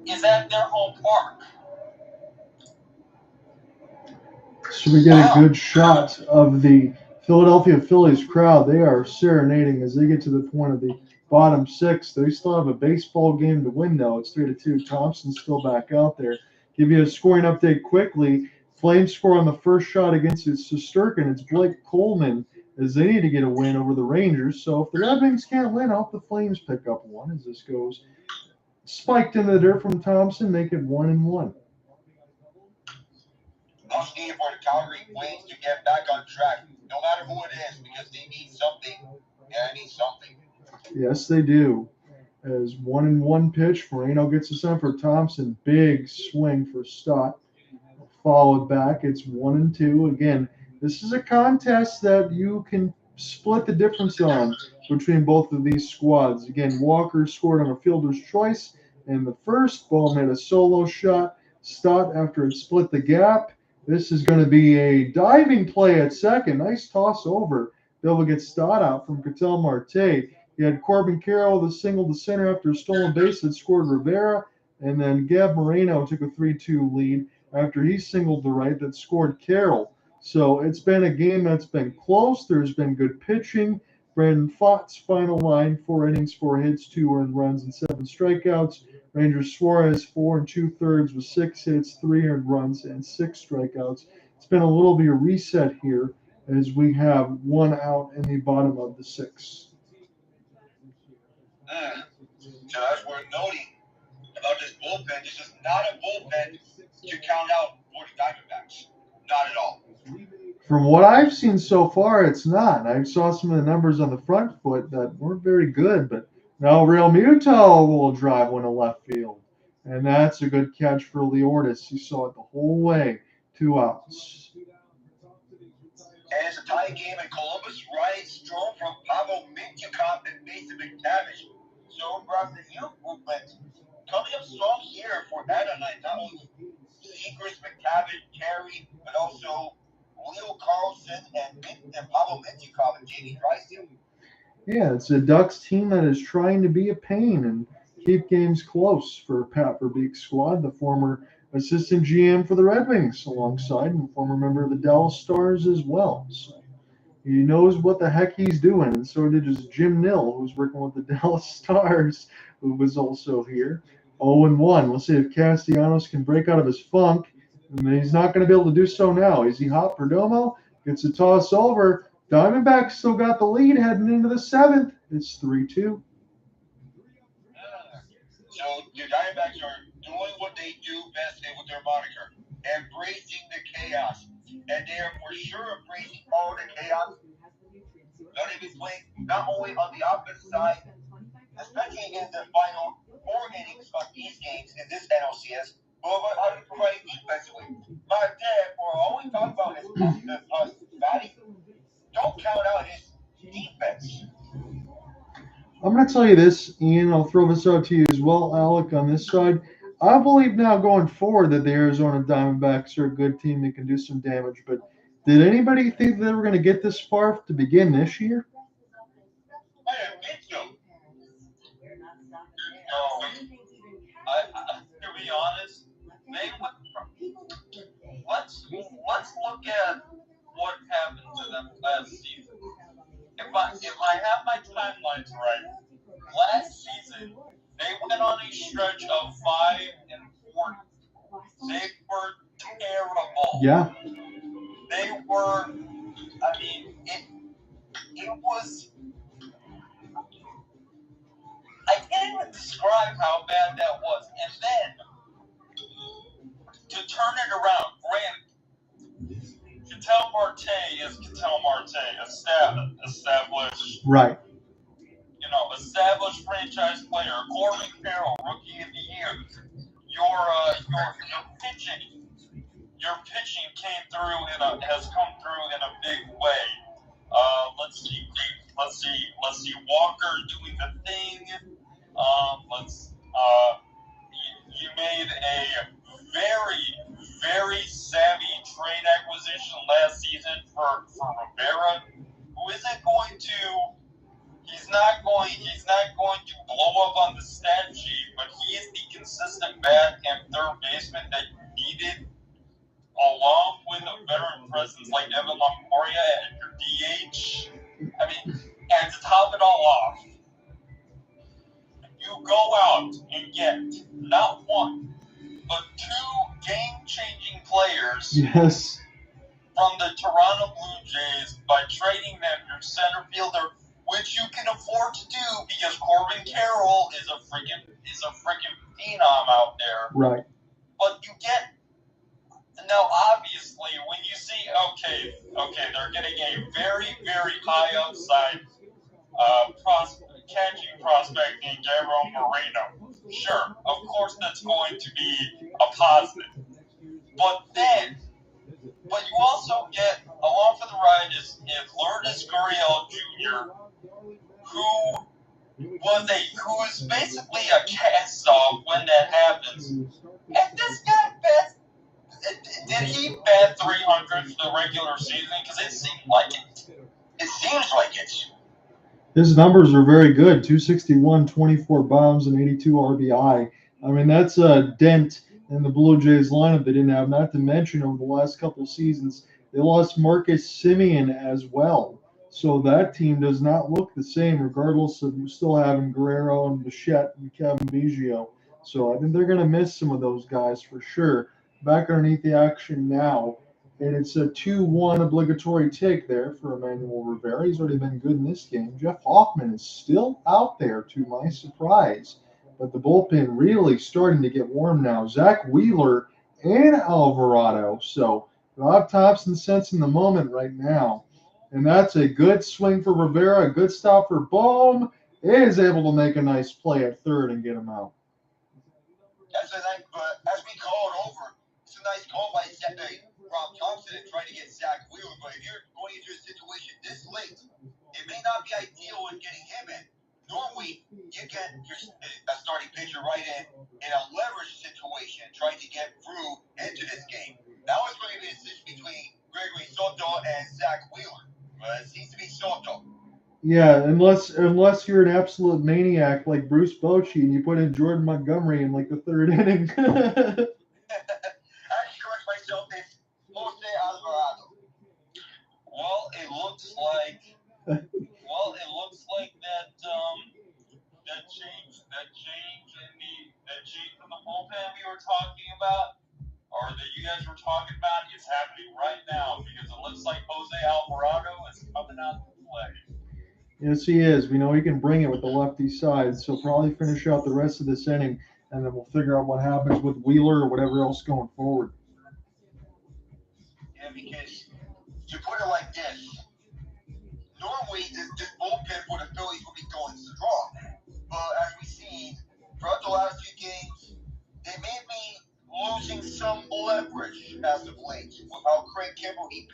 is at their home park. So we get a good shot of the Philadelphia Phillies crowd. They are serenading as they get to the point of the bottom 6. They still have a baseball game to win, though. It's 3-2. Thompson's still back out there. Give you a scoring update quickly. Flames score on the first shot against Shesterkin. It's Blake Coleman as they need to get a win over the Rangers. So if the Red Wings can't win, I hope the Flames pick up one as this goes. Spiked in the dirt from Thompson, make it 1-1. Much needed for the Calgary Flames to get back on track, no matter who it is, because they need something. Yeah, they need something. Yes, they do. As 1-1 pitch, Moreno gets us on for Thompson. Big swing for Stott. Followed back, it's 1-2. Again, this is a contest that you can split the difference on between both of these squads. Again, Walker scored on a fielder's choice in the first. Ball made a solo shot. Stott, after it split the gap, this is going to be a diving play at second. Nice toss over. They'll get Stott out from Ketel Marte. You had Corbin Carroll with a single to center after a stolen base that scored Rivera. And then Gab Moreno took a 3-2 lead after he singled to right that scored Carroll. So it's been a game that's been close. There's been good pitching. Brandon Fott's final line, 4 innings, 4 hits, 2 earned runs, and 7 strikeouts. Rangers Suarez, 4 2/3 with 6 hits, 3 earned runs, and 6 strikeouts. It's been a little bit of reset here as we have 1 out in the bottom of the 6. So that's worth noting about this bullpen. This is not a bullpen to count out for the Diamondbacks. Not at all. From what I've seen so far, it's not. I saw some of the numbers on the front foot that weren't very good, but now Real Muto will drive one to left field. And that's a good catch for Lourdes. He saw it the whole way. 2 outs. And it's a tie game in Columbus. Ryan Strome from Pavo Mintyukov and Mason McTavish. So from the youth movement, coming up strong here for Anaheim. Not only Seacrest, McTavish, Terry, but also Leo Carlson and Pavo Mintyukov and Jamie Drysdale. Yeah, it's a Ducks team that is trying to be a pain and keep games close for Pat Verbeek's squad, the former assistant GM for the Red Wings, alongside and former member of the Dallas Stars as well. So he knows what the heck he's doing, and so did his Jim Nill, who's working with the Dallas Stars, who was also here. 0-1. We'll see if Castellanos can break out of his funk. And he's not going to be able to do so now. Is he hot? Perdomo gets a toss over. Diamondbacks still got the lead heading into the seventh. It's 3-2. So the Diamondbacks are doing what they do best with their moniker, embracing the chaos. And they are for sure embracing all the chaos. They're going to be playing not only on the offensive side, especially in the final 4 innings of these games in this NLCS, but how to provide defensively. Marte, for all we talk about his batting, don't count out his defense. I'm going to tell you this, Ian. I'll throw this out to you as well, Alek, on this side. I believe now going forward that the Arizona Diamondbacks are a good team that can do some damage. But did anybody think they were going to get this far to begin this year? I didn't think so. No, to be honest, they went from, let's look at what happened to them last season. If I have my timelines right, last season they went on a stretch of 5-4. They were terrible. Yeah. They were. I mean, it was. I can't even describe how bad that was. And then to turn it around, granted, Ketel Marte is Ketel Marte, established. Right. Established franchise player. Corbin, Carroll, rookie of the year. Your pitching has come through in a big way. Let's see. Walker doing the thing. You made a very, very savvy trade acquisition last season for Rivera, who isn't going to. He's not going to blow up on the stat sheet, but he is the consistent bat and third baseman that you needed, along with a veteran presence like Evan Longoria at your DH. I mean, and to top it all off, you go out and get not one, but 2 game-changing players. Yes. From the Toronto Blue Jays by trading them your center fielder, which you can afford to do because Corbin Carroll is a freaking phenom out there. Right. But you get now obviously when you see okay, they're getting a very, very high upside catching prospect named Gabriel Moreno. Sure, of course that's going to be a positive. But you also get along for the ride is Lourdes Gurriel Jr., who is basically a cast-off when that happens. And this guy did he bat 300 for the regular season? Because it seemed like it. It seems like it. His numbers are very good. 261, 24 bombs, and 82 RBI. I mean, that's a dent in the Blue Jays lineup they didn't have. Not to mention, over the last couple of seasons, they lost Marcus Semien as well. So that team does not look the same, regardless of still having Guerrero and Bichette and Kevin Biggio. So I think they're going to miss some of those guys for sure. Back underneath the action now, and it's a 2-1 obligatory take there for Emmanuel Rivera. He's already been good in this game. Jeff Hoffman is still out there, to my surprise. But the bullpen really starting to get warm now. Zach Wheeler and Alvarado. So Rob Thompson sensing the moment right now. And that's a good swing for Rivera, a good stop for Bohm. Is able to make a nice play at third and get him out. As we call it over, it's a nice call by Rob Thompson. Johnson and try to get Zach Wheeler, but if you're going into a situation this late, it may not be ideal in getting him in. Normally, you get a starting pitcher right in a leverage situation, trying to get through into this game. Now it's going to be a decision between Gregory Soto and Zach Wheeler. It seems to be Soto. Yeah, unless you're an absolute maniac like Bruce Bochy and you put in Jordan Montgomery in like the third inning. I correct myself. It's Jose Alvarado. Well, it looks like that change from the bullpen we were talking about, or that you guys were talking about, is happening right now because it looks like Jose Alvarado is coming out to play. Yes, he is. We know he can bring it with the lefty side, so probably finish out the rest of this inning, and then we'll figure out what happens with Wheeler or whatever else going forward. Yeah, because to put it like this, normally this bullpen for the Phillies will be going strong, but as we've seen throughout the last few games, they may be losing some leverage as of late with how Craig Kimbrell he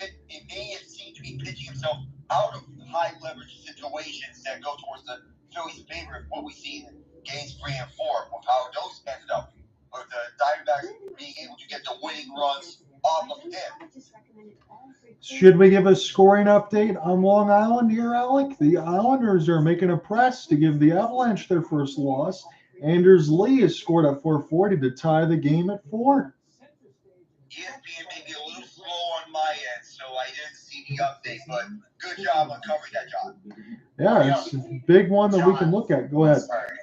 may seem to be pitching himself out of high leverage situations that go towards the Phillies' favor of what we see in games 3 and 4 with how those ended up, with the Diamondbacks being able to get the winning runs off of him. Should we give a scoring update on Long Island here, Alek? The Islanders are making a press to give the Avalanche their first loss. Anders Lee has scored at 440 to tie the game at 4. ESPN may be a little slow on my end, so I didn't see the update, but good job on covering that, John. Yeah, it's a big one that we can look at. Go ahead. Sorry.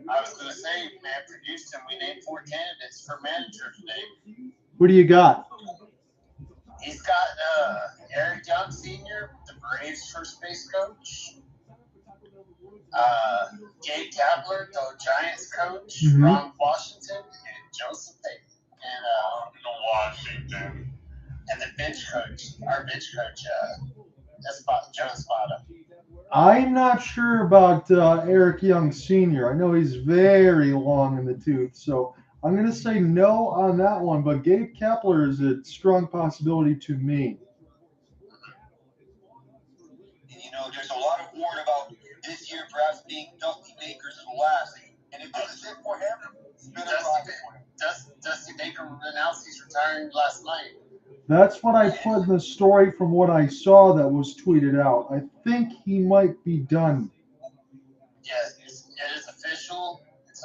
I was going to say, man, for Houston, we named 4 candidates for manager today. Who do you got? He's got Eric Young Sr., the Braves first base coach. Gabe Kapler, the Giants coach. Ron Washington, and Joseph Payton. Washington. And the bench coach, our bench coach, Joe Espada. I'm not sure about Eric Young Sr. I know he's very long in the tooth, so I'm going to say no on that one, but Gabe Kapler is a strong possibility to me. And, there's a lot of word about this year perhaps being Dusty Baker's last. And if this is it for him, it's been a ride for him. Dusty Baker announced he's retiring last night. That's what I put in the story from what I saw that was tweeted out. I think he might be done. Yes, it is official. It's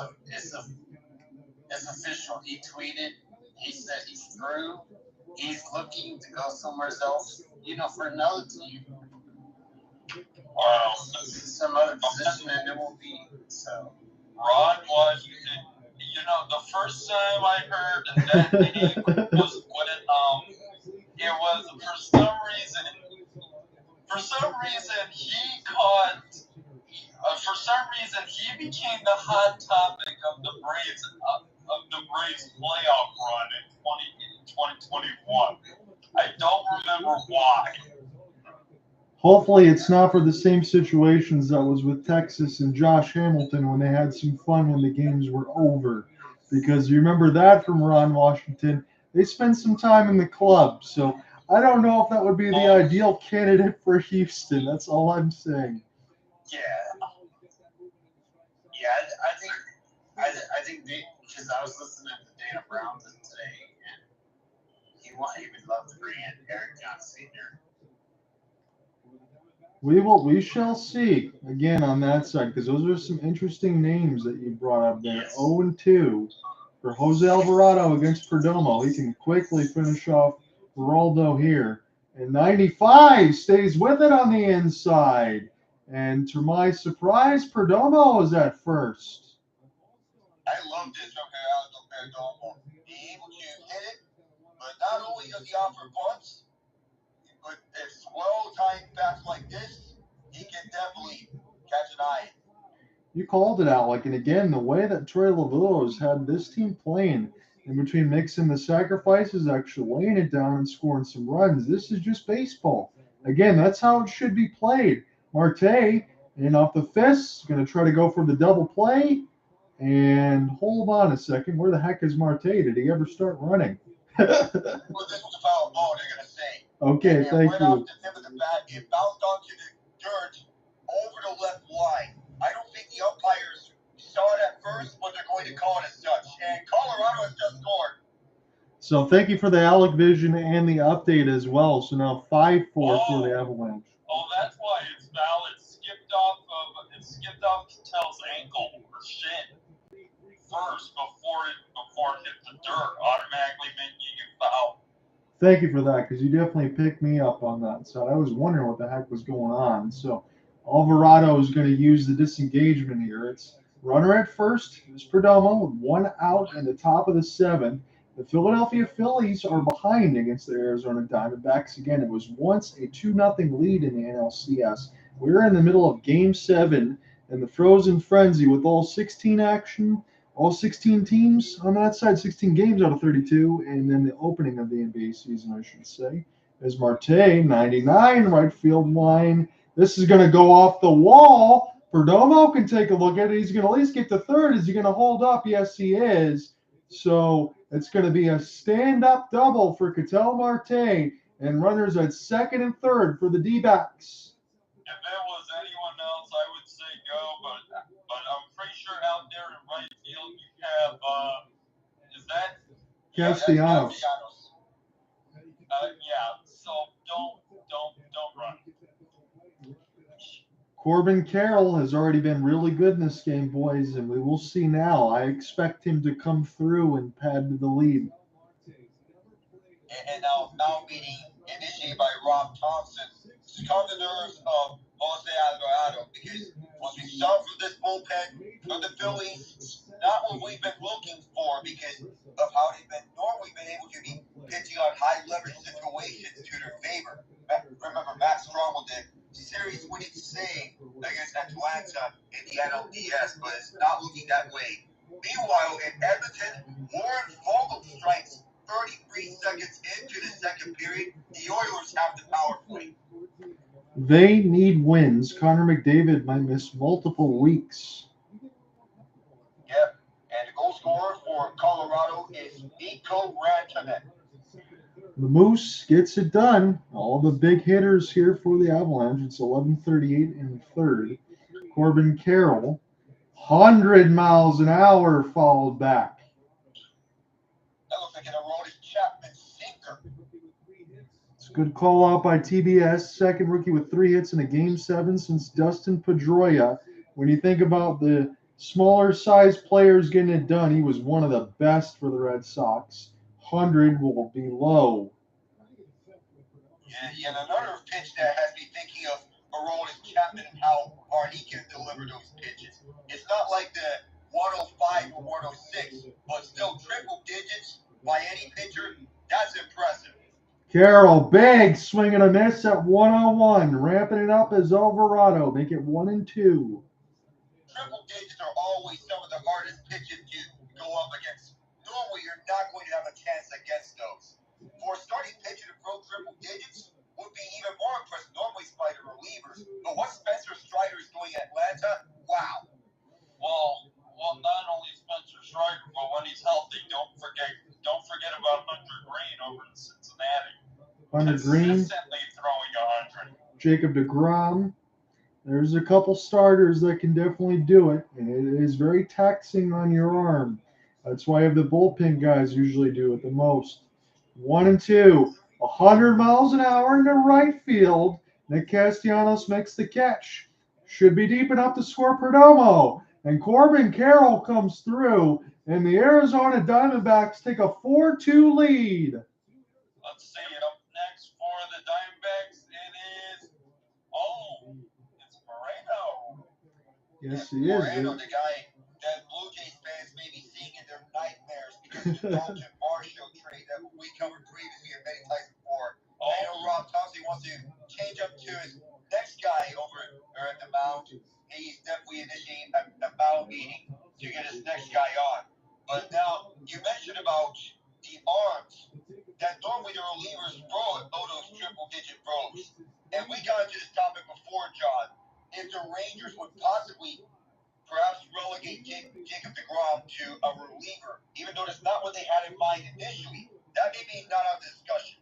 official. He tweeted. He said he's through. He's looking to go somewhere else. For another team. Some other position, and it will be so. Ron Washington. The first time I heard that name was when it was for some reason he became the hot topic of the Braves playoff run in 2021. I don't remember why. Hopefully it's not for the same situations that was with Texas and Josh Hamilton when they had some fun when the games were over. Because you remember that from Ron Washington. They spent some time in the club. So I don't know if that would be the ideal candidate for Houston. That's all I'm saying. Yeah. Yeah, I think because I was listening to Dana Brown today, and he would love to bring in Eric Young Sr. We shall see again on that side, because those are some interesting names that you brought up there. Yes. 0-2 for Jose Alvarado against Perdomo. He can quickly finish off Geraldo here. And 95 stays with it on the inside. And to my surprise, Perdomo is at first. I love this from Geraldo Perdomo. Being able to hit it, but not only does he offer bunts, but if slow-timed bats like this, he can definitely catch an eye. You called it out, and again, the way that Torey Lovullo has had this team playing in between mixing the sacrifices, actually laying it down and scoring some runs, this is just baseball. Again, that's how it should be played. Marte, in off the fists, going to try to go for the double play. And hold on a second, where the heck is Marte? Did he ever start running? Well, this was a foul ball, they're going to say. Okay, And thank went off you. the tip of the bat. It bounced onto the dirt over the left line. I don't think the umpires saw it at first, but they're going to call it as such. And Colorado has just scored. So thank you for the Alek vision and the update as well. So now 5-4 for the Avalanche. Oh, that's why it's foul. It skipped off Ketel's ankle or shin first before it hit the dirt. Automatically making you foul. Thank you for that, because you definitely picked me up on that. So I was wondering what the heck was going on. So Alvarado is going to use the disengagement here. It's runner at first. It's Perdomo with 1 out in the top of the 7th. The Philadelphia Phillies are behind against the Arizona Diamondbacks. Again, it was once a 2-0 lead in the NLCS. We're in the middle of Game 7 and the Frozen Frenzy with all 16 action, all 16 teams on that side, 16 games out of 32, and then the opening of the NBA season, I should say, is Marte, 99, right field line. This is going to go off the wall. Perdomo can take a look at it. He's going to at least get to third. Is he going to hold up? Yes, he is. So it's going to be a stand-up double for Ketel Marte and runners at second and third for the D-backs. If it was anyone else, I would say go, but I'm pretty sure out there in right field you have is that Castellanos. Yeah. So don't run. Corbin Carroll has already been really good in this game, boys, and we will see now. I expect him to come through and pad the lead. And now meeting initiated by Rob Thompson to calm the nerves of Jose Alvarado, because what we saw from this bullpen from the Phillies, not what we've been looking for because of how they've been normally been able to be pitching on high leverage situations to their favor. Remember, Matt Strong did series winning save against Atlanta in the NLCS, but it's not looking that way. Meanwhile, in Edmonton, Warren Fogle strikes 33 seconds into the second period. The Oilers have the power play. They need wins. Connor McDavid might miss multiple weeks. Yep, and the goal scorer for Colorado is Mikko Rantanen. The Moose gets it done. All the big hitters here for the Avalanche. It's 11:38 in the third. Corbin Carroll, 100 miles an hour, followed back. That looks like an Aroldis Chapman sinker. It's a good call out by TBS. Second rookie with 3 hits in a Game 7 since Dustin Pedroia. When you think about the smaller size players getting it done, he was one of the best for the Red Sox. 100 will be low. Yeah, and another pitch that has me thinking of Aroldis Chapman and how hard he can deliver those pitches. It's not like the 105 or 106, but still triple digits by any pitcher. That's impressive. Carroll, big swing and a miss at 101. Ramping it up as Alvarado. Make it 1-2. Triple digits are always some of the hardest pitches to go up against. Normally, you're not going to have a chance against those. For a starting pitcher to throw triple digits would be even more impressive. Normally, it's by the relievers. But what Spencer Strider is doing at Atlanta, wow. Well, not only Spencer Strider, but when he's healthy, don't forget about Hunter Green over in Cincinnati. Hunter Green, Consistently throwing 100. Jacob deGrom. There's a couple starters that can definitely do it, and it is very taxing on your arm. That's why the bullpen guys usually do it the most. 1-2. 100 miles an hour into right field. Nick Castellanos makes the catch. Should be deep enough to score Perdomo. And Corbin Carroll comes through, and the Arizona Diamondbacks take a 4-2 lead. Let's see, up next for the Diamondbacks, it is, it's Moreno. Yes, he is. Moreno, the guy that Blue Jays fans may be seeing in their nightmares because of the Dalton Varsho trade that we covered previously and many times before. I know Rob Thompson wants to change up to his next guy over at the mound. He's definitely initiating a mound meeting to get his next guy on. But now, you mentioned about the arms that normally the relievers throw those triple-digit throws. And we got into this topic before, John. If the Rangers would possibly perhaps relegate Jacob deGrom to a reliever, even though that's not what they had in mind initially. That may be not on discussion.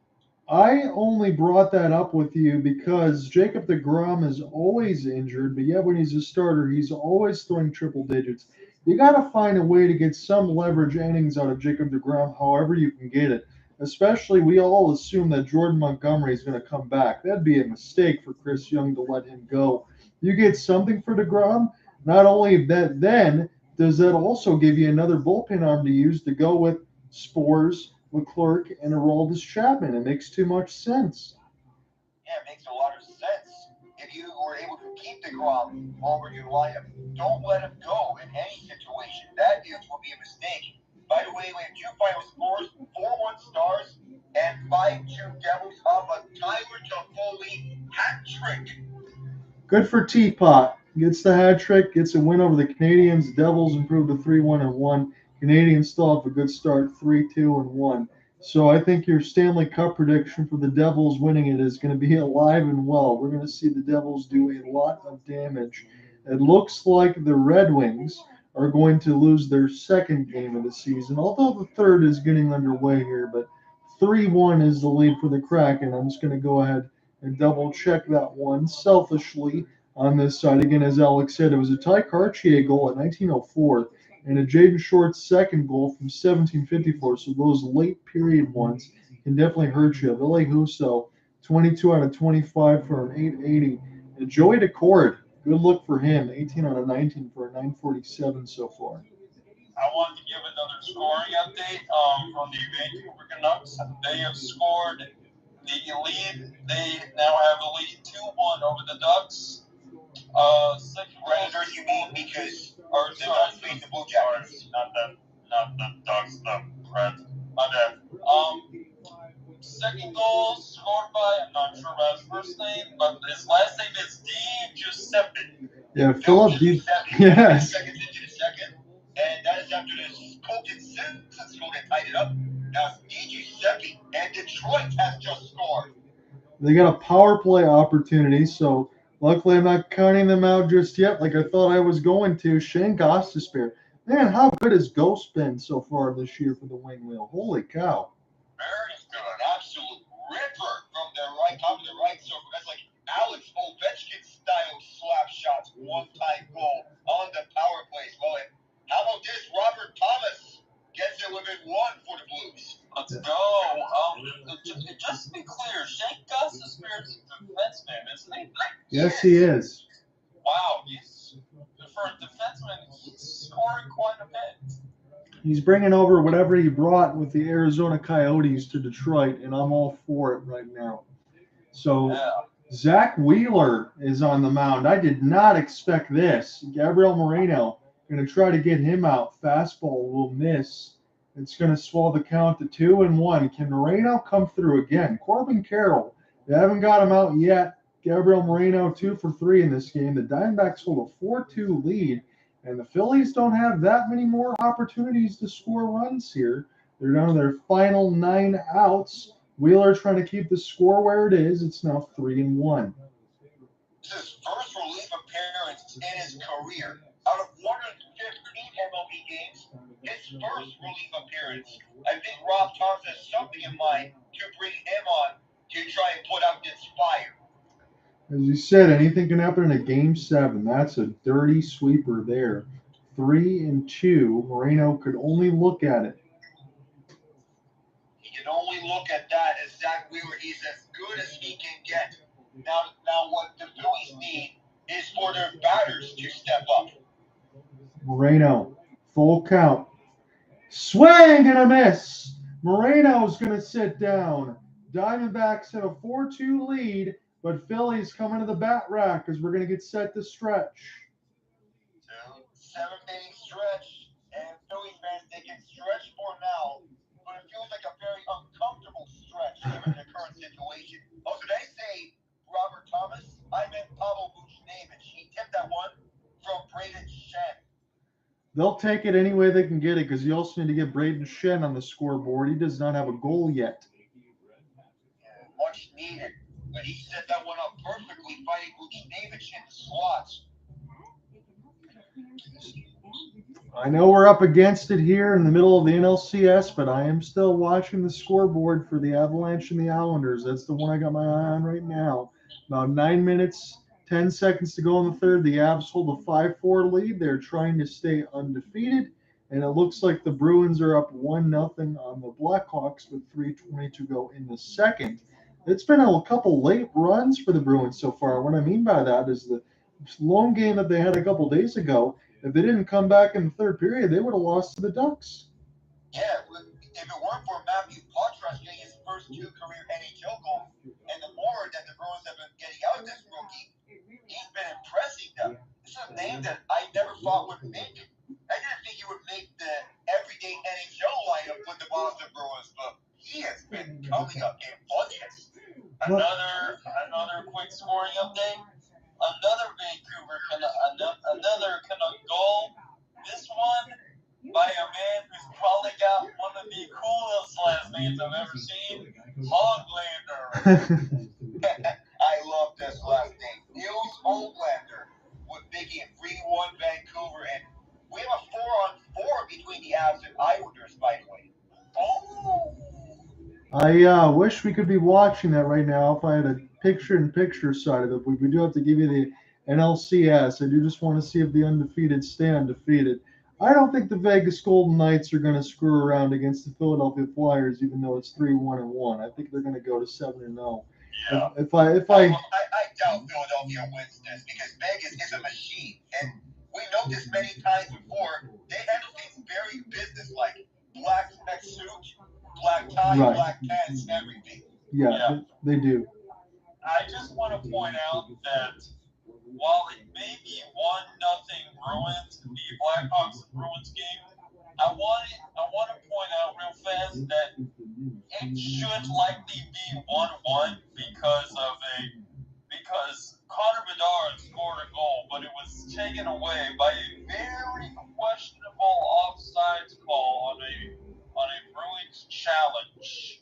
I only brought that up with you because Jacob deGrom is always injured, but yet when he's a starter, he's always throwing triple digits. You got to find a way to get some leverage innings out of Jacob deGrom, however you can get it. Especially, we all assume that Jordan Montgomery is going to come back. That'd be a mistake for Chris Young to let him go. You get something for deGrom. Not only that, then does that also give you another bullpen arm to use to go with Spores, Leclerc, and Aroldis Chapman? It makes too much sense. Yeah, it makes a lot of sense. If you were able to keep deGrom over your lineup, don't let him go in any situation. That will be a mistake. By the way, we have 2 final scores, 4-1 Stars, and 5-2 Devils off a Tyler Toffoli hat trick. Good for Teapot. Gets the hat trick, gets a win over the Canadians. Devils improved to 3-1-1. Canadians still have a good start, 3-2-1. So I think your Stanley Cup prediction for the Devils winning it is going to be alive and well. We're going to see the Devils do a lot of damage. It looks like the Red Wings are going to lose their second game of the season, although the third is getting underway here. But 3-1 is the lead for the Kraken. I'm just going to go ahead and double check that one selfishly on this side. Again, as Alek said, it was a Ty Cartier goal at 1904 and a Jaden Short second goal from 1754. So those late period ones can definitely hurt you. Ville Husso, 22 out of 25 for an 880. And Joey Decord, good look for him, 18 out of 19 for a 947 so far. I wanted to give another scoring update from the Vancouver Canucks. They have scored the lead. They now have a lead 2-1 over the Ducks. Predators, you mean, because or the Ducks beat the Blue Jackets. not the Ducks, the Preds. My bad. Second goal scored by, I'm not sure about his first name, but his last name is Di Giuseppe. Yeah, Philip D. Yes. Seconds into the second, and that is after the Colton Simpsons goal that tied it up. Now it's Di Giuseppe, and Detroit has just scored. They got a power play opportunity, so luckily I'm not counting them out just yet like I thought I was going to. Shane Gostisbehere. Man, how good has Ghost been so far this year for the wing wheel? Holy cow. Very good. An absolute ripper from the right, top of the right circle. That's like Alex Ovechkin style slap shots, one-time goal on the power plays. Well, and how about this? Robert Thomas gets it within 1 for the Blues. Let's go. Just to be clear, Shane Gostisbehere is a defenseman, isn't he? Yes, he is. Wow, for a defenseman, he's scoring quite a bit. He's bringing over whatever he brought with the Arizona Coyotes to Detroit, and I'm all for it right now. So Yeah. Zach Wheeler is on the mound. I did not expect this. Gabriel Moreno going to try to get him out. Fastball will miss. It's going to swallow the count to 2-1. Can Moreno come through again? Corbin Carroll, they haven't got him out yet. Gabriel Moreno 2 for 3 in this game. The Diamondbacks hold a 4-2 lead, and the Phillies don't have that many more opportunities to score runs here. They're down to their final 9 outs. Wheeler trying to keep the score where it is. It's now 3-1. This is his first relief appearance in his career. Out of 115 MLB games, his first relief appearance. I think Rob Thompson has something in mind to bring him on to try and put out this fire. As you said, anything can happen in a Game 7. That's a dirty sweeper there. 3-2. Moreno could only look at it. He can only look at that as Zach Wheeler. He's as good as he can get. Now what the Phillies need is for their batters to step up. Moreno, full count. Swing and a miss. Moreno's going to sit down. Diamondbacks have a 4-2 lead, but Phillies coming to the bat rack as we're going to get set to stretch. 7-inning stretch, and Phillies fans, they can stretch for now, but it feels like a very uncomfortable stretch given the current situation. Oh, did I say Robert Thomas? I meant Pavel Buchnevich. He tipped that one from Braden Shen. They'll take it any way they can get it because you also need to get Braden Shen on the scoreboard. He does not have a goal yet. Yeah, much needed, but he set that one up perfectly, fighting Buchnevich in the slots. I know we're up against it here in the middle of the NLCS, but I am still watching the scoreboard for the Avalanche and the Islanders. That's the one I got my eye on right now. About 9 minutes, 10 seconds to go in the third. The Avs hold a 5-4 lead. They're trying to stay undefeated, and it looks like the Bruins are up 1-0 on the Blackhawks with 3:20 to go in the second. It's been a couple late runs for the Bruins so far. What I mean by that is the long game that they had a couple days ago. If they didn't come back in the third period, they would have lost to the Ducks. Yeah, if it weren't for Matthew Poitras getting his first 2 career NHL goals, and the more that the Bruins have been getting out of this rookie, he's been impressing them. This is a name that I never thought would make it. I didn't think he would make the everyday NHL lineup with the Boston Bruins, but he has been coming up in bunches. Another quick scoring update. Another Canuck goal. This one by a man who's probably got one of the coolest last names I've ever seen, Hoglander. I love this last name. Niels Hoglander with making it 3-1 Vancouver, and we have a 4-on-4 between the Avs and Islanders, by the way. Oh! I wish we could be watching that right now if I had a picture-in-picture side of it. We do have to give you the NLCS. I do just want to see if the undefeated stay undefeated. I don't think the Vegas Golden Knights are going to screw around against the Philadelphia Flyers, even though it's 3-1-1. I think they're going to go to 7-0. Yeah. I doubt Philadelphia wins this because Vegas is a machine, and we know this many times before. They handle things very businesslike. Black spec suit, black tie, Right. black pants, everything. Yeah, they do. I just want to point out that while it may be 1-0 Bruins, the Blackhawks and Bruins game, I want to point out real fast that it should likely be 1-1 because Connor Bedard scored a goal, but it was taken away by a very questionable offsides call on a Bruins challenge.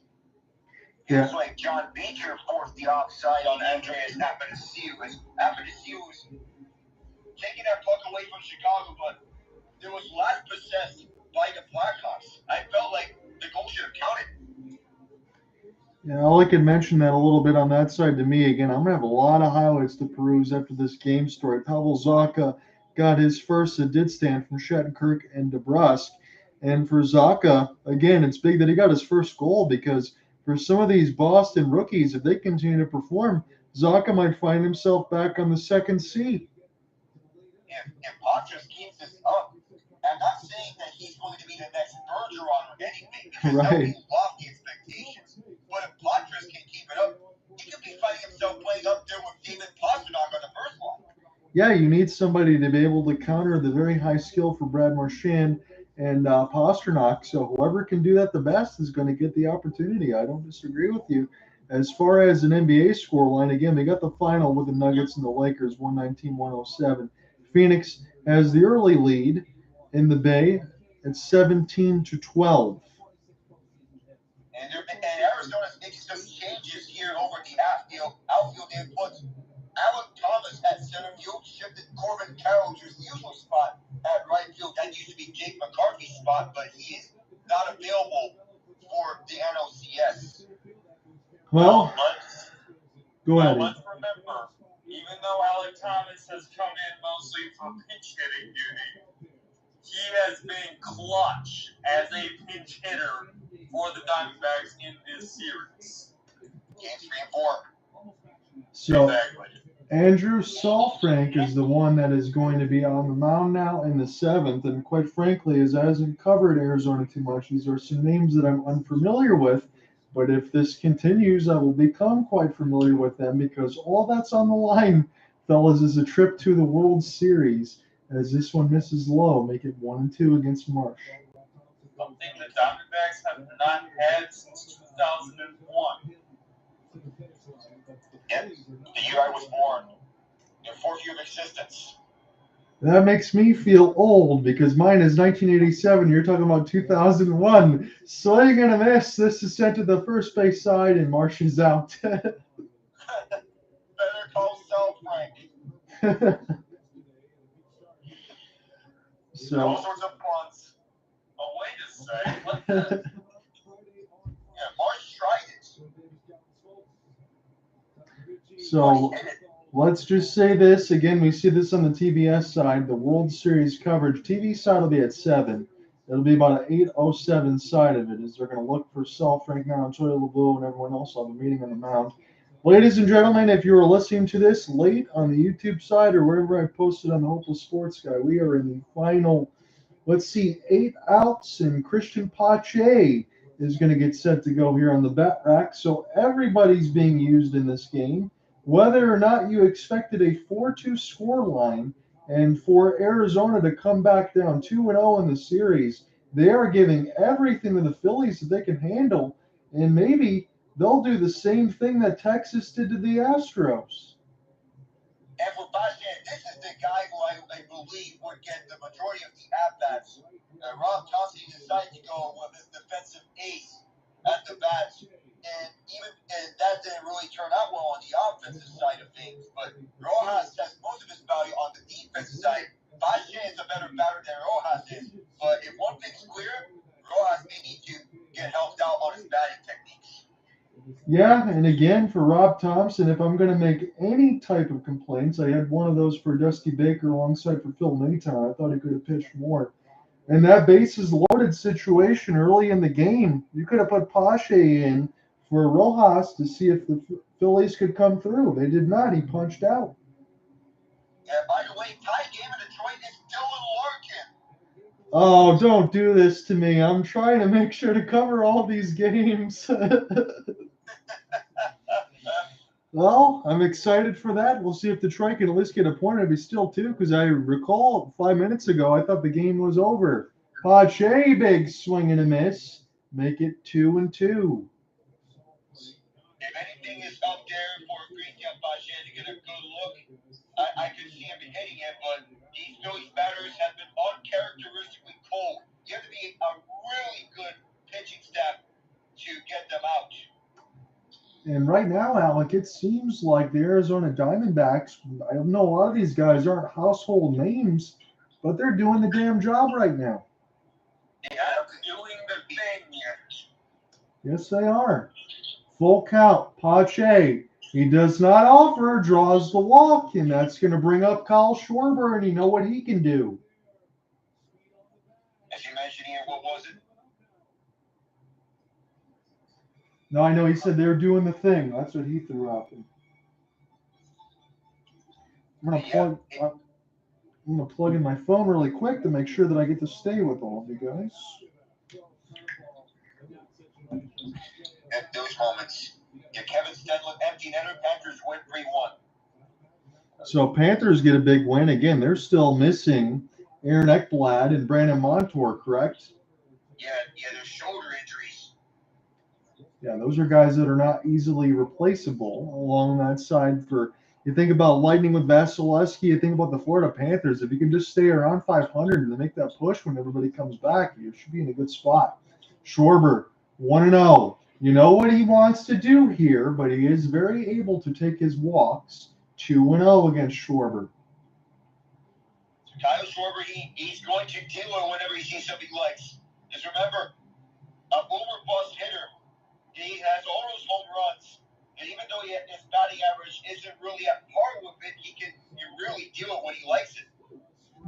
Yeah. It's like John Beecher forced the offside on Andreas Athanasiou. Athanasiou taking that puck away from Chicago, but it was last possessed by the Blackhawks. I felt like the goal should have counted. Yeah, Alek had mentioned that a little bit on that side to me. Again, I'm going to have a lot of highlights to peruse after this game story. Pavel Zacha got his first that did stand from Shattenkirk and DeBrusque. And for Zacha, again, it's big that he got his first goal because for some of these Boston rookies, if they continue to perform, Zacha might find himself back on the second seat. If Poitras keeps this up, I'm not saying that he's going to be the next Bergeron or anything because that would be lofty expectations. But if Poitras can keep it up, he could be finding himself playing up there with David Pastrnak on the first line. Yeah, you need somebody to be able to counter the very high skill for Brad Marchand and Pastrnak. So whoever can do that the best is going to get the opportunity. I don't disagree with you. As far as an NBA scoreline, again, they got the final with the Nuggets and the Lakers, 119-107. Phoenix has the early lead in the Bay at 17-12. And Arizona's making some changes here over the outfield. They put Alek Thomas at center field, shifted Corbin Carroll to his usual spot at right field. That used to be Jake McCarthy's spot, but he's not available for the NLCS. Well, go ahead. Let's remember, even though Alek Thomas has come in mostly for pinch hitting duty, he has been clutch as a pinch hitter for the Diamondbacks in this series. Games 3 and 4. So Exactly. Andrew Saalfrank is the one that is going to be on the mound now in the seventh. And quite frankly, as I hasn't covered Arizona too much, these are some names that I'm unfamiliar with. But if this continues, I will become quite familiar with them because all that's on the line, fellas, is a trip to the World Series. As this one misses low, make it 1-2 against Marsh. Something the Diamondbacks have not had since 2001. Yep, the year I was born. Their 4th year of existence. That makes me feel old because mine is 1987. You're talking about 2001. Swing and a miss. This is sent to the first base side, and Marsh is out. Better call Saalfrank. So All sorts of March tried it. So let's just say this again. We see this on the TBS side. The World Series coverage TV side will be at 7. It'll be about an 8:07 side of it, as they're going to look for Saul Frank now and Torey, Lovullo, and everyone else on the meeting on the mound. Ladies and gentlemen, if you are listening to this late on the YouTube side or wherever I posted on the Hopeless Sports Guy, we are in the final, let's see, 8 outs, and Christian Pache is going to get set to go here on the bat rack. So everybody's being used in this game. Whether or not you expected a 4-2 score line, and for Arizona to come back down 2-0 in the series, they are giving everything to the Phillies that they can handle, and maybe they'll do the same thing that Texas did to the Astros. And for Pache, this is the guy who I believe would get the majority of the at-bats. Rob Thompson decided to go with his defensive ace at the bats. And that didn't really turn out well on the offensive side of things. But Rojas has most of his value on the defensive side. Pache is a better batter than Rojas is. But if one thing's clear, Rojas may need to get helped out on his batting techniques. Yeah, and again, for Rob Thompson, if I'm going to make any type of complaints, I had one of those for Dusty Baker alongside for Phil Maytown. I thought he could have pitched more. And that bases loaded situation early in the game, you could have put Pache in for Rojas to see if the Phillies could come through. They did not. He punched out. Yeah, by the way, tie game in Detroit is Dylan Larkin. Oh, don't do this to me. I'm trying to make sure to cover all these games. Well, I'm excited for that. We'll see if Detroit can at least get a point. It'd be still 2, because I recall 5 minutes ago I thought the game was over. Pache, big swing and a miss. Make it 2-2. If anything is up there for Christian Pache to get a good look, I could see him hitting it, but these Phillies batters have been uncharacteristically cold. You have to be a really good pitching staff to get them out. And right now, Alek, it seems like the Arizona Diamondbacks, I know a lot of these guys aren't household names, but they're doing the damn job right now. They are doing the thing yet. Yes, they are. Full count. Pache. He does not offer, draws the walk, and that's going to bring up Kyle Schwarber, and you know what he can do. As you mentioned here, what was it? No, I know he said they're doing the thing. That's what he threw out there. I'm gonna plug in my phone really quick to make sure that I get to stay with all of you guys. At those moments, Kevin Stedler empty netter, Panthers win 3-1. So Panthers get a big win. Again, they're still missing Aaron Ekblad and Brandon Montour, correct? Yeah, there's shoulder injuries. Yeah, those are guys that are not easily replaceable along that side. For you think about Lightning with Vasilevsky, you think about the Florida Panthers. If you can just stay around 500 and make that push when everybody comes back, you should be in a good spot. Schwarber, 1-0. You know what he wants to do here, but he is very able to take his walks. 2-0 against Schwarber. Kyle Schwarber, he's going to deal it whenever he sees something he likes. Just remember, a boomer bust hitter, he has all those home runs, and even though his batting average isn't really at par with it, he can really deal it when he likes it.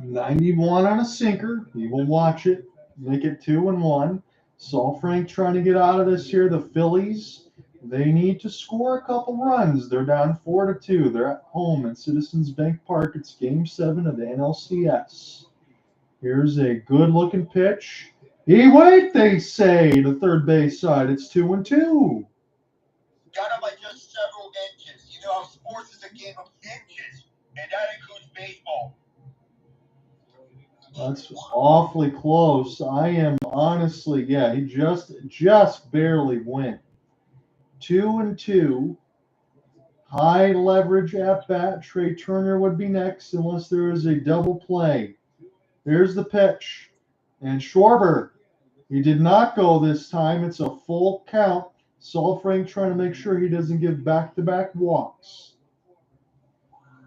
91 on a sinker. He will watch it, make it 2-1. Saul Frank trying to get out of this here. The Phillies, they need to score a couple runs. They're down 4-2. They're at home at Citizens Bank Park. It's Game 7 of the NLCS. Here's a good-looking pitch. He wait, they say, to third base side. It's 2-2. Got him by just several inches. You know how sports is a game of inches, and that includes baseball. That's awfully close. I am honestly, he just barely went. 2-2. High leverage at bat. Trey Turner would be next unless there is a double play. Here's the pitch. And Schwarber, he did not go this time. It's a full count. Saul Frank trying to make sure he doesn't give back-to-back walks.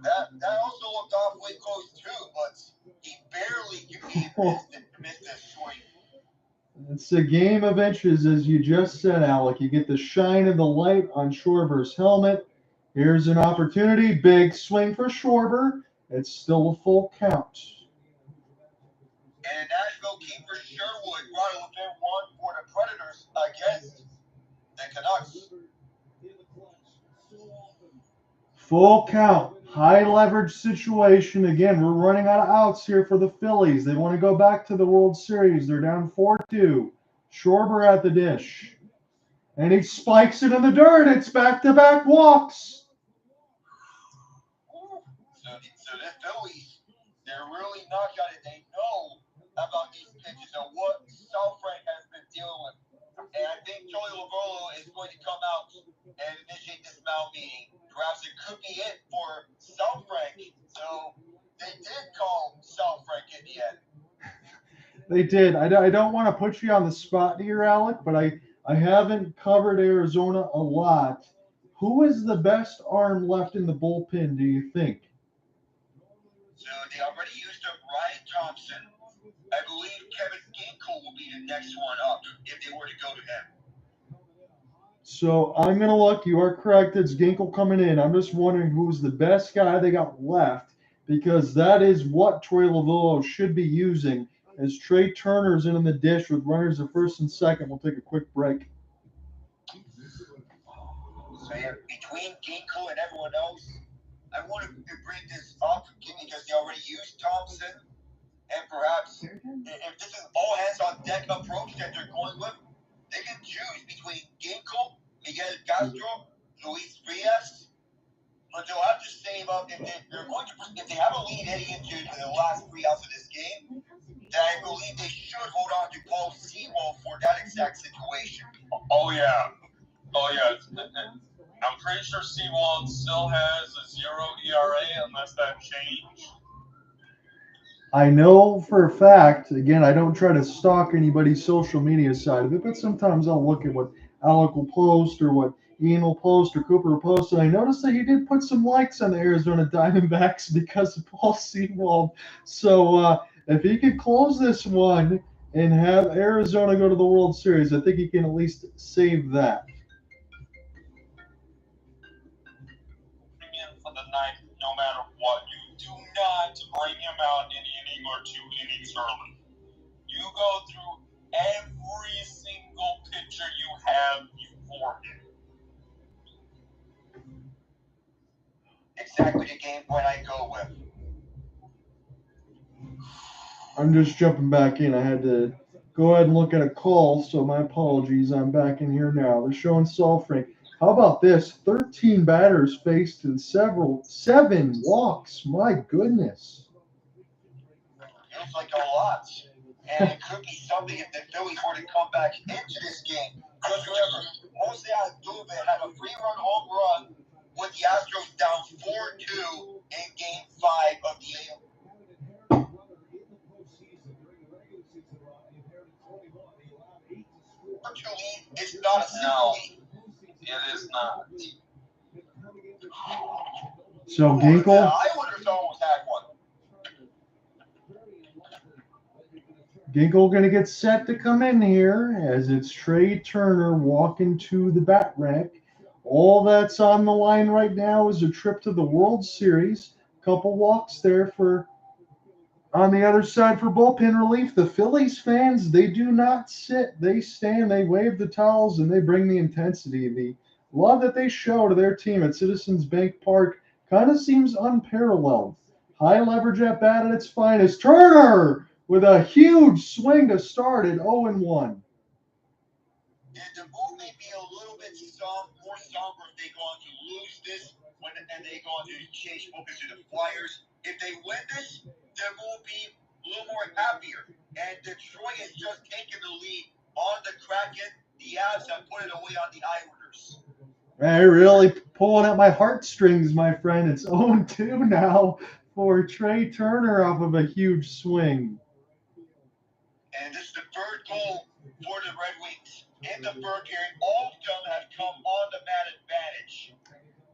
That also looked awfully close too, but he barely missed a swing. It's a game of inches, as you just said, Alek. You get the shine of the light on Schwarber's helmet. Here's an opportunity. Big swing for Schwarber. It's still a full count. And Nashville keeper Sherwood brought it within one for the Predators against the Canucks. Full count. High leverage situation. Again, we're running out of outs here for the Phillies. They want to go back to the World Series. They're down 4-2. Schwarber at the dish. And he spikes it in the dirt. It's back-to-back walks. So the Phillies, they're really not got it. They know about these pitches and what South Frank has been dealing with. And I think Joey Lovullo is going to come out and initiate this mound meeting. Perhaps it could be it for South Frank. So they did call South Frank in the end. They did. I don't want to put you on the spot here, Alek, but I haven't covered Arizona a lot. Who is the best arm left in the bullpen, do you think? So they already used up Ryan Thompson. I believe Kevin Ginkel will be the next one up if they were to go to him. So I'm going to look. You are correct. It's Ginkel coming in. I'm just wondering who's the best guy they got left, because that is what Torey Lovullo should be using. As Trey Turner's in the dish with runners at first and second. We'll take a quick break. So yeah, between Ginkel and everyone else, I wanted to bring this up because they already used Thompson, and perhaps if this is all hands on deck approach that they're going with, they can choose between Ginkel, Miguel Castro, Luis Frias, but they'll have to save up if they have a lead heading into the last 3 outs of this game. Then I believe they should hold on to Paul Sewell for that exact situation. Oh yeah. I'm pretty sure Sewell still has a 0 ERA unless that changed. I know for a fact, again, I don't try to stalk anybody's social media side of it, but sometimes I'll look at what Alek will post or what Ian will post or Cooper will post, and I noticed that he did put some likes on the Arizona Diamondbacks because of Paul Sewell. So if he could close this one and have Arizona go to the World Series, I think he can at least save that. For the night, no matter what, you do not bring him out in inning or 2 innings early. You go through every single pitcher you have before him. Exactly the game plan I go with. I'm just jumping back in. I had to go ahead and look at a call, so my apologies. I'm back in here now. They're showing Saul Frank. How about this? 13 batters faced in 7 walks. My goodness. Feels like a lot. And it could be something if the Phillies were to come back into this game. Because remember, Jose Altuve had a 3-run home run with the Astros down 4-2 in Game 5 of the It's not a simple lead. It is not. So Ginkel. I would have almost had one. Ginkel going to get set to come in here as it's Trey Turner walking to the bat rack. All that's on the line right now is a trip to the World Series. Couple walks there for on the other side for bullpen relief. The Phillies fans, they do not sit. They stand, they wave the towels, and they bring the intensity. The love that they show to their team at Citizens Bank Park kind of seems unparalleled. High leverage at bat at its finest. Turner with a huge swing to start at 0-1. And the move may be a little bit more somber if they go on to lose this and they go on to change focus to the Flyers. If they win this, they will be a little more happier. And Detroit has just taken the lead on the Kraken. The Avs have put it away on the Islanders. They're really pulling at my heartstrings, my friend. It's 0-2 now for Trey Turner off of a huge swing. And this is the third goal for the Red Wings in the third period. All of them have come on the man advantage.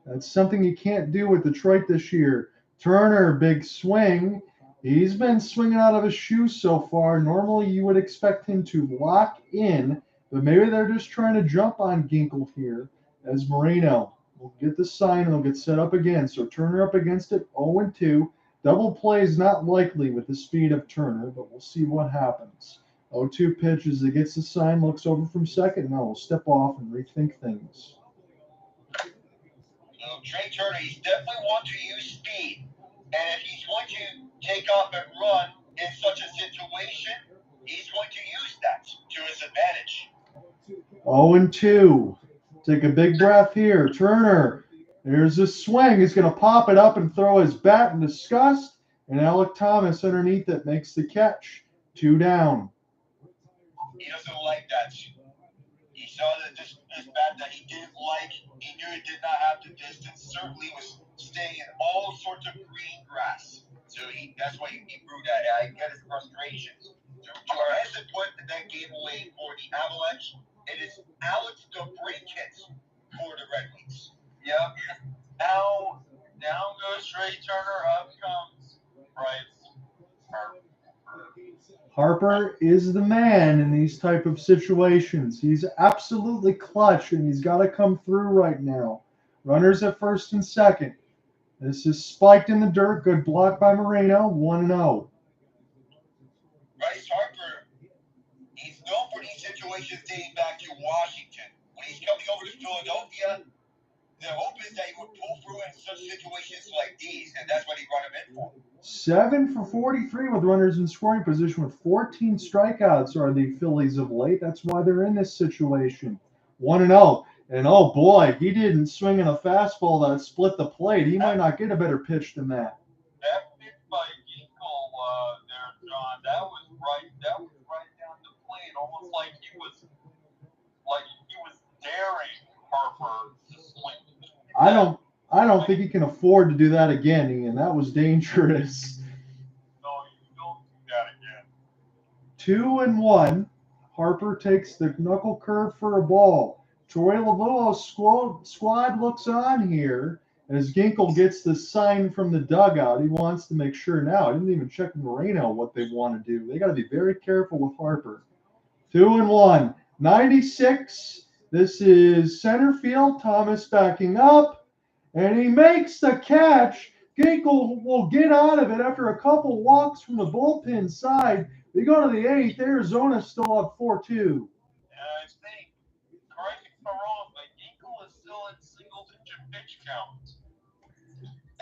That's something you can't do with Detroit this year. Turner, big swing, He's been swinging out of his shoes so far. Normally, you would expect him to lock in, but maybe they're just trying to jump on Ginkel here as Moreno will get the sign and they'll get set up again. So Turner up against it, 0-2. Double play is not likely with the speed of Turner, but we'll see what happens. 0-2 pitch as he gets the sign, looks over from second. Now we'll step off and rethink things. So Trey Turner, he's definitely want to use speed. And if he's going to take off and run in such a situation, he's going to use that to his advantage. 0-2. Take a big breath here. Turner, there's a swing. He's going to pop it up and throw his bat in disgust. And Alek Thomas underneath it makes the catch. 2 down. He doesn't like that. He saw that this bat that he didn't like. He knew it did not have the distance. Certainly was staying in all sorts of green grass. So that's why he threw that. I get his frustration. So to our exit point, that game away for the Avalanche. It is Alex DeBrincat for the Red Wings. Yep. Now down goes Trey Turner. Up comes Bryce Harper is the man in these type of situations. He's absolutely clutch, and he's got to come through right now. Runners at first and second. This is spiked in the dirt. Good block by Moreno. 1-0. Bryce Harper, he's known for these situations dating back to Washington. When he's coming over to Philadelphia, the hope is that he would pull through in such situations like these, and that's what he brought him in for. 7 for 43 with runners in scoring position with 14 strikeouts are the Phillies of late. That's why they're in this situation. 1-0. And oh boy, he didn't swing in a fastball that split the plate. He might not get a better pitch than that. That pitch by Ginkel there, John, that was right down the plate, almost like he was daring Harper to swing. I don't think he can afford to do that again, Ian. That was dangerous. No, you don't do that again. 2-1. Harper takes the knuckle curve for a ball. Torey Lovullo's squad looks on here as Ginkel gets the sign from the dugout. He wants to make sure now. I didn't even check Moreno what they want to do. They got to be very careful with Harper. 2-1. 96. This is center field. Thomas backing up. And he makes the catch. Ginkel will get out of it after a couple walks from the bullpen side. They go to the 8th. Arizona still up 4-2. I think, correct me if I'm wrong, but Ginkel is still in single-digit pitch count.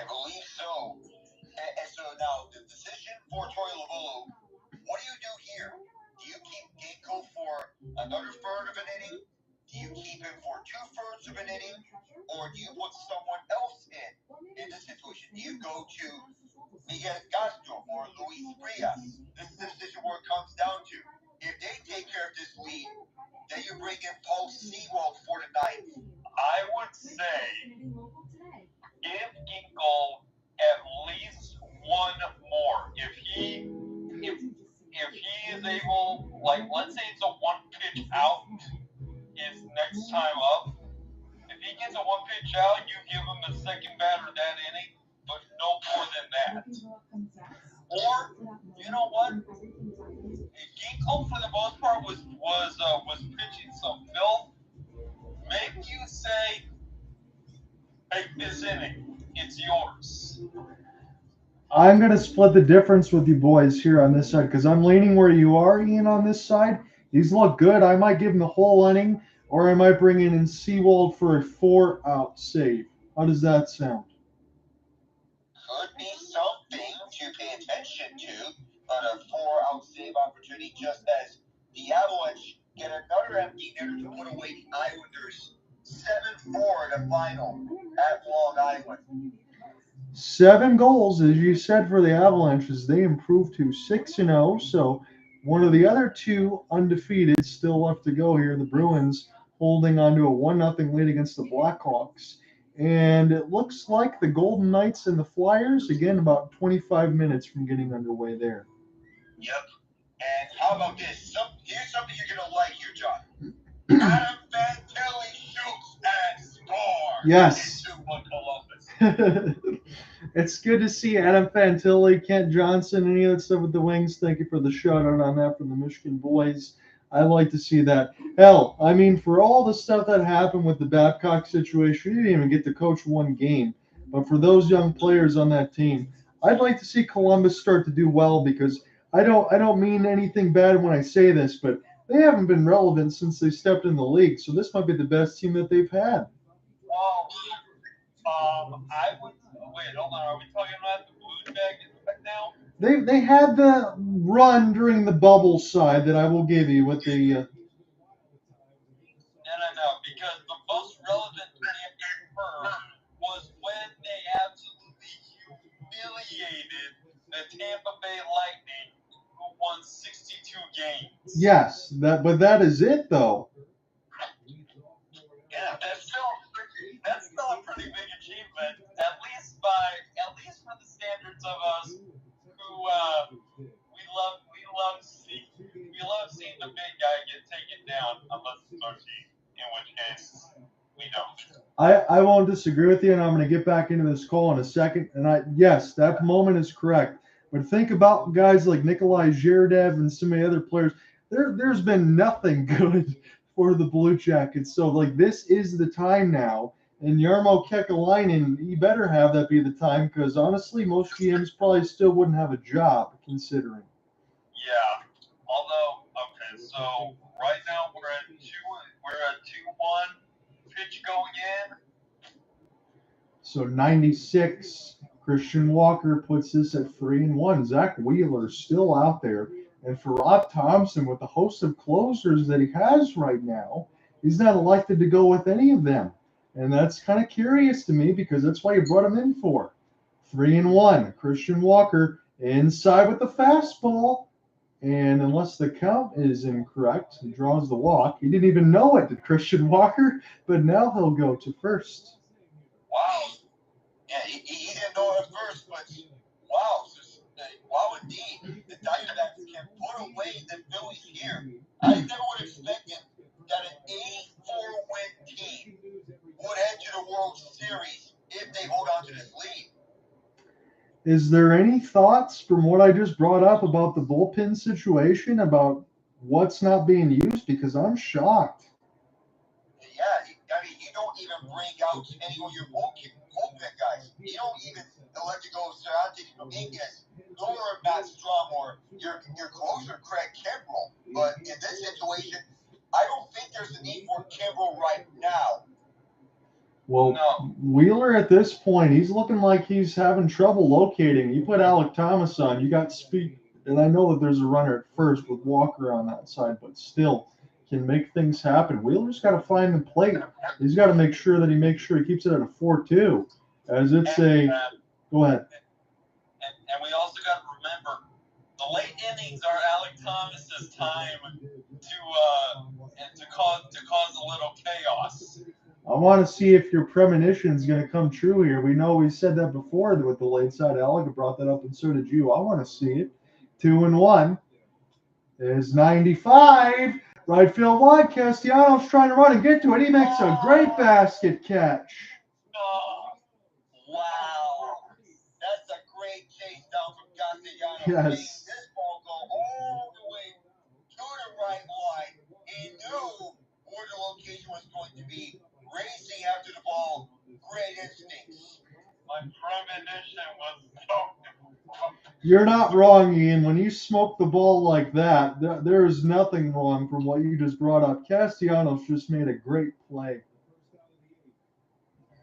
I believe so. And so now the decision for Torey Lovullo, what do you do here? Do you keep Ginkel for another third of an inning? Do you keep him for 2/3 of an inning? Or do you put someone else in this situation? Do you go to Miguel Castro or Luis Frias? This is the decision where it comes down to. If they take care of this lead, then you bring in Paul Sewald for the 9th. I would say give Ginkel at least one more. If he is able, like, let's say it's a 1-pitch out his next time up. If he gets a 1-pitch out, you give him the second batter that inning, but no more than that. Or, you know what? Ginkel, for the most part, was pitching some filth. Maybe you say, hey, this inning, it's yours. I'm going to split the difference with you boys here on this side because I'm leaning where you are, Ian, on this side. These look good. I might give him the whole inning, or I might bring in Sewald for a 4-out save. How does that sound? Could be something to pay attention to on a 4-out save opportunity, just as the Avalanche get another empty netter to put away the Islanders. 7-4 the final at Long Island. 7 goals, as you said, for the Avalanche as they improved to 6-0. So one of the other 2 undefeated still left to go here. The Bruins holding on to a 1-0 lead against the Blackhawks. And it looks like the Golden Knights and the Flyers, again, about 25 minutes from getting underway there. Yep. And how about this? Here's something you're going to like here, John. Adam Fantilli shoots and scores. Yes. In Columbus. It's good to see Adam Fantilli, Kent Johnson, any of that stuff with the Wings. Thank you for the shout out on that from the Michigan boys. I like to see that. Hell, I mean, for all the stuff that happened with the Babcock situation, he didn't even get to coach one game. But for those young players on that team, I'd like to see Columbus start to do well because I don't mean anything bad when I say this, but they haven't been relevant since they stepped in the league. So this might be the best team that they've had. Well, I would wait. Hold on. Are we talking about the Blue Jackets right now? They had the run during the bubble side that I will give you with the. No. Because the most relevant thing for was when they absolutely humiliated the Tampa Bay Lightning, who won 62 games. Yes, but that is it though. Yeah, that's still a pretty big achievement, at least for the standards of us who we love seeing the big guy get taken down, unless it's Oshie, in which case we don't. I won't disagree with you, and I'm going to get back into this call in a second. And yes, that moment is correct. But think about guys like Nikolai Zherdev and so many other players. There's been nothing good for the Blue Jackets. So like this is the time now. And Jarmo Kekalainen, he better have that be the time because honestly, most GMs probably still wouldn't have a job considering. Yeah. Although, okay, so right now we're at 2-1. Pitch going in. So 96. Christian Walker puts this at 3-1. Zach Wheeler's still out there. And for Rob Thompson, with the host of closers that he has right now, he's not elected to go with any of them. And that's kind of curious to me because that's why you brought him in for. 3-1. Christian Walker inside with the fastball. And unless the count is incorrect, he draws the walk. He didn't even know it, did Christian Walker, but now he'll go to first. Wow. Yeah, he didn't know at first, but wow. Wow, indeed. The Diamondbacks can put away the Phillies here. I never would have expected that an 84-win team would head to the World Series if they hold on to this lead. Is there any thoughts from what I just brought up about the bullpen situation, about what's not being used? Because I'm shocked. Yeah, I mean, you don't even bring out any of your bullpen guys. You don't even let you go Cervantes, Dominguez, nor Matt Strum or your closer, Craig Carroll. But in this situation, I don't think there's a need for Carroll right now. Well, No. Wheeler at this point, he's looking like he's having trouble locating. You put Alek Thomas on, you got speed. And I know that there's a runner at first with Walker on that side, but still can make things happen. Wheeler's got to find the plate. He's got to make sure that he keeps it at a 4-2. As it's a – go ahead. And we also got to remember, the late innings are Alek Thomas's time to cause a little chaos. I want to see if your premonition is going to come true here. We know we said that before with the late side. Alek brought that up, and so did you. I want to see it. 2-1 is 95. Right field wide. Castellanos trying to run and get to it. He makes a great basket catch. Oh, Wow. That's a great chase down from Castellanos. Yes. This ball go all the way to the right line. He knew where the location was going to be. Racing after the ball. Great instincts. my premonition was You're not wrong, Ian. When you smoke the ball like that, there is nothing wrong from what you just brought up. Castellanos just made a great play.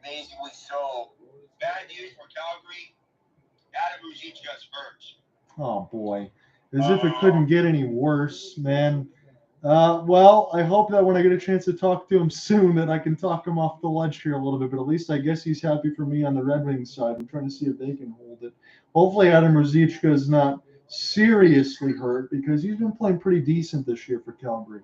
Amazingly so. Bad news for Calgary. Adam Ruzicka's hurt. Oh, boy. As if it couldn't get any worse, man. Well, I hope that when I get a chance to talk to him soon that I can talk him off the ledge here a little bit, but at least I guess he's happy for me on the Red Wings side. I'm trying to see if they can hold it. Hopefully Adam Ruzicka is not seriously hurt because he's been playing pretty decent this year for Calgary.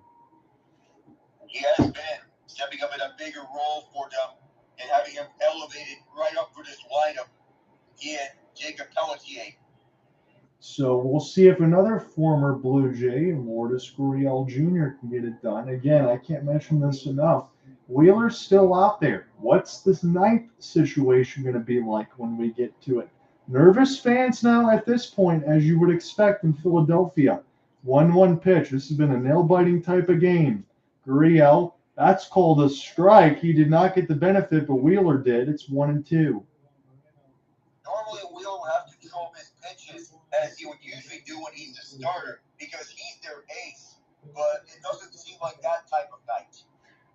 He has been stepping up in a bigger role for them and having him elevated right up for this lineup. He and Jacob Pelletier. So we'll see if another former Blue Jay, Lourdes Gurriel Jr., can get it done. Again, I can't mention this enough. Wheeler's still out there. What's this ninth situation going to be like when we get to it? Nervous fans now at this point, as you would expect in Philadelphia. 1-1 pitch. This has been a nail-biting type of game. Gurriel, that's called a strike. He did not get the benefit, but Wheeler did. It's 1-2. Normally, Wheeler will have control of his pitches as he would usually do when he's the starter because he's their ace. But it doesn't seem like that type of night.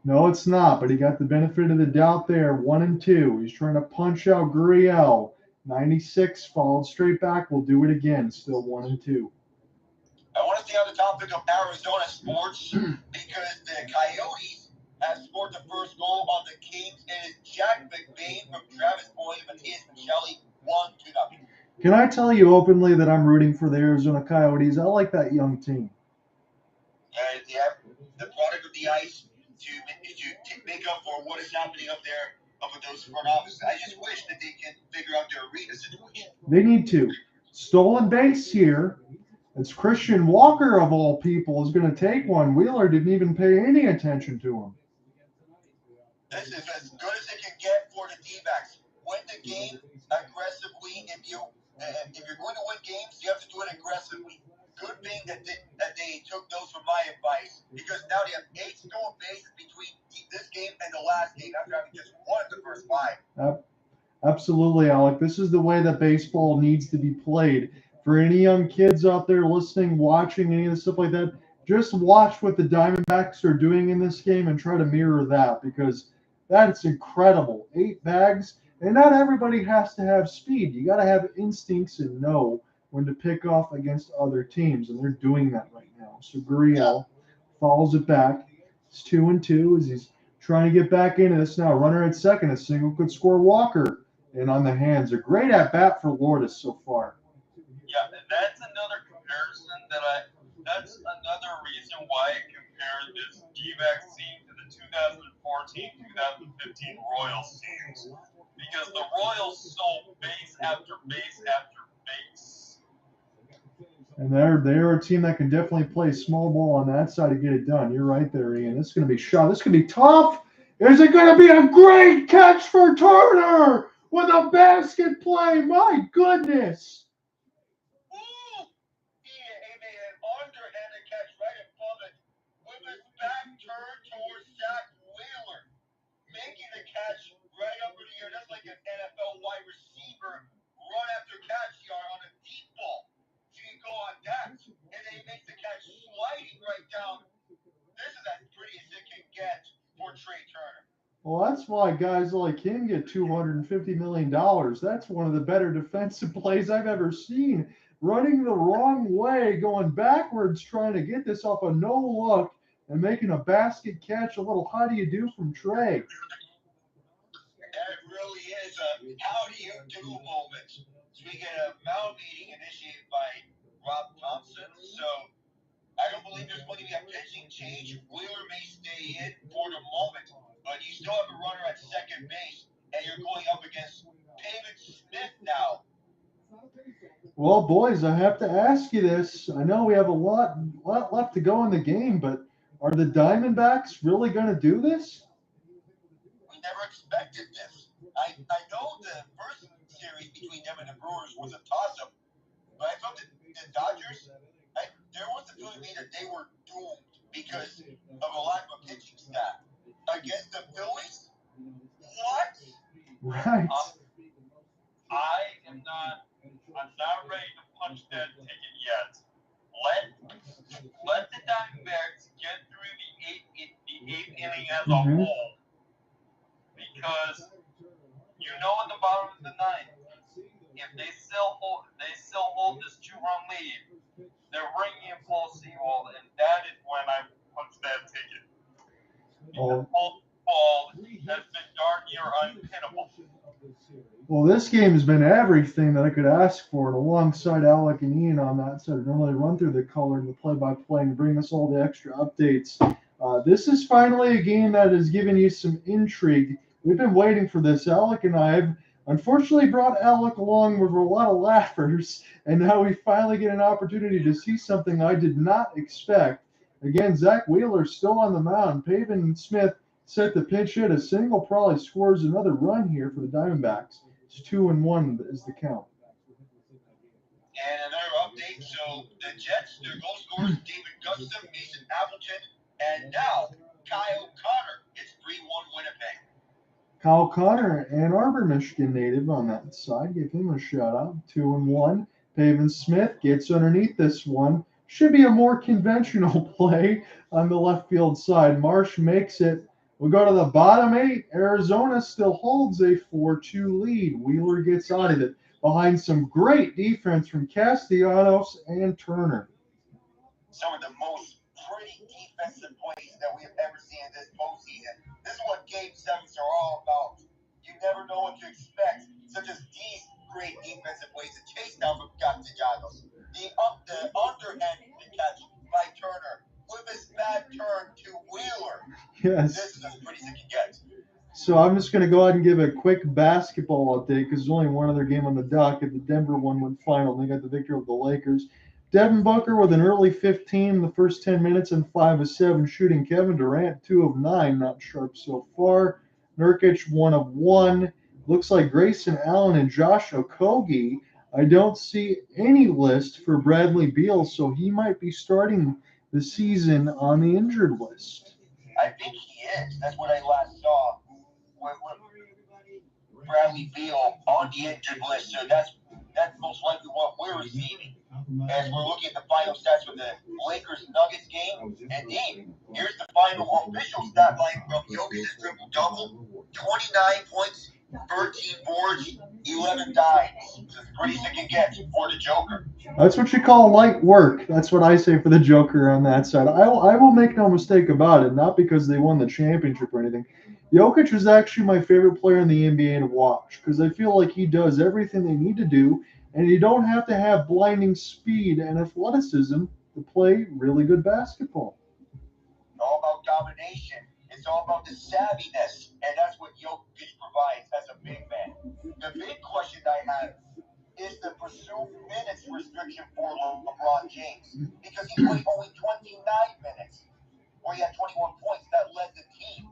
No, it's not, but he got the benefit of the doubt there. 1-2. He's trying to punch out Gurriel. 96 followed straight back. We'll do it again. Still 1-2. I want to stay on the topic of Arizona sports because the Coyotes have scored the first goal on the Kings, and it's Jack McBain from Travis Boyd and his Shelley 1-0. Can I tell you openly that I'm rooting for the Arizona Coyotes? I like that young team. And they have the product of the ice to make up for what is happening up there, up at those front offices. I just wish that they can figure out their arena situation. They need to. Stolen base here. It's Christian Walker, of all people, is going to take one. Wheeler didn't even pay any attention to him. This is as good as it can get for the D-backs. Win the game aggressively. If you're going to win games, you have to do it aggressively. Good thing that they took those from my advice because now they have 8 stolen bases between this game and the last game after having just won the first 5. Absolutely, Alek. This is the way that baseball needs to be played. For any young kids out there listening, watching any of the stuff like that, just watch what the Diamondbacks are doing in this game and try to mirror that because that's incredible. 8 bags, and not everybody has to have speed. You got to have instincts and know when to pick off against other teams, and they're doing that right now. So Gurriel follows it back. It's 2-2 as he's trying to get back into this now. Runner at second, a single could score Walker. And on the hands, a great at-bat for Lourdes so far. Yeah, and that's another comparison that's another reason why I compare this D-backs team to the 2014-2015 Royals teams. Because the Royals stole base after base after base. And they're a team that can definitely play small ball on that side to get it done. You're right there, Ian. This is going to be shot. This could be tough. Is it going to be a great catch for Turner with a basket play? My goodness. Ooh! He made an underhanded catch right above it with his back turned towards Zach Wheeler. Making the catch right up in the air. That's like an NFL wide receiver run after catch yard on a deep ball. So you go on that, and then he makes the catch sliding right down. This is as pretty as it can get for Trey Turner. Well, that's why guys like him get $250 million. That's one of the better defensive plays I've ever seen. Running the wrong way, going backwards, trying to get this off a no look and making a basket catch. A little how do you do from Trey. That really is a how do you do moment. So we get a mound meeting initiated by Rob Thompson. So I don't believe there's going to be a pitching change. Wheeler may stay in for the moment, but you still have a runner at second base, and you're going up against David Smith now. Well, boys, I have to ask you this. I know we have a lot left to go in the game, but are the Diamondbacks really going to do this? We never expected this. I know the first series between them and the Brewers was a toss-up, but I thought that the Dodgers, there was a feeling to me that they were doomed because of a lack of pitching staff. Against the Phillies? What? Right. I'm not ready to punch that ticket yet. Let the Diamondbacks get through the eighth inning as a whole, because you know at the bottom of the ninth, if they still hold this 2-run lead, they're ringing in full seawall, and that is when I punch that ticket. Because full ball has been darn near unpinnable. Well, this game has been everything that I could ask for, and alongside Alek and Ian on that side, normally run through the color and the play-by-play and bring us all the extra updates. This is finally a game that has given you some intrigue. We've been waiting for this. Alek and I have unfortunately brought Alek along with a lot of laughers, and now we finally get an opportunity to see something I did not expect. Again, Zach Wheeler still on the mound. Pavin Smith set the pinch hit. A single probably scores another run here for the Diamondbacks. It's 2-1 is the count. And another update, so the Jets, their goal scorers, David Gustin, Mason Appleton, and now Kyle Connor. It's 3-1 Winnipeg. Kyle Connor, Ann Arbor, Michigan native on that side. Give him a shout out. 2-1. Pavin Smith gets underneath this one. Should be a more conventional play on the left field side. Marsh makes it. We go to the bottom 8. Arizona still holds a 4-2 lead. Wheeler gets out of it behind some great defense from Castellanos and Turner. Some of the most pretty defensive plays that we have ever seen in this postseason. This is what Game 7s are all about. You never know what to expect, such as these great defensive plays. The chase down from Castellanos. The underhand catch by Turner. With his bad turn to Wheeler. Yes. This is as pretty as it can get. So I'm just going to go ahead and give a quick basketball update because there's only one other game on the docket. The Denver one went final. They got the victory over the Lakers. Devin Booker with an early 15 in the first 10 minutes and 5 of 7 shooting. Kevin Durant 2 of 9, not sharp so far. Nurkic 1 of 1. Looks like Grayson Allen and Josh Okogie. I don't see any list for Bradley Beal, so he might be starting the season on the injured list. I think he is. That's what I last saw with Bradley Beal on the injured list. So that's most likely what we're receiving. As we're looking at the final stats for the Lakers-Nuggets game. And Dean, here's the final official stat line from Jokic's triple-double. 29 points, 13 boards, 11 dimes. It's as pretty as it can get for the Joker. That's what you call light work. That's what I say for the Joker on that side. I will make no mistake about it, not because they won the championship or anything. Jokic is actually my favorite player in the NBA to watch because I feel like he does everything they need to do, and you don't have to have blinding speed and athleticism to play really good basketball. It's all about domination. It's all about the savviness, and that's what Jokic provides as a big man. The big question I have is the presumed minutes restriction for LeBron James because he played only 29 minutes where he had 21 points that led the team.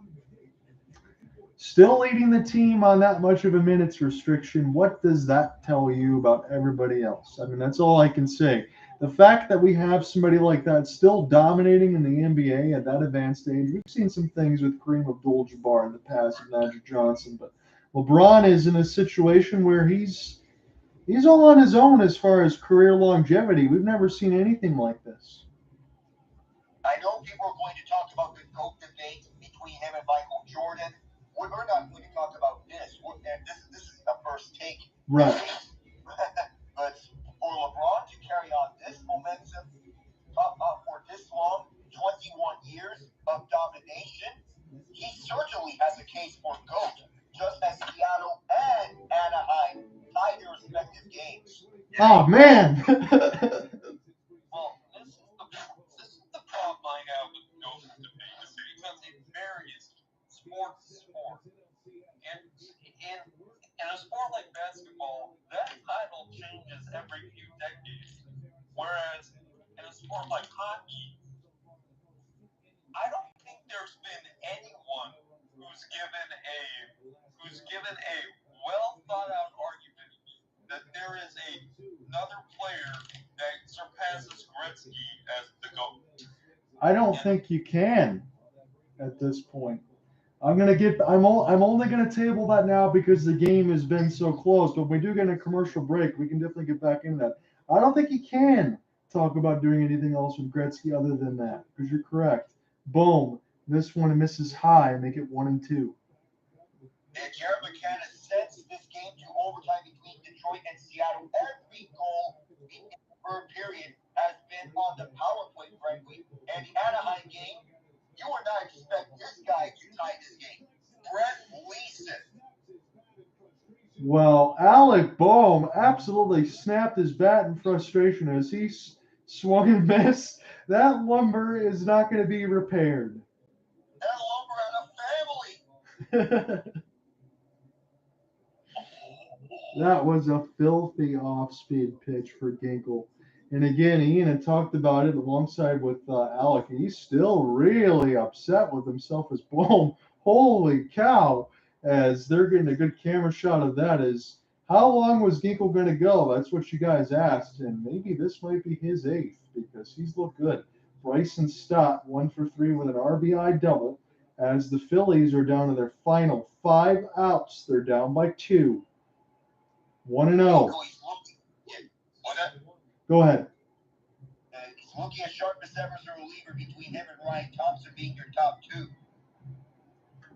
Still leading the team on that much of a minutes restriction. What does that tell you about everybody else? I mean, that's all I can say. The fact that we have somebody like that still dominating in the NBA at that advanced age, we've seen some things with Kareem Abdul-Jabbar in the past and Magic Johnson, but LeBron is in a situation where he's all on his own as far as career longevity. We've never seen anything like this. I know people are going to talk about the GOAT debate between him and Michael Jordan. We're not going to talk about this. This is the first take. Right. But for LeBron to carry on this momentum for this long, 21 years of domination, he certainly has a case for GOAT, just as Seattle and Anaheim tied their respective games. Oh, man. Well, this is the problem I have with GOAT debate because it varies sport to sport. And in a sport like basketball, that title changes every few decades. Whereas in a sport like hockey, I don't think there's been anyone who's given a well thought out argument that there is another player that surpasses Gretzky as the GOAT. I don't think you can at this point. I'm only gonna table that now because the game has been so close. But when we do get a commercial break, we can definitely get back into that. I don't think you can talk about doing anything else with Gretzky other than that because you're correct. Boom. This one misses high, make it 1-2. And Jared McCann sends this game to overtime between Detroit and Seattle. Every goal in the third period has been on the power play, frankly. And the Anaheim game, you would not expect this guy to tie this game. Brett Leeson. Well, Alek Bohm absolutely snapped his bat in frustration as he swung and missed. That lumber is not going to be repaired. That lumber had a family. That was a filthy off-speed pitch for Ginkel. And again, Ian had talked about it alongside with Alek. He's still really upset with himself as Bohm Holy cow. As they're getting a good camera shot of that is, how long was Ginkel going to go? That's what you guys asked. And maybe this might be his 8th because he's looked good. Bryson Stott, 1 for 3 with an RBI double. As the Phillies are down to their final 5 outs. They're down by 2. 1-0. Go ahead. He's looking at sharpness ever as a reliever between him and Ryan Thompson being your top 2.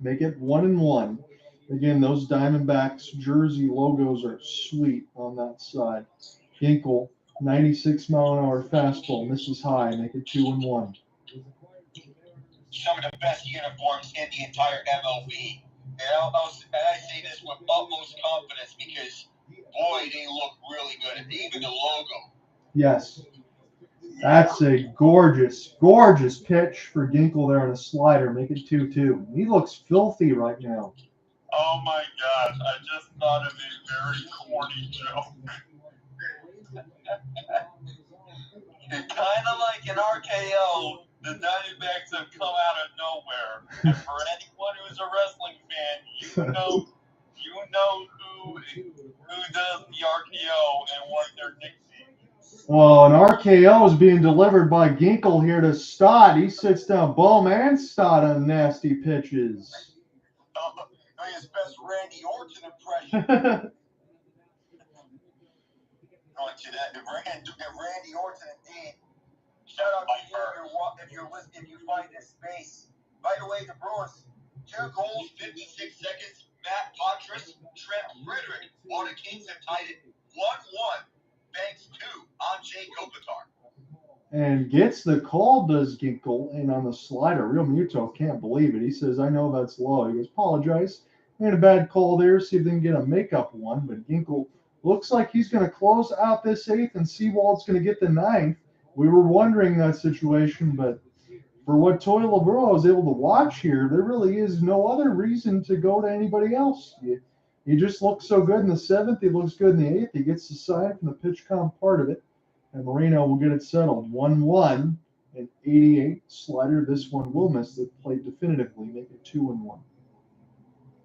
Make it 1-1. Again, those Diamondbacks jersey logos are sweet on that side. Ginkel, 96-mile-an-hour fastball, misses high. Make it 2-1. Some of the best uniforms in the entire MLB. And I say this with utmost confidence because, boy, they look really good. And even the logo. Yes. That's a gorgeous, gorgeous pitch for Ginkel there on a slider. Make it 2-2. He looks filthy right now. Oh my gosh, I just thought of a very corny joke. Kind of like an RKO, the Diamondbacks have come out of nowhere. And for anyone who's a wrestling fan, you know who does the RKO and what their nickname. Well, an RKO is being delivered by Ginkel here to Stott. He sits down Bohm and Stott on nasty pitches. His best Randy Orton impression. Going to that, Randy Orton indeed. Shout out to you if you find this space. By the way, the Brewers, 2 goals, 56 seconds. Matt Patras, Trent Frederick. While the Kings have tied it 1-1. Banks 2 on Jay Kopitar. And gets the call, does Ginkel, and on the slider. Real Muto can't believe it. He says, I know that's low. He goes, apologize. Made a bad call there. See if they can get a makeup one. But Ginkel looks like he's going to close out this 8th, and Seawald's going to get the 9th. We were wondering that situation, but for what Torey Lovullo was able to watch here, there really is no other reason to go to anybody else. He just looks so good in the 7th. He looks good in the 8th. He gets the sign from the pitch count part of it. And Moreno will get it settled. 1-1 and 88 slider. This one will miss the plate definitively. Make it 2-1.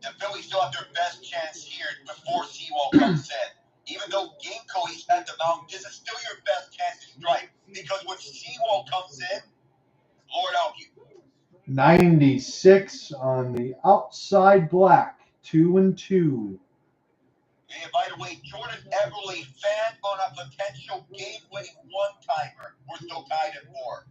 The Phillies still have their best chance here before Seawald comes in. Even though Ginkel is at the mound, this is still your best chance to strike. Because when Seawald comes in, Lord help you. 96 on the outside black. 2-2. And by the way, Jordan Everly, fan on a potential game-winning one-timer. We're still tied at 4.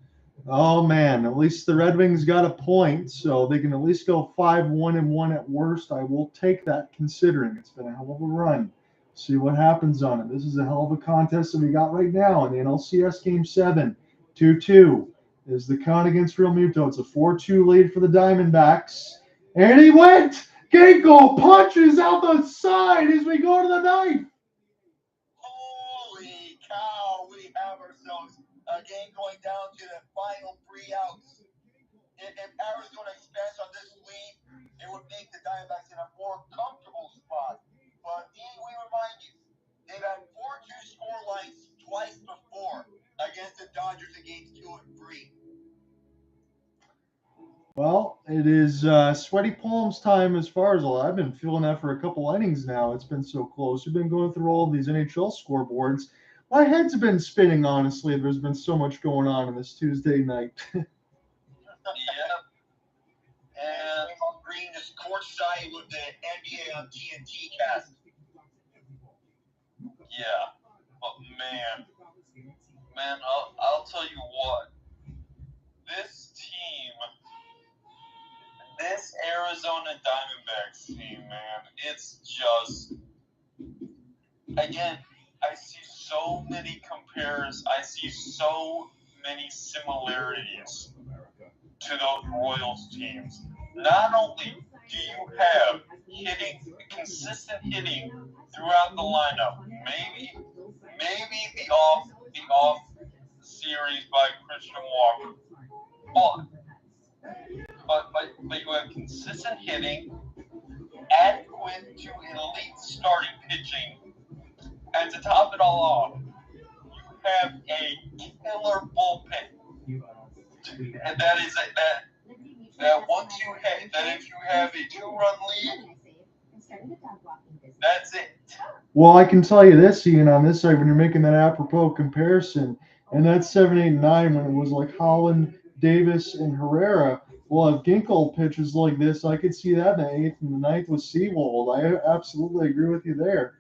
Oh, man. At least the Red Wings got a point, so they can at least go 5-1-1 at worst. I will take that considering it's been a hell of a run. See what happens on it. This is a hell of a contest that we got right now in the NLCS Game 7. 2-2 is the count against Real Muto. It's a 4-2 lead for the Diamondbacks. And he went! Ginkel punches out the side as we go to the 9th. Holy cow, we have ourselves a game going down to the final 3 outs. If Arizona expands on this lead, it would make the Diamondbacks in a more comfortable spot. But we remind you, they've had 4-2 score lines twice before against the Dodgers in games 2 and 3. Well, it is sweaty palms time as far as I've been feeling that for a couple innings now. It's been so close. We've been going through all of these NHL scoreboards. My head's been spinning, honestly. There's been so much going on this Tuesday night. Yeah. And Green is courtside with the NBA on TNT cast. Yeah. But man, I'll tell you what. This team, this Arizona Diamondbacks team, man, it's just, again, I see so many compares. I see so many similarities to those Royals teams. Not only do you have consistent hitting throughout the lineup, maybe the off series by Christian Walker, but you have consistent hitting, adequate to elite starting pitching, and to top it all off, you have a killer bullpen. And that that if you have a 2-run lead, that's it. Well, I can tell you this, Ian, on this side, when you're making that apropos comparison, and that's 7, 8, 9 when it was like Holland, Davis, and Herrera. Well, if Ginkel pitches like this, I could see that in the 8th and the 9th with Seawold. I absolutely agree with you there.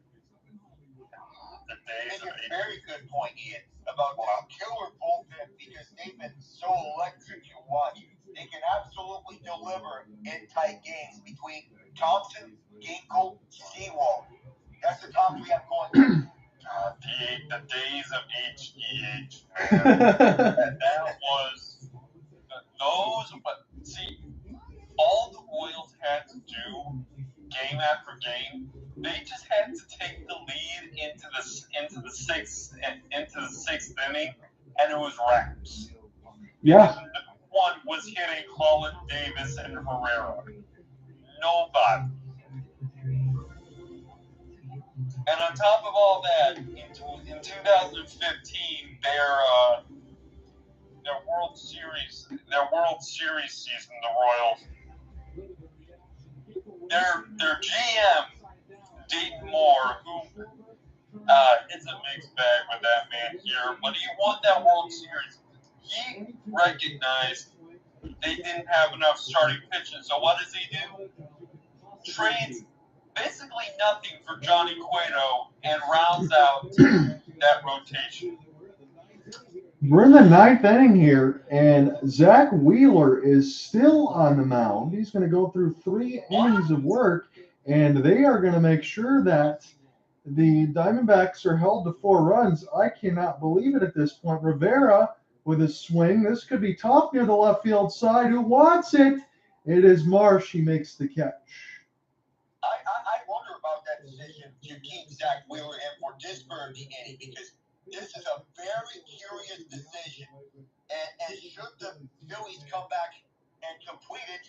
It's a very good point, Ian, about the killer bullpen because they've been so electric to watch. They can absolutely deliver in tight games between Thompson, Ginkel, Seawald. That's the top three I'm going. The days of HEH, man. That was those. But see, all the Royals had to do, game after game, they just had to take the lead into the sixth inning, and it was wraps. Yeah. Because no one was hitting Holland, Davis, and Herrera. Nobody. And on top of all that, in 2015, their World Series season, the Royals, their GM, Dayton Moore, who it's a mixed bag with that man here, but he won that World Series. He recognized they didn't have enough starting pitching, so what does he do? Trades basically nothing for Johnny Cueto and rounds out that rotation. We're in the 9th inning here, and Zach Wheeler is still on the mound. He's going to go through 3 innings of work, and they are going to make sure that the Diamondbacks are held to 4 runs. I cannot believe it at this point. Rivera with a swing. This could be tough near the left field side. Who wants it? It is Marsh. He makes the catch. I wonder about that decision to keep Zach Wheeler in for this third inning because this is a very curious decision. And should the Phillies come back and complete it,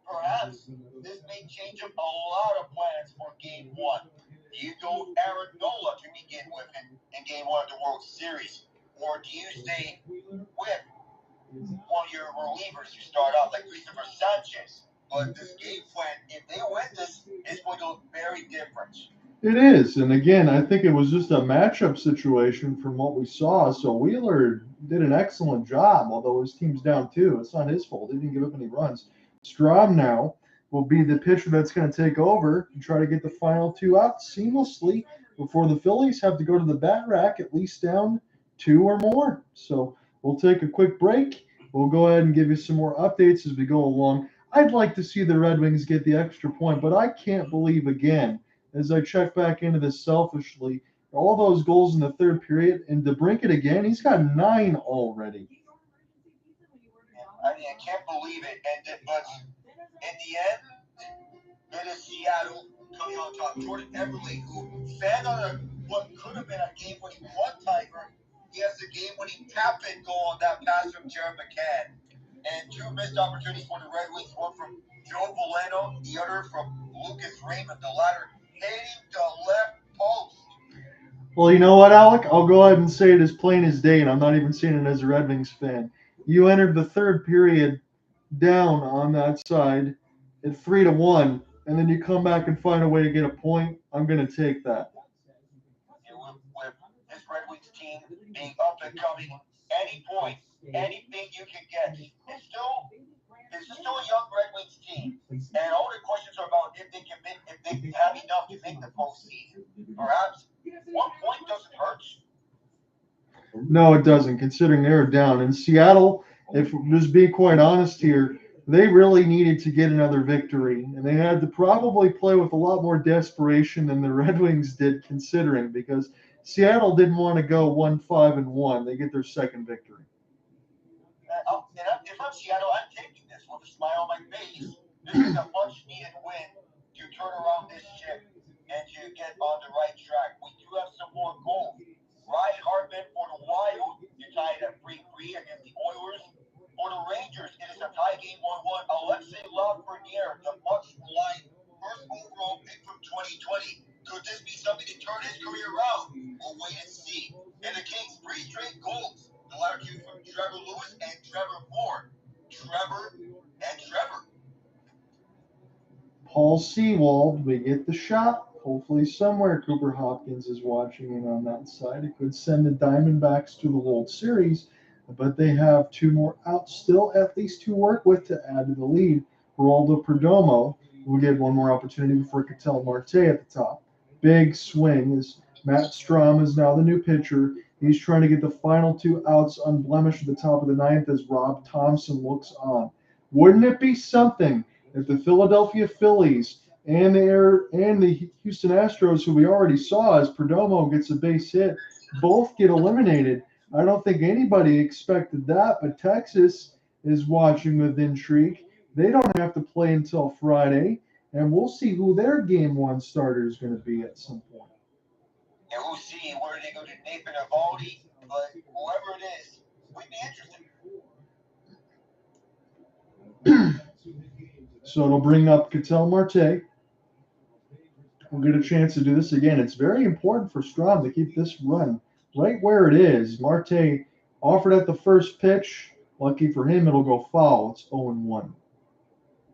perhaps this may change up a lot of plans for Game 1. Do you go Aaron Nola to begin with in Game 1 of the World Series? Or do you stay with one of your relievers to start off, like Christopher Sanchez? But this game plan, if they win this, it's going to look very different. It is. And again, I think it was just a matchup situation from what we saw. So Wheeler did an excellent job, although his team's down 2. It's not his fault. He didn't give up any runs. Strahm now will be the pitcher that's going to take over and try to get the final 2 out seamlessly before the Phillies have to go to the bat rack, at least down 2 or more. So we'll take a quick break. We'll go ahead and give you some more updates as we go along. I'd like to see the Red Wings get the extra point, but I can't believe again, as I check back into this selfishly, all those goals in the 3rd period, and DeBrincat again, he's got 9 already. I mean, I can't believe it. But in the end, it is Seattle coming on top. Jordan Everly, who fed on what could have been a game-winning one-timer, he has a game-winning tap-in goal on that pass from Jared McCann. And 2 missed opportunities for the Red Wings, one from Joe Valeno, the other from Lucas Raymond, the latter hitting the left post. Well, you know what, Alek? I'll go ahead and say it as plain as day, and I'm not even saying it as a Red Wings fan. You entered the 3rd period down on that side at 3-1, and then you come back and find a way to get a point. I'm going to take that. With this Red Wings team being up and coming, any point, anything you can get. It's still a young Red Wings team, and all the questions are about if they have enough to make the postseason. Perhaps 1 point doesn't hurt. No, it doesn't, considering they're down. In Seattle, if just be quite honest here, they really needed to get another victory, and they had to probably play with a lot more desperation than the Red Wings did, considering, because Seattle didn't want to go 1-5-1. They get their 2nd victory. If I'm Seattle, I'm taking this with a smile on my face. This is a much-needed win to turn around this ship and to get on the right track. We do have some more goals. Ryan Hartman for the Wild, you tied at 3-3 against the Oilers. For the Rangers, it is a tie game 1-1. Alexei Lafreniere, the much-maligned first overall pick from 2020. Could this be something to turn his career around? We'll wait and see. And the Kings, 3 straight goals. The latter 2 from Trevor Lewis and Trevor Moore. Trevor Paul Sewald, we get the shot. Hopefully somewhere Cooper Hopkins is watching in on that side. It could send the Diamondbacks to the World Series, but they have two more outs still, at least to work with to add to the lead. Geraldo Perdomo will get one more opportunity before Ketel Marte at the top. Big swing as Matt Strom is now the new pitcher. He's trying to get the final two outs unblemished at the top of the ninth as Rob Thompson looks on. Wouldn't it be something if the Philadelphia Phillies and the Houston Astros, who we already saw as Perdomo gets a base hit, both get eliminated? I don't think anybody expected that, but Texas is watching with intrigue. They don't have to play until Friday, and we'll see who their Game 1 starter is going to be at some point. And we'll see where they go to Nathan Evaldi, but whoever it is, would be interesting. So it'll bring up Ketel Marte. We'll get a chance to do this again. It's very important for Strom to keep this run right where it is. Marte offered at the first pitch. Lucky for him, it'll go foul. It's 0-1.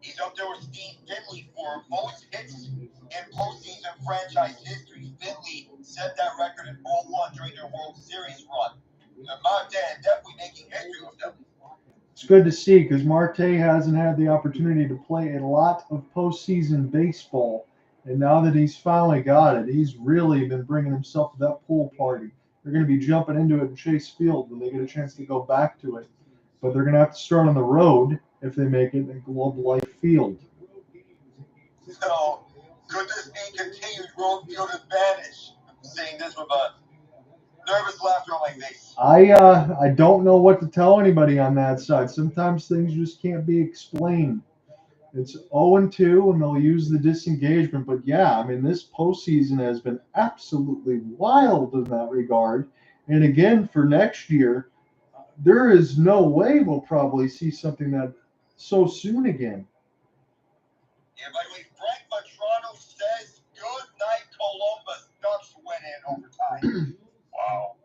He's up there with Steve Finley for most hits in postseason franchise history. Finley set that record in 0-1 during their World Series run. Marte definitely making history with them. It's good to see because Marte hasn't had the opportunity to play a lot of postseason baseball. And now that he's finally got it, he's really been bringing himself to that pool party. They're going to be jumping into it in Chase Field when they get a chance to go back to it. But they're going to have to start on the road if they make it in Globe Life Field. So, could this be continued road field advantage? I'm saying this with a nervous laughter on my face. I don't know what to tell anybody on that side. Sometimes things just can't be explained. It's 0-2, and they'll use the disengagement. But yeah, I mean, this postseason has been absolutely wild in that regard. And again, for next year, there is no way we'll probably see something that so soon again. Yeah, by the way, Frank Matrano says, good night, Columbus. Ducks went in overtime. Wow.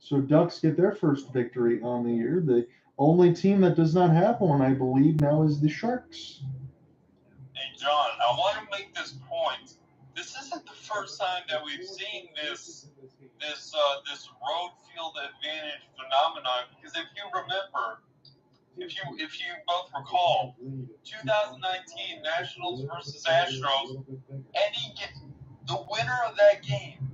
So Ducks get their first victory on the year. The only team that does not have one, I believe, now is the Sharks. Hey, John, I want to make this point. This isn't the first time that we've seen this road field advantage phenomenon. Because if you remember, if you both recall, 2019 Nationals versus Astros, the winner of that game,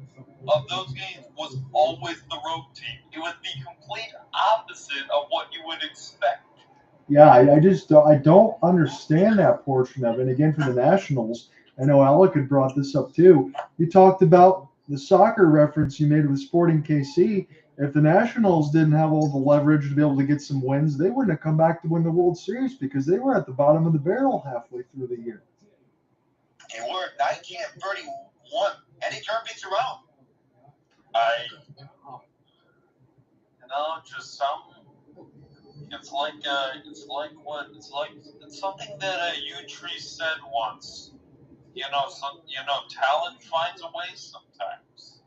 of those games, was always the road team. It was the complete opposite of what you would expect. Yeah, I don't understand that portion of it. And again, for the Nationals, I know Alek had brought this up too. You talked about the soccer reference you made with Sporting KC. If the Nationals didn't have all the leverage to be able to get some wins, they wouldn't have come back to win the World Series because they were at the bottom of the barrel halfway through the year. They were 19-31, and they turned things around. Just some. It's something that Utree said once. Talent finds a way sometimes.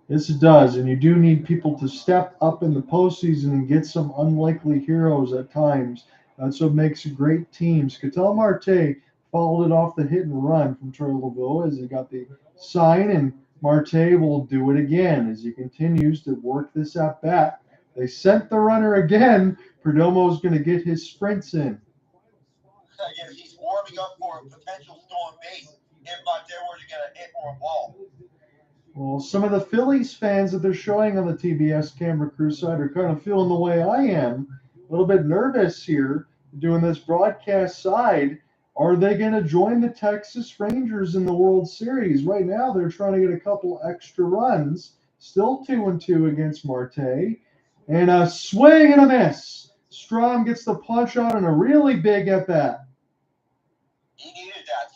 Yes, it does, and you do need people to step up in the postseason and get some unlikely heroes at times. That's what makes great teams. Ketel Marte followed it off the hit and run from Torey Lovullo as he got the sign, and Marte will do it again as he continues to work this at bat. They sent the runner again. Perdomo's going to get his sprints in. Again, he's warming up for a potential stolen base if Marte were to get a hit or a ball. Well, some of the Phillies fans that they're showing on the TBS camera crew side are kind of feeling the way I am. A little bit nervous here doing this broadcast side. Are they going to join the Texas Rangers in the World Series? Right now, they're trying to get a couple extra runs. Still 2-2 against Marte. And a swing and a miss. Strom gets the punch out and a really big at-bat. He needed that,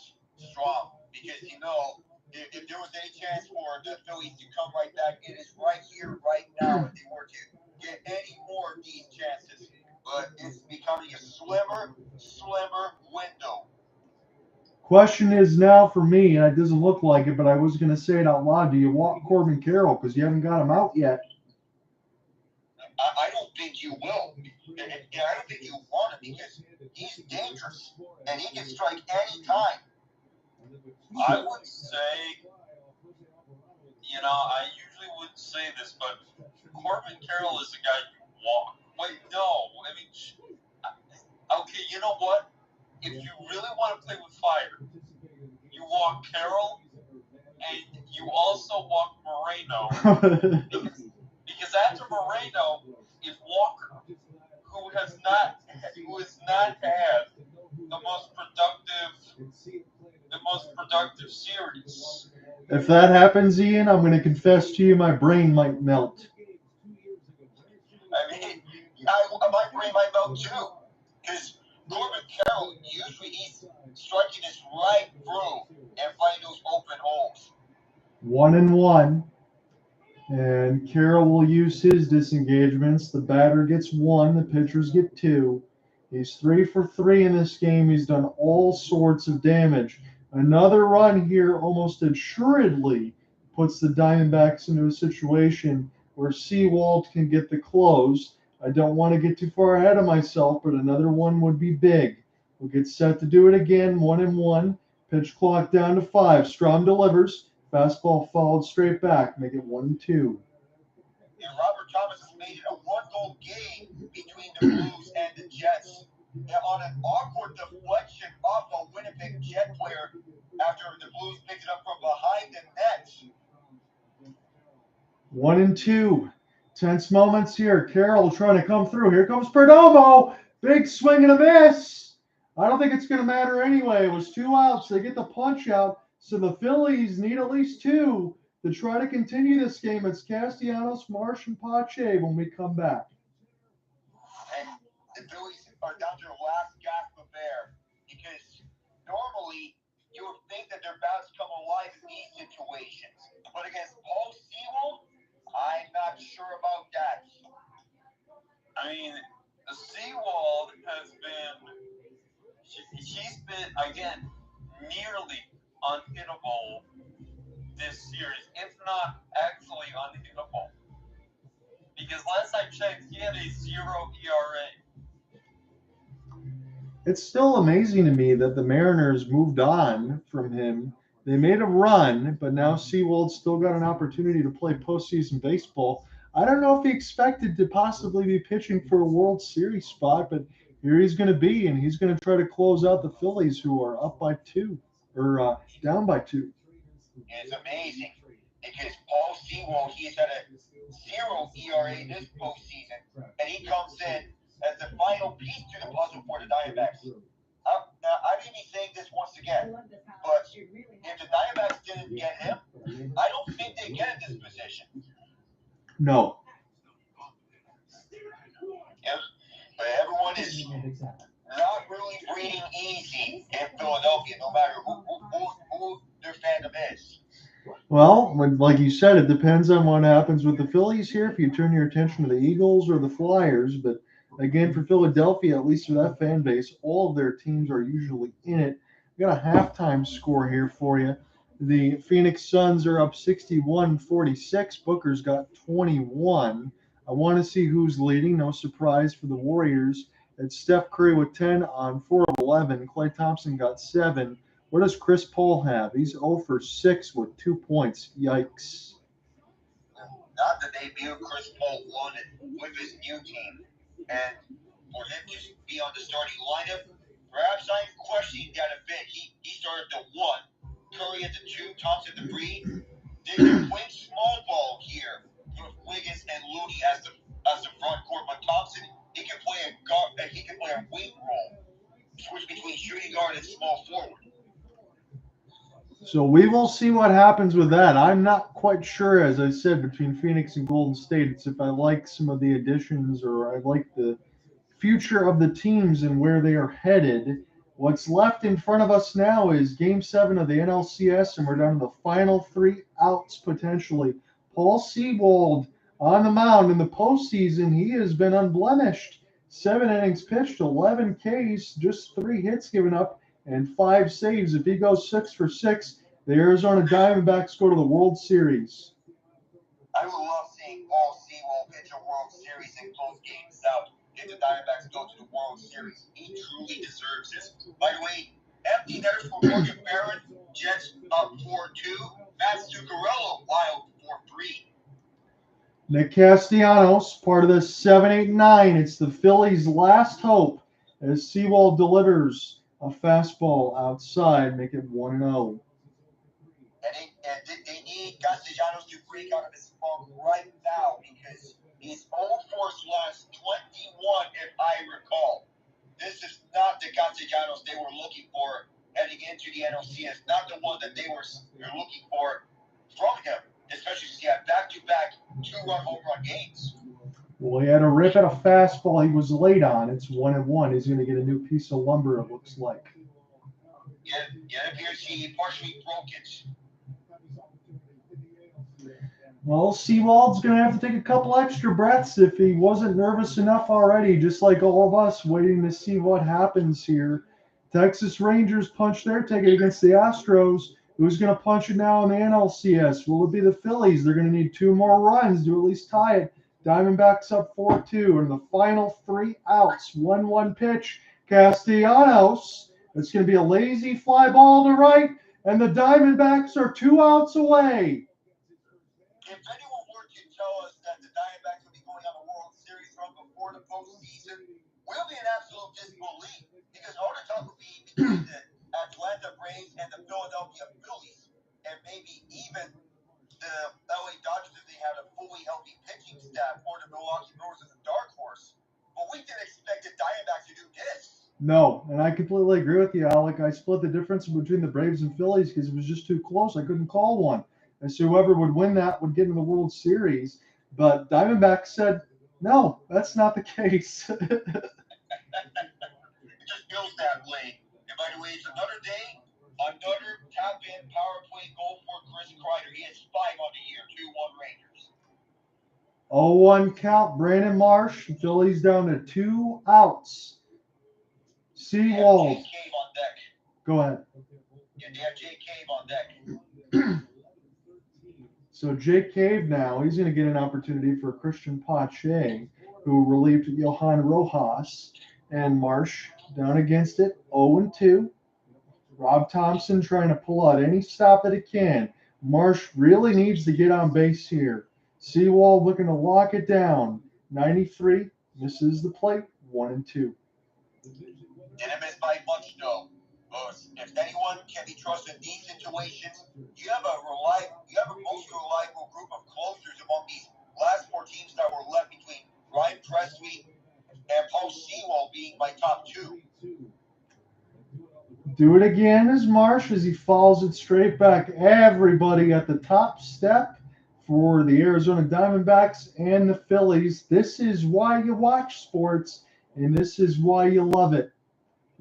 Strom, because, if there was any chance for the Phillies to come right back, it is right here, right now, if they were to get any more of these chances. But it's becoming a slimmer window. Question is now for me, and it doesn't look like it, but I was going to say it out loud. Do you want Corbin Carroll? Because you haven't got him out yet. I don't think you will. Yeah, I don't think you want him because he's dangerous and he can strike any time. I would say, I usually wouldn't say this, but Corbin Carroll is the guy you walk. Wait, no. I mean, okay, you know what? If you really want to play with fire, you walk Carroll and you also walk Moreno. because after Moreno, if Walker, who has not had the most productive series. If that happens, Ian, I'm going to confess to you, my brain might melt. I mean, my brain might melt too, because Corbin Carroll usually he's striking this right through and finding those open holes. 1-1, and Carroll will use his disengagements. The batter gets 1, the pitchers get 2. He's 3 for 3 in this game. He's done all sorts of damage. Another run here almost assuredly puts the Diamondbacks into a situation where Seawald can get the close. I don't want to get too far ahead of myself, but another one would be big. We'll get set to do it again, 1-1. Pitch clock down to 5. Strom delivers. Fastball followed straight back. Make it 1-2. And Robert Thomas has made it a one-goal game between the Blues and the Jets. And on an awkward deflection off a Winnipeg Jet player after the Blues picked it up from behind the net. 1-2. Tense moments here. Carroll trying to come through. Here comes Perdomo. Big swing and a miss. I don't think it's going to matter anyway. It was 2 outs. They get the punch out. So the Phillies need at least 2 to try to continue this game. It's Castellanos, Marsh, and Pache when we come back. And the Phillies are down to their last gasp of air because normally you would think that their bats come alive in these situations. But against Paul Seawald, I'm not sure about that. I mean, Seawald has been, she's been, again, nearly unhittable this series, if not actually unhittable. Because last I checked, he had a 0 ERA. It's still amazing to me that the Mariners moved on from him. They made a run, but now Seawald's still got an opportunity to play postseason baseball. I don't know if he expected to possibly be pitching for a World Series spot, but here he's going to be, and he's going to try to close out the Phillies, who are up by 2 or down by 2. It's amazing because Paul Seawald, he's had a 0 ERA this postseason, and he comes in as the final piece to the puzzle for the Diamondbacks. Now, I may be saying this once again, but if the Diamondbacks didn't get him, I don't think they get in this position. No. Yep. But everyone is not really breathing easy in Philadelphia, no matter who their fandom is. Well, like you said, it depends on what happens with the Phillies here. If you turn your attention to the Eagles or the Flyers, but again, for Philadelphia, at least for that fan base, all of their teams are usually in it. We got a halftime score here for you. The Phoenix Suns are up 61-46. Booker's got 21. I want to see who's leading. No surprise for the Warriors. It's Steph Curry with 10 on 4 of 11. Klay Thompson got 7. What does Chris Paul have? He's 0 for 6 with 2 points. Yikes. Not the debut Chris Paul won with his new team. And for him to be on the starting lineup, perhaps I'm questioning that a bit. He started the 1, Curry at the 2, Thompson at the 3. They can play small ball here with Wiggins and Looney as the front court. But Thompson, he can play a wing role, switch between shooting guard and small forward. So we will see what happens with that. I'm not quite sure, as I said, between Phoenix and Golden State. It's if I like some of the additions or I like the future of the teams and where they are headed. What's left in front of us now is Game 7 of the NLCS, and we're down to the final 3 outs potentially. Paul Seawald on the mound in the postseason. He has been unblemished. 7 innings pitched, 11 Ks, just 3 hits given up, and 5 saves. If he goes 6 for 6, the Arizona Diamondbacks go to the World Series. I would love seeing Paul Seawald pitch a World Series and close games out if the Diamondbacks Series. He truly deserves this. By the way, empty netters for Morgan Barron. Jets up 4-2. Matt Zuccarello wild 4-3. Nick Castellanos, part of the 7-8-9. It's the Phillies' last hope as Sewald delivers a fastball outside, make it 1-0. And they need Castellanos to break out of his funk right now because he's 0 for his last 21, if I recall. This is not the Castellanos they were looking for heading into the NLCS, not the one that they're looking for from him, especially since he had back-to-back 2-run home run games. Well, he had a rip at a fastball he was late on. It's 1-1. He's going to get a new piece of lumber, it looks like. Yeah, it appears he partially broke it. Well, Sewald's going to have to take a couple extra breaths if he wasn't nervous enough already, just like all of us, waiting to see what happens here. Texas Rangers punch their ticket against the Astros. Who's going to punch it now in the NLCS? Will it be the Phillies? They're going to need 2 more runs to at least tie it. Diamondbacks up 4-2. And the final 3 outs, 1-1 pitch. Castellanos. It's going to be a lazy fly ball to right. And the Diamondbacks are 2 outs away. If anyone were to tell us that the Diamondbacks would be going on a World Series run before the postseason, we'll be in absolute disbelief because all the talk would be between the Atlanta Braves and the Philadelphia Phillies, and maybe even the LA Dodgers if they had a fully healthy pitching staff, or the Milwaukee Brewers as a dark horse. But we didn't expect the Diamondbacks to do this. No, and I completely agree with you, Alek. I split the difference between the Braves and Phillies because it was just too close. I couldn't call one. And so whoever would win that would get in the World Series. But Diamondbacks said, no, that's not the case. It just feels that way. And by the way, it's another day, another tap-in power play goal for Chris Kreider. He has 5 on the year, 2-1 Rangers. 0-1 count, Brandon Marsh. Phillies down to 2 outs. Sewald. Jay Cave on deck. Go ahead. Yeah, they have Jay Cave on deck. So Jake Cave now, he's going to get an opportunity for Christian Pache, who relieved Johan Rojas. And Marsh down against it, 0-2. Rob Thompson trying to pull out any stop that he can. Marsh really needs to get on base here. Sewald looking to lock it down. 93, misses the plate, 1-2. Didn't miss by much, though. If anyone can be trusted in these situations, you have a most reliable group of closers among these last 4 teams that were left between Ryan Presley and Paul Sewald being my top 2. Do it again as Marsh as he follows it straight back. Everybody at the top step for the Arizona Diamondbacks and the Phillies. This is why you watch sports, and this is why you love it.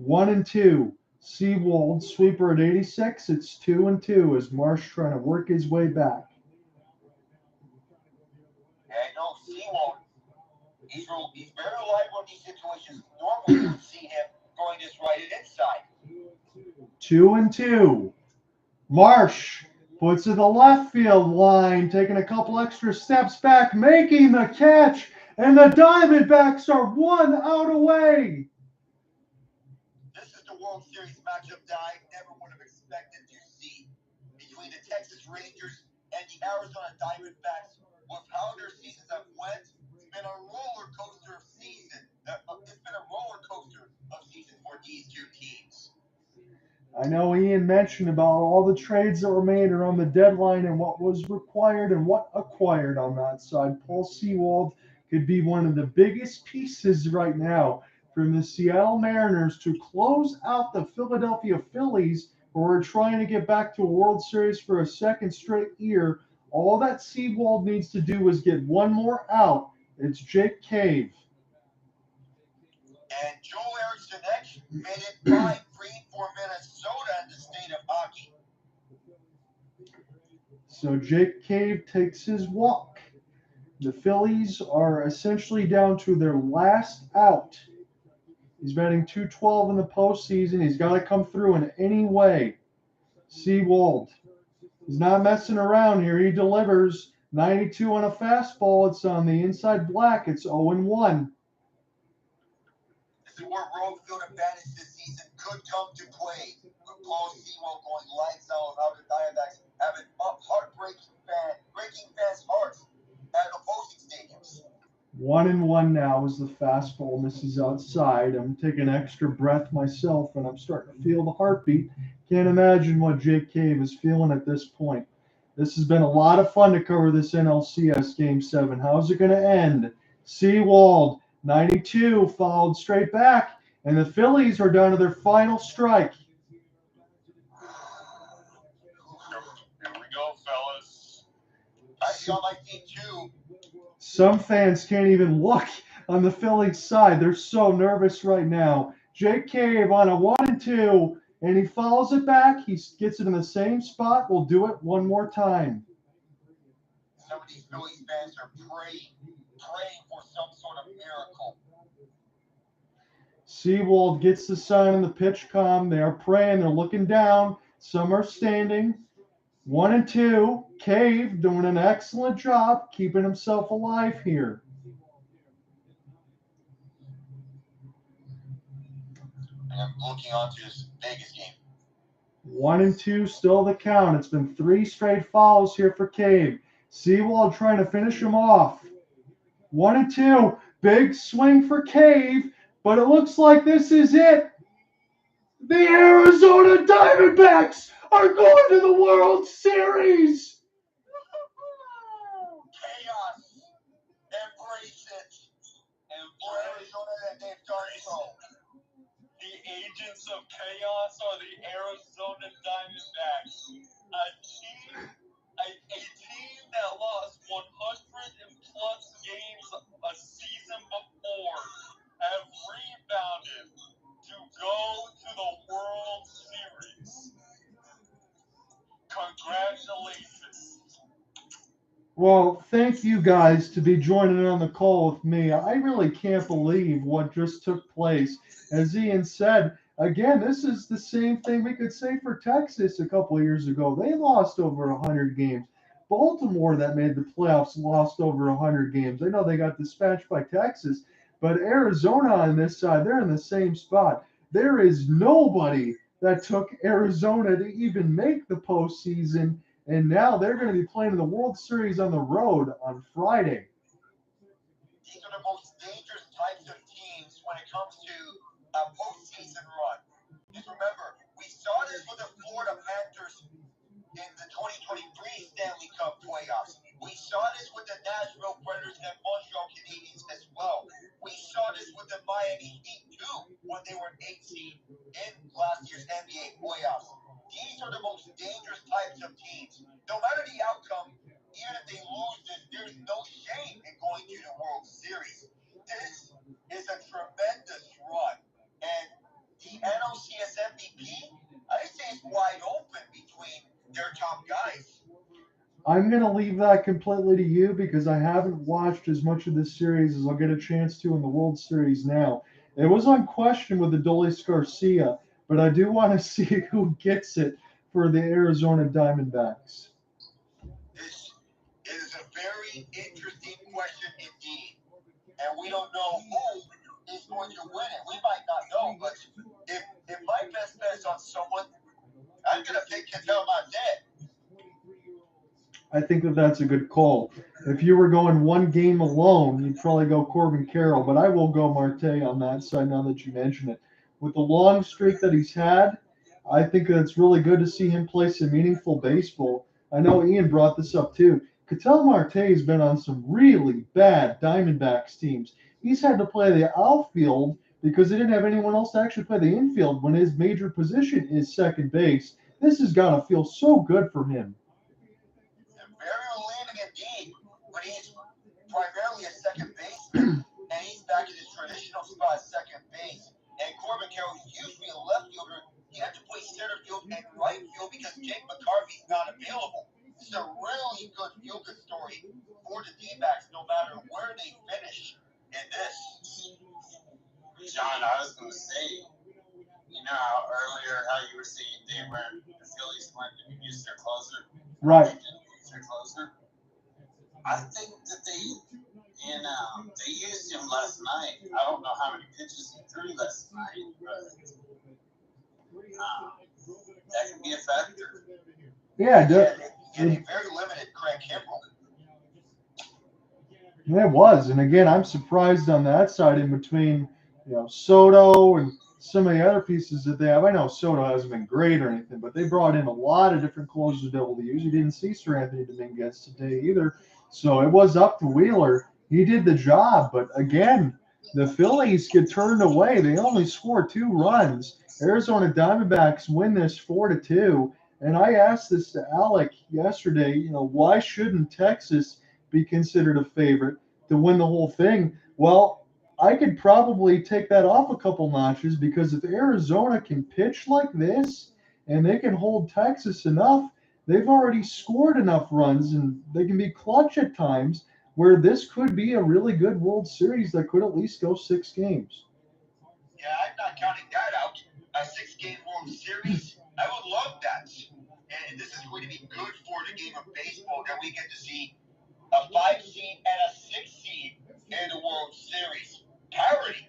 1-2. Sewald sweeper at 86. It's 2-2 as Marsh trying to work his way back. Yeah, I know Sewald. He's very reliable in these situations. Normally, you would see him going this right inside. 2-2. Marsh puts it the left field line, taking a couple extra steps back, making the catch, and the Diamondbacks are 1 out away. This is the World Series matchup that I never would have expected to see between the Texas Rangers and the Arizona Diamondbacks. With how their seasons have went, it's been a roller coaster of season. It's been a roller coaster of season for these 2 teams. I know Ian mentioned about all the trades that were made around the deadline and what was required and what acquired on that side. Paul Sewald could be one of the biggest pieces right now from the Seattle Mariners to close out the Philadelphia Phillies, who are trying to get back to a World Series for a second straight year. All that Sewald needs to do is get 1 more out. It's Jake Cave. And Joe Erickson X made it 5-3 for Minnesota in the state of hockey. So Jake Cave takes his walk. The Phillies are essentially down to their last out. He's batting .212 in the postseason. He's got to come through in any way. Sewald. He's not messing around here. He delivers 92 on a fastball. It's on the inside black. It's 0-1. This outdoor road field advantage this season could come to play. With Paul Sewell going lights out how the Diamondbacks have an breaking fans' hearts at opposing stadiums. 1-1 now as the fastball misses outside. I'm taking extra breath myself, and I'm starting to feel the heartbeat. Can't imagine what Jake Cave is feeling at this point. This has been a lot of fun to cover this NLCS Game 7. How's it going to end? Seawald, 92, followed straight back, and the Phillies are down to their final strike. Here we go, fellas. I feel my team too. Some fans can't even look on the Phillies side. They're so nervous right now. Jake Cave on a 1-2, and he follows it back. He gets it in the same spot. We'll do it one more time. Some of these Phillies fans are praying for some sort of miracle. Seawald gets the sign on the pitch comm. They are praying. They're looking down. Some are standing. 1-2. Cave doing an excellent job keeping himself alive here. I'm looking on to this Vegas game. 1-2, still the count. It's been 3 straight fouls here for Cave. Seawald trying to finish him off. 1-2, big swing for Cave, but it looks like this is it. The Arizona Diamondbacks are going to the World Series. Chaos. Embrace it. For Arizona that they've done so. The agents of chaos are the Arizona Diamondbacks, a team that lost 100 and plus games a season before, have rebounded to go to the World Series. Congratulations. Well, thank you guys to be joining in on the call with me. I really can't believe what just took place. As Ian said, again, this is the same thing we could say for Texas a couple of years ago. They lost over 100 games. Baltimore, that made the playoffs, lost over 100 games. I know they got dispatched by Texas, but Arizona on this side, they're in the same spot. There is nobody that took Arizona to even make the postseason, and now they're going to be playing in the World Series on the road on Friday. These are the most dangerous types of teams when it comes to a postseason run. Just remember, we saw this with the Florida Panthers in the 2023 Stanley Cup playoffs. We saw this with the Nashville Predators and Montreal Canadiens as well. We saw this with the Miami Heat too when they were 8 seed in last year's NBA playoffs. These are the most dangerous types of teams. No matter the outcome, even if they lose this, there's no shame in going to the World Series. This is a tremendous run. And the NLCS MVP, I say it's wide open between their top guys. I'm going to leave that completely to you because I haven't watched as much of this series as I'll get a chance to in the World Series now. It was unquestioned with Adolis Garcia, but I do want to see who gets it for the Arizona Diamondbacks. This is a very interesting question indeed. And we don't know who is going to win it. We might not know, but if my best bet is on someone, I'm going to pick Ketel Marte. I think that's a good call. If you were going one game alone, you'd probably go Corbin Carroll, but I will go Marte on that side now that you mention it. With the long streak that he's had, I think it's really good to see him play some meaningful baseball. I know Ian brought this up too. Ketel Marte has been on some really bad Diamondbacks teams. He's had to play the outfield because they didn't have anyone else to actually play the infield when his major position is second base. This has got to feel so good for him. Very relieving indeed, but he's primarily a second baseman, and he's back in his traditional spot, second base. And Corbin Carroll is usually a left fielder. He had to play center field and right field because Jake McCarthy's not available. This is a really good feel-good story for the D-backs, no matter where they finish in this. John, I was going to say, you know how earlier how you were saying the Phillies weren't going to use their closer? Right. They didn't use their closer. I think that they And they used him last night. I don't know how many pitches he threw last night, but that can be a factor. Yeah, Getting very limited Craig Kimbrell. it was. And again, I'm surprised on that side in between, Soto and some of the other pieces that they have. I know Soto hasn't been great or anything, but they brought in a lot of different closers to be able to use. You didn't see Sir Anthony Dominguez today either. So it was up to Wheeler. He did the job. But again, the Phillies get turned away. They only scored 2 runs. Arizona Diamondbacks win this 4-2. And I asked this to Alek yesterday, why shouldn't Texas be considered a favorite to win the whole thing? Well, I could probably take that off a couple notches because if Arizona can pitch like this and they can hold Texas enough, they've already scored enough runs and they can be clutch at times where this could be a really good World Series that could at least go 6 games. Yeah, I'm not counting that out. A 6-game World Series, I would love that. And this is going to be good for the game of baseball that we get to see a 5 seed and a 6 seed in the World Series. Parity.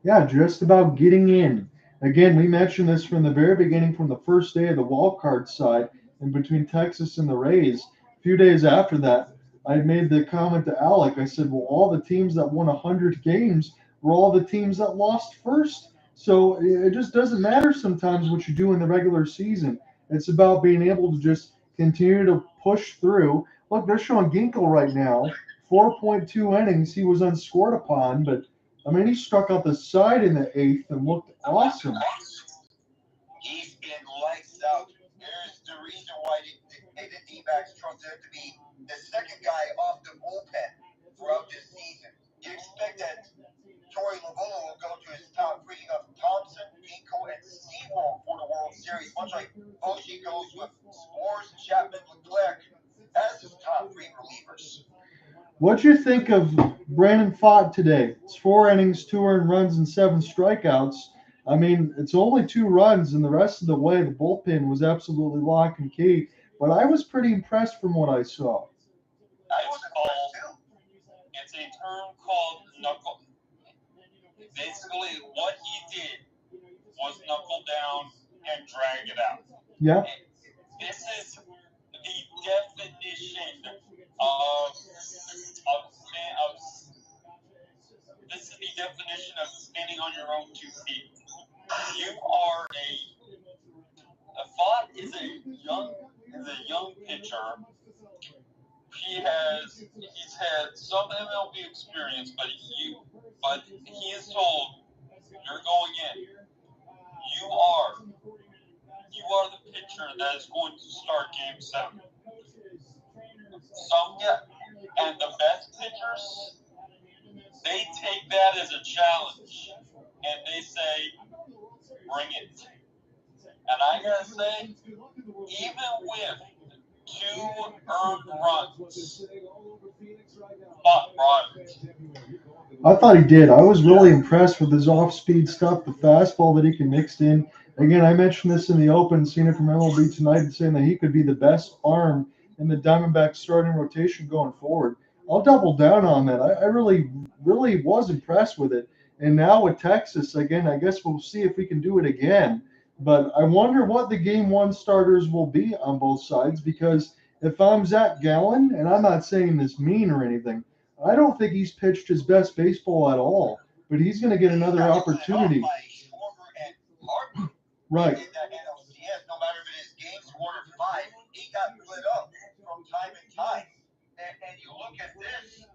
Yeah, just about getting in. Again, we mentioned this from the very beginning, from the first day of the wild card side, and between Texas and the Rays. A few days after that, I made the comment to Alek. I said, well, all the teams that won 100 games were all the teams that lost first. So it just doesn't matter sometimes what you do in the regular season. It's about being able to just continue to push through. Look, they're showing Ginkel right now, 4.2 innings. He was unscored upon, but I mean, he struck out the side in the 8th and looked awesome. He's been lights out. There's the reason why the D-backs trusted him to be the second guy off the bullpen throughout this season. You expect that Torey Lovullo will go to his top 3 of Thompson, Ginkel, and Sewell for the World Series, much like Oshie goes with Spores, Chapman, Leclerc as his top 3 relievers. What'd you think of Brandon Pfaadt today? It's 4 innings, 2 earned runs, and 7 strikeouts. I mean, it's only 2 runs, and the rest of the way, the bullpen was absolutely lock and key. But I was pretty impressed from what I saw. It's a term called knuckle. Basically, what he did was knuckle down and drag it out. Yeah. This is the definition of this is the definition of standing on your own 2 feet. You are Pfaadt is a young pitcher. He's had some MLB experience, but he is told, you're going in. You are the pitcher that is going to start Game 7. And the best pitchers, they take that as a challenge, and they say, bring it. And I gotta say, even with 2 earned runs, Pfaadt brought it. I thought he did. I was really impressed with his off-speed stuff, the fastball that he can mix in. Again, I mentioned this in the open, seeing it from MLB tonight, and saying that he could be the best arm in the Diamondbacks starting rotation going forward. I'll double down on that. I really, really was impressed with it. And now with Texas, again, I guess we'll see if we can do it again. But I wonder what the Game 1 starters will be on both sides, because if I'm Zach Gallen, and I'm not saying this mean or anything, I don't think he's pitched his best baseball at all. But he's going to get another opportunity. Right. In that NLCS, no matter if it is games 1 or 5, he got lit up from time to time. And you look at this,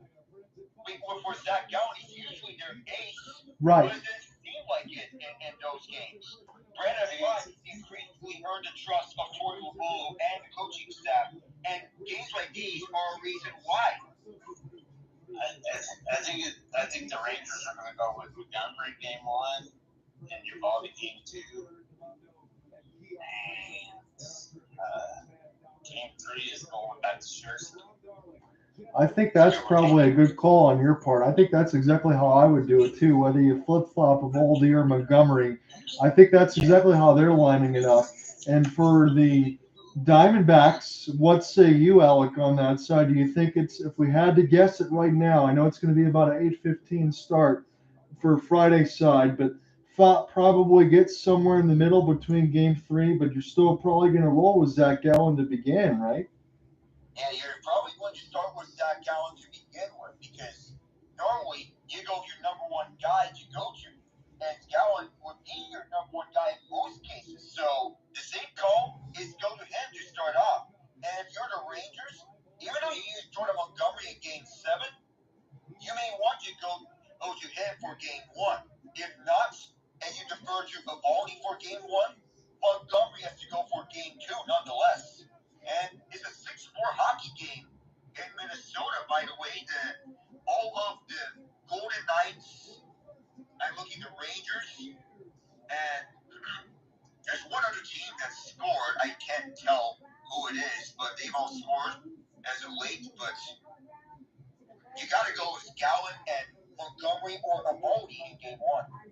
for Zach Gallen, he's usually their ace. Right. But it didn't seem like it in those games. Brandon Pfaadt increasingly earned the trust of Torey Lovullo and the coaching staff. And games like these are a reason why. I think the Rangers are going to go with Montgomery Game 1 and Uvalde Game 2. And Game 3 is going back to Scherzer. I think that's probably a good call on your part. I think that's exactly how I would do it too, whether you flip-flop Uvalde or Montgomery. I think that's exactly how they're lining it up. And for the Diamondbacks, what say you, Alek, on that side? Do you think it's, if we had to guess it right now, I know it's going to be about an 8:15 start for Friday side, but thought probably get somewhere in the middle between game 3, but you're still probably going to roll with Zach Gallen to begin, right? Yeah, you're probably going to start with Zach Gallen to begin with because normally you go with your number one guy you go to, and Gallen would be your number one guy in most cases. So the safe call is go to him to start off. And if you're the Rangers, even though you used Jordan Montgomery in Game 7, you may want to go to him for Game 1. If not, and you defer to Vivaldi for Game 1, Montgomery has to go for Game 2 nonetheless. And it's a 6-4 hockey game in Minnesota, by the way. All of the Golden Knights, I'm looking at the Rangers, and there's one other team that scored. I can't tell who it is, but they've all scored as of late. But you got to go with Gallen and Montgomery or Vivaldi in Game 1.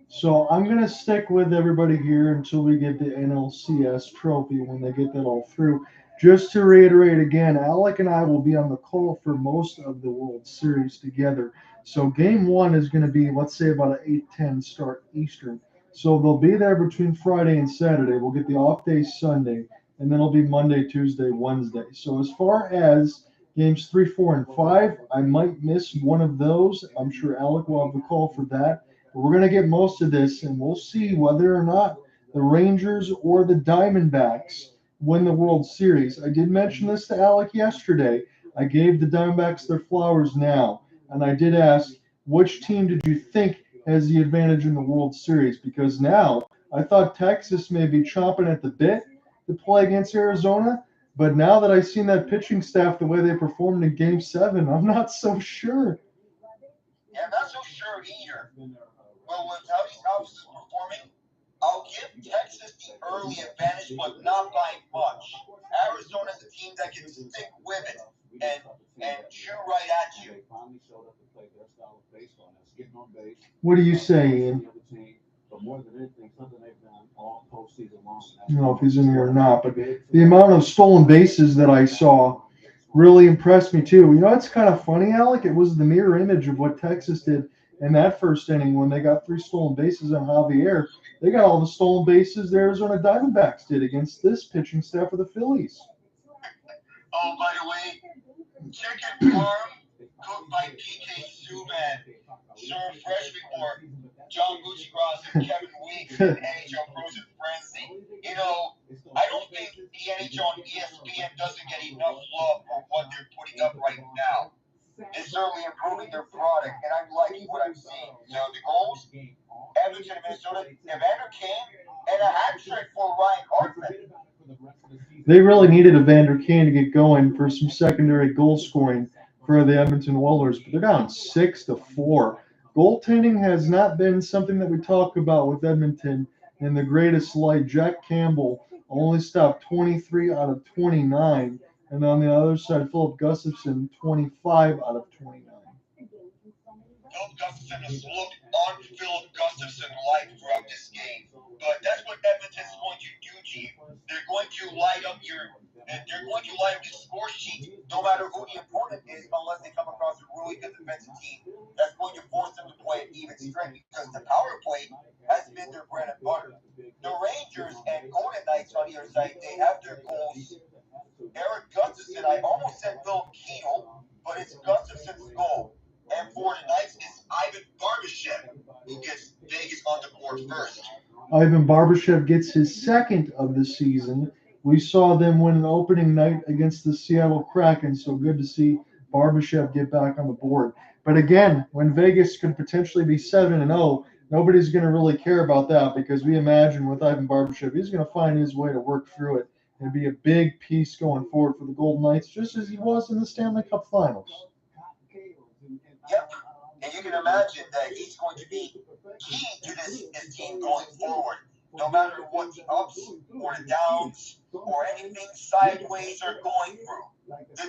So I'm going to stick with everybody here until we get the NLCS trophy when they get that all through. Just to reiterate again, Alek and I will be on the call for most of the World Series together. So game 1 is going to be, let's say, about an 8:10 start Eastern. So they'll be there between Friday and Saturday. We'll get the off day Sunday, and then it'll be Monday, Tuesday, Wednesday. So as far as games 3, 4, and 5, I might miss one of those. I'm sure Alek will have the call for that. But we're going to get most of this, and we'll see whether or not the Rangers or the Diamondbacks win the World Series. I did mention this to Alek yesterday. I gave the Diamondbacks their flowers now, and I did ask, which team did you think has the advantage in the World Series? Because now I thought Texas may be chomping at the bit to play against Arizona, but now that I've seen that pitching staff, the way they performed in Game 7, I'm not so sure. Yeah, I'm not so sure either. Well, with how these houses is performing, I'll give Texas the early advantage, but not by much. Arizona's a team that can stick with it and chew right at you. What do you say, Ian? I don't know if he's in here or not, but the amount of stolen bases that I saw really impressed me too. You know, it's kind of funny, Alek. It was the mirror image of what Texas did in that first inning when they got 3 stolen bases on Javier. They got all the stolen bases the Arizona Diamondbacks did against this pitching staff of the Phillies. Oh, by the way, chicken farm cooked by PK Subban, served fresh before John Buccigross and Kevin Weeks in NHL Frozen Frenzy. You know, I don't think the NHL on ESPN doesn't get enough love for what they're putting up right now. It's certainly improving their product, and I'm liking what I'm seeing. So the goals, Edmonton, Minnesota, Evander Kane, and a hat trick for Ryan Hartman. They really needed Evander Kane to get going for some secondary goal scoring for the Edmonton Oilers, but they're down 6-4. Goaltending has not been something that we talk about with Edmonton in the greatest light. Jack Campbell only stopped 23 out of 29. And on the other side, Philip Gustafson, 25 out of 29. Philip Gustafson has looked un-Philip Gustafson-like throughout this game. But that's what Edmonton's going to do to you. They're going to light up the score sheet, no matter who the opponent is, unless they come across a really good defensive team that's going to force them to play at even strength, because the power play has been their bread and butter. The Rangers and Golden Knights on the other side, they have their goals. Eric Gustafson, I almost said Phil Ketel, but it's Gustafson's goal. And for the Knights, it's Ivan Barbashev who gets Vegas on the board first. Ivan Barbashev gets his second of the season. We saw them win an opening night against the Seattle Kraken, so good to see Barbashev get back on the board. But again, when Vegas could potentially be 7-0, nobody's going to really care about that, because we imagine with Ivan Barbashev, he's going to find his way to work through it and be a big piece going forward for the Golden Knights, just as he was in the Stanley Cup Finals. Yep, and you can imagine that he's going to be key to this team going forward. No matter what the ups or the downs or anything sideways are going through,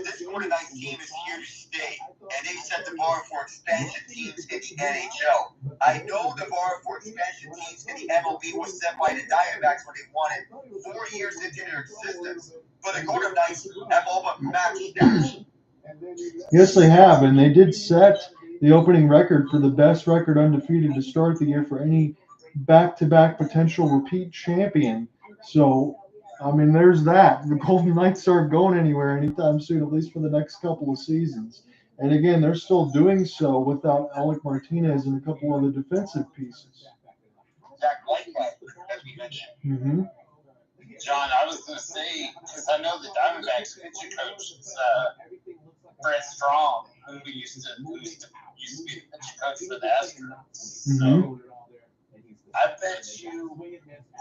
this Golden Knights team is here to stay, and they set the bar for expansion teams in the NHL. I know the bar for expansion teams in the MLB was set by the Diamondbacks when they won it 4 years into their existence, but the Golden Knights have all but matched that. Yes, they have, and they did set the opening record for the best record undefeated to start the year for any back-to-back potential repeat champion. So, I mean, there's that. The Golden Knights aren't going anywhere anytime soon, at least for the next couple of seasons. And again, they're still doing so without Alek Martinez and a couple other defensive pieces. Zach Whitehead, as we mentioned. Mm-hmm. John, I was going to say, because I know the Diamondbacks pitching coach is Brett Strom, who used to be the pitching coach for the Astros. Mm-hmm. So I bet you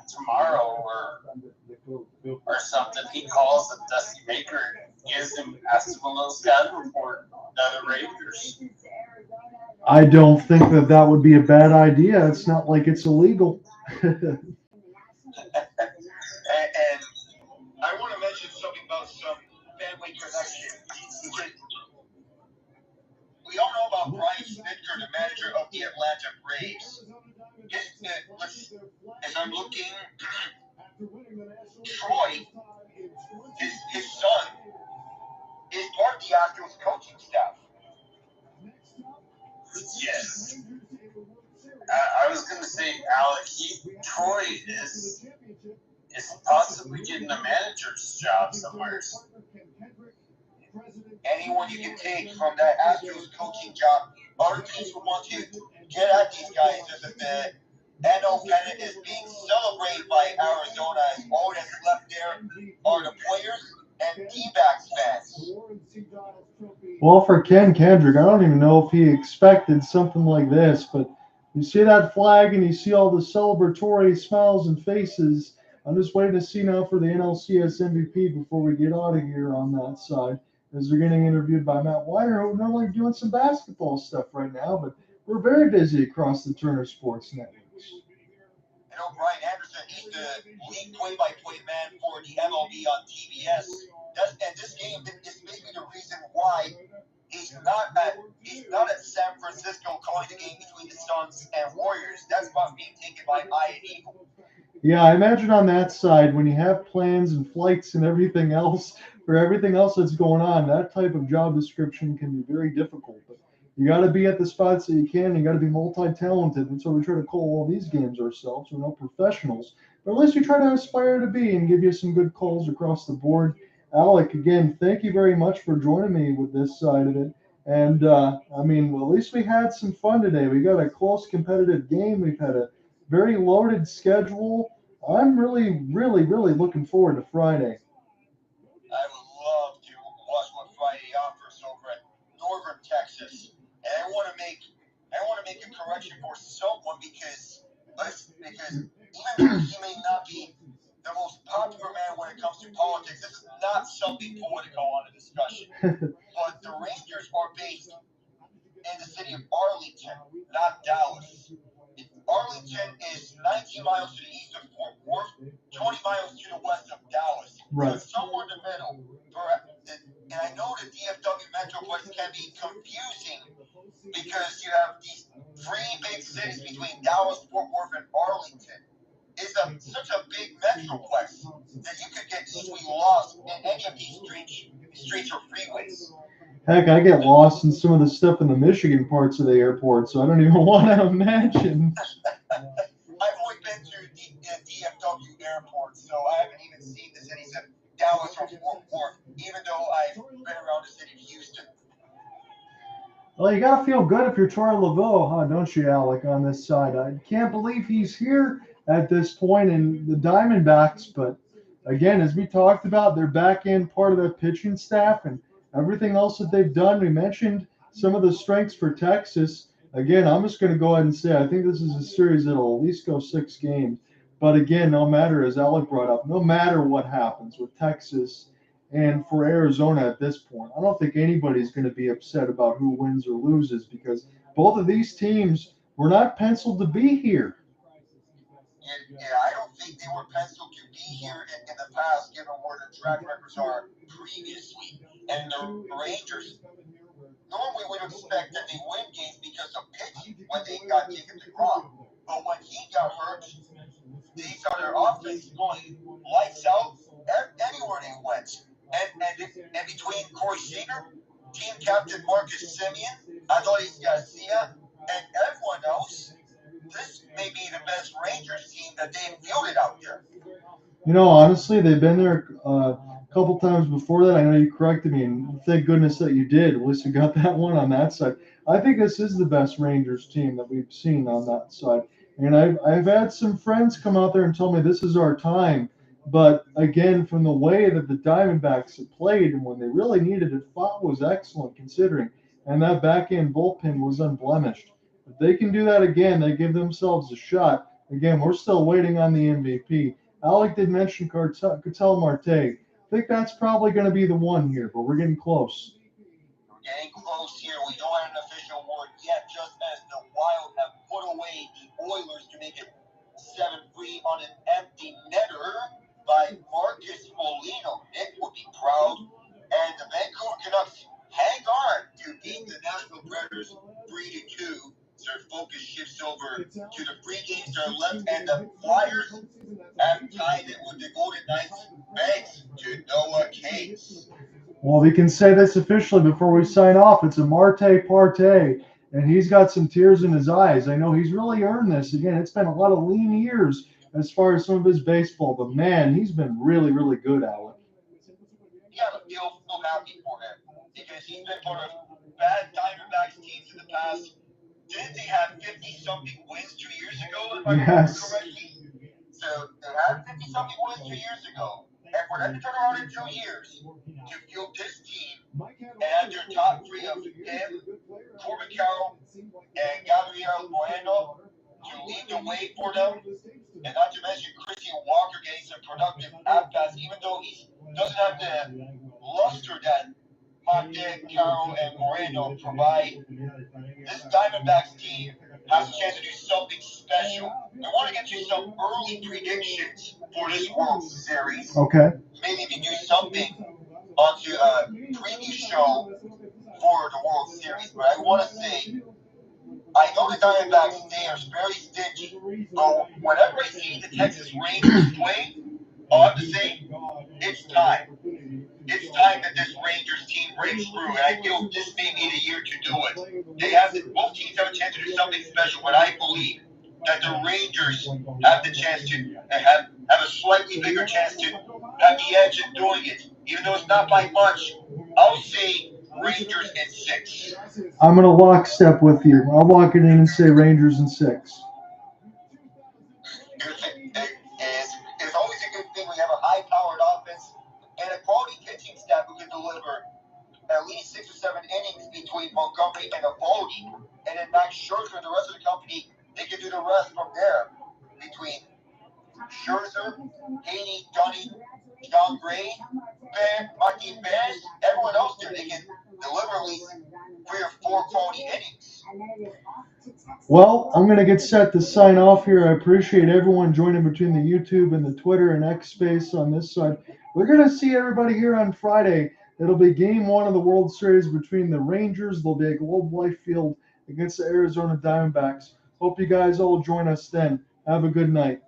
tomorrow or something, he calls up Dusty Baker and gives him asks him a little scouting report on the Rangers. I don't think that would be a bad idea. It's not like it's illegal. And I want to mention something about some family connection. We all know about Brian Snitker, the manager of the Atlanta Braves. As I'm looking, Troy, his son, is part of the Astros coaching staff. Yes. I was going to say, Alek, Troy is possibly getting a manager's job somewhere. Anyone you can take from that Astros coaching job, other teams will want to get at these guys. The NL pennant is being celebrated by Arizona, as all that's left there are the players and D-backs fans. Well, for Ken Kendrick, I don't even know if he expected something like this, but you see that flag and you see all the celebratory smiles and faces. I'm just waiting to see now for the NLCS MVP before we get out of here on that side, as they're getting interviewed by Matt Weiner, who's normally doing some basketball stuff right now, but we're very busy across the Turner Sports Networks. You know, Brian Anderson, he's the lead play-by-play man for the MLB on TBS. And this game is maybe the reason why he's not at San Francisco calling the game between the Suns and Warriors. That's about being taken by Ian Eagle. Yeah, I imagine on that side, when you have plans and flights and everything else, for everything else that's going on, that type of job description can be very difficult. But you got to be at the spots that you can. You got to be multi-talented. And so we try to call all these games ourselves. We're not professionals, but at least we try to aspire to be and give you some good calls across the board. Alek, again, thank you very much for joining me with this side of it. And, I mean, well, at least we had some fun today. We got a close competitive game. We've had a very loaded schedule. I'm really, really, really looking forward to Friday. I would love to watch what Friday offers over at Northern Texas. And I want to make a correction for someone because even though he may not be the most popular man when it comes to politics, this is not something political on a discussion. But the Rangers are based in the city of Arlington, not Dallas. Arlington is 19 miles to the east of Fort Worth, 20 miles to the west of Dallas. Right. So it's somewhere in the middle. And I know the DFW Metroplex can be confusing because you have these three big cities between Dallas, Fort Worth, and Arlington. It's such a big metroplex that you could get easily lost in any of these streets or freeways. Heck, I get lost in some of the stuff in the Michigan parts of the airport, so I don't even want to imagine. I've only been to the DFW airport, so I haven't even seen the cities of Dallas or Fort Worth, even though I've been around the city of Houston. Well, you got to feel good if you're Torey Lovullo, huh, don't you, Alek, on this side? I can't believe he's here at this point in the Diamondbacks, but again, as we talked about, they're back in part of the pitching staff and everything else that they've done. We mentioned some of the strengths for Texas. Again, I'm just going to go ahead and say I think this is a series that'll at least go 6 games. But again, no matter, as Alek brought up, no matter what happens with Texas and for Arizona at this point, I don't think anybody's going to be upset about who wins or loses because both of these teams were not penciled to be here. Yeah, I don't think they were penciled to be here in the past, given where their track records are previously. And the Rangers normally would expect that they win games because of pitch when they got Jacob DeGrom. But when he got hurt, they saw their offense going lights out anywhere they went. And between Corey Seager, team captain Marcus Semien, Adolis Garcia, and everyone else, this may be the best Rangers team that they've fielded out there. You know, honestly, they've been there a couple times before that. I know you corrected me, and thank goodness that you did. At least you got that one on that side. I think this is the best Rangers team that we've seen on that side. And I've had some friends come out there and tell me this is our time. But again, from the way that the Diamondbacks have played and when they really needed it, Pham was excellent considering. And that back-end bullpen was unblemished. If they can do that again, they give themselves a shot. Again, we're still waiting on the MVP. Alek did mention Ketel Marte. I think that's probably going to be the one here, but we're getting close. We're getting close here. We don't have an official award yet, just as the Wild have put away the Oilers to make it 7-3 on an empty netter by Marcus Molino. Nick would be proud. And the Vancouver Canucks hang on to beat the Nashville Predators 3-2. Their focus shifts over to the free games that are left, and the Flyers have tied it with the Golden Knights, thanks to Noah Cates. Well, we can say this officially before we sign off. It's a Marte Parte, and he's got some tears in his eyes. I know he's really earned this. Again, it's been a lot of lean years as far as some of his baseball, but man, he's been really, really good, Alek. You have to feel happy for him because he's been part of bad Diamondbacks teams in the past. Didn't they have 50-something wins 2 years ago, if I remember correctly? So they had 50-something wins 2 years ago. And for them to turn around in 2 years to field this team and have their top three of him, Corbin, Carroll, and Gabriel Moreno to lead the way for them, and not to mention Christian Walker getting some productive at-bats, even though he doesn't have the luster that Marte, Carroll, and Moreno provide. This Diamondbacks team has a chance to do something special. I want to get you some early predictions for this World Series. Okay. Maybe we do something onto a preview show for the World Series, but I want to say, I know the Diamondbacks, they are very stingy, but whenever I see the Texas Rangers play, I have to say, it's time. It's time that this Rangers team breaks through, and I feel this may be the year to do it. Both teams have a chance to do something special, but I believe that the Rangers have the chance to have a slightly bigger chance to have the edge in doing it, even though it's not by much. I'll say Rangers in 6. I'm going to lockstep with you. I'll lock it in and say Rangers in 6. It's always a good thing when you have a high-powered offense and a quality pitching staff who can deliver at least 6 or 7 innings between Montgomery and Eovaldi, and then Max Scherzer and the rest of the company, they can do the rest from there between Scherzer, Haney, Dunning, John Gray, Martin Bass, everyone else there. They can deliver at least 3 or 4 quality innings. Well, I'm going to get set to sign off here. I appreciate everyone joining between the YouTube and the Twitter and X space on this side. We're going to see everybody here on Friday. It'll be game 1 of the World Series between the Rangers. They'll be at Globe Life Field against the Arizona Diamondbacks. Hope you guys all join us then. Have a good night.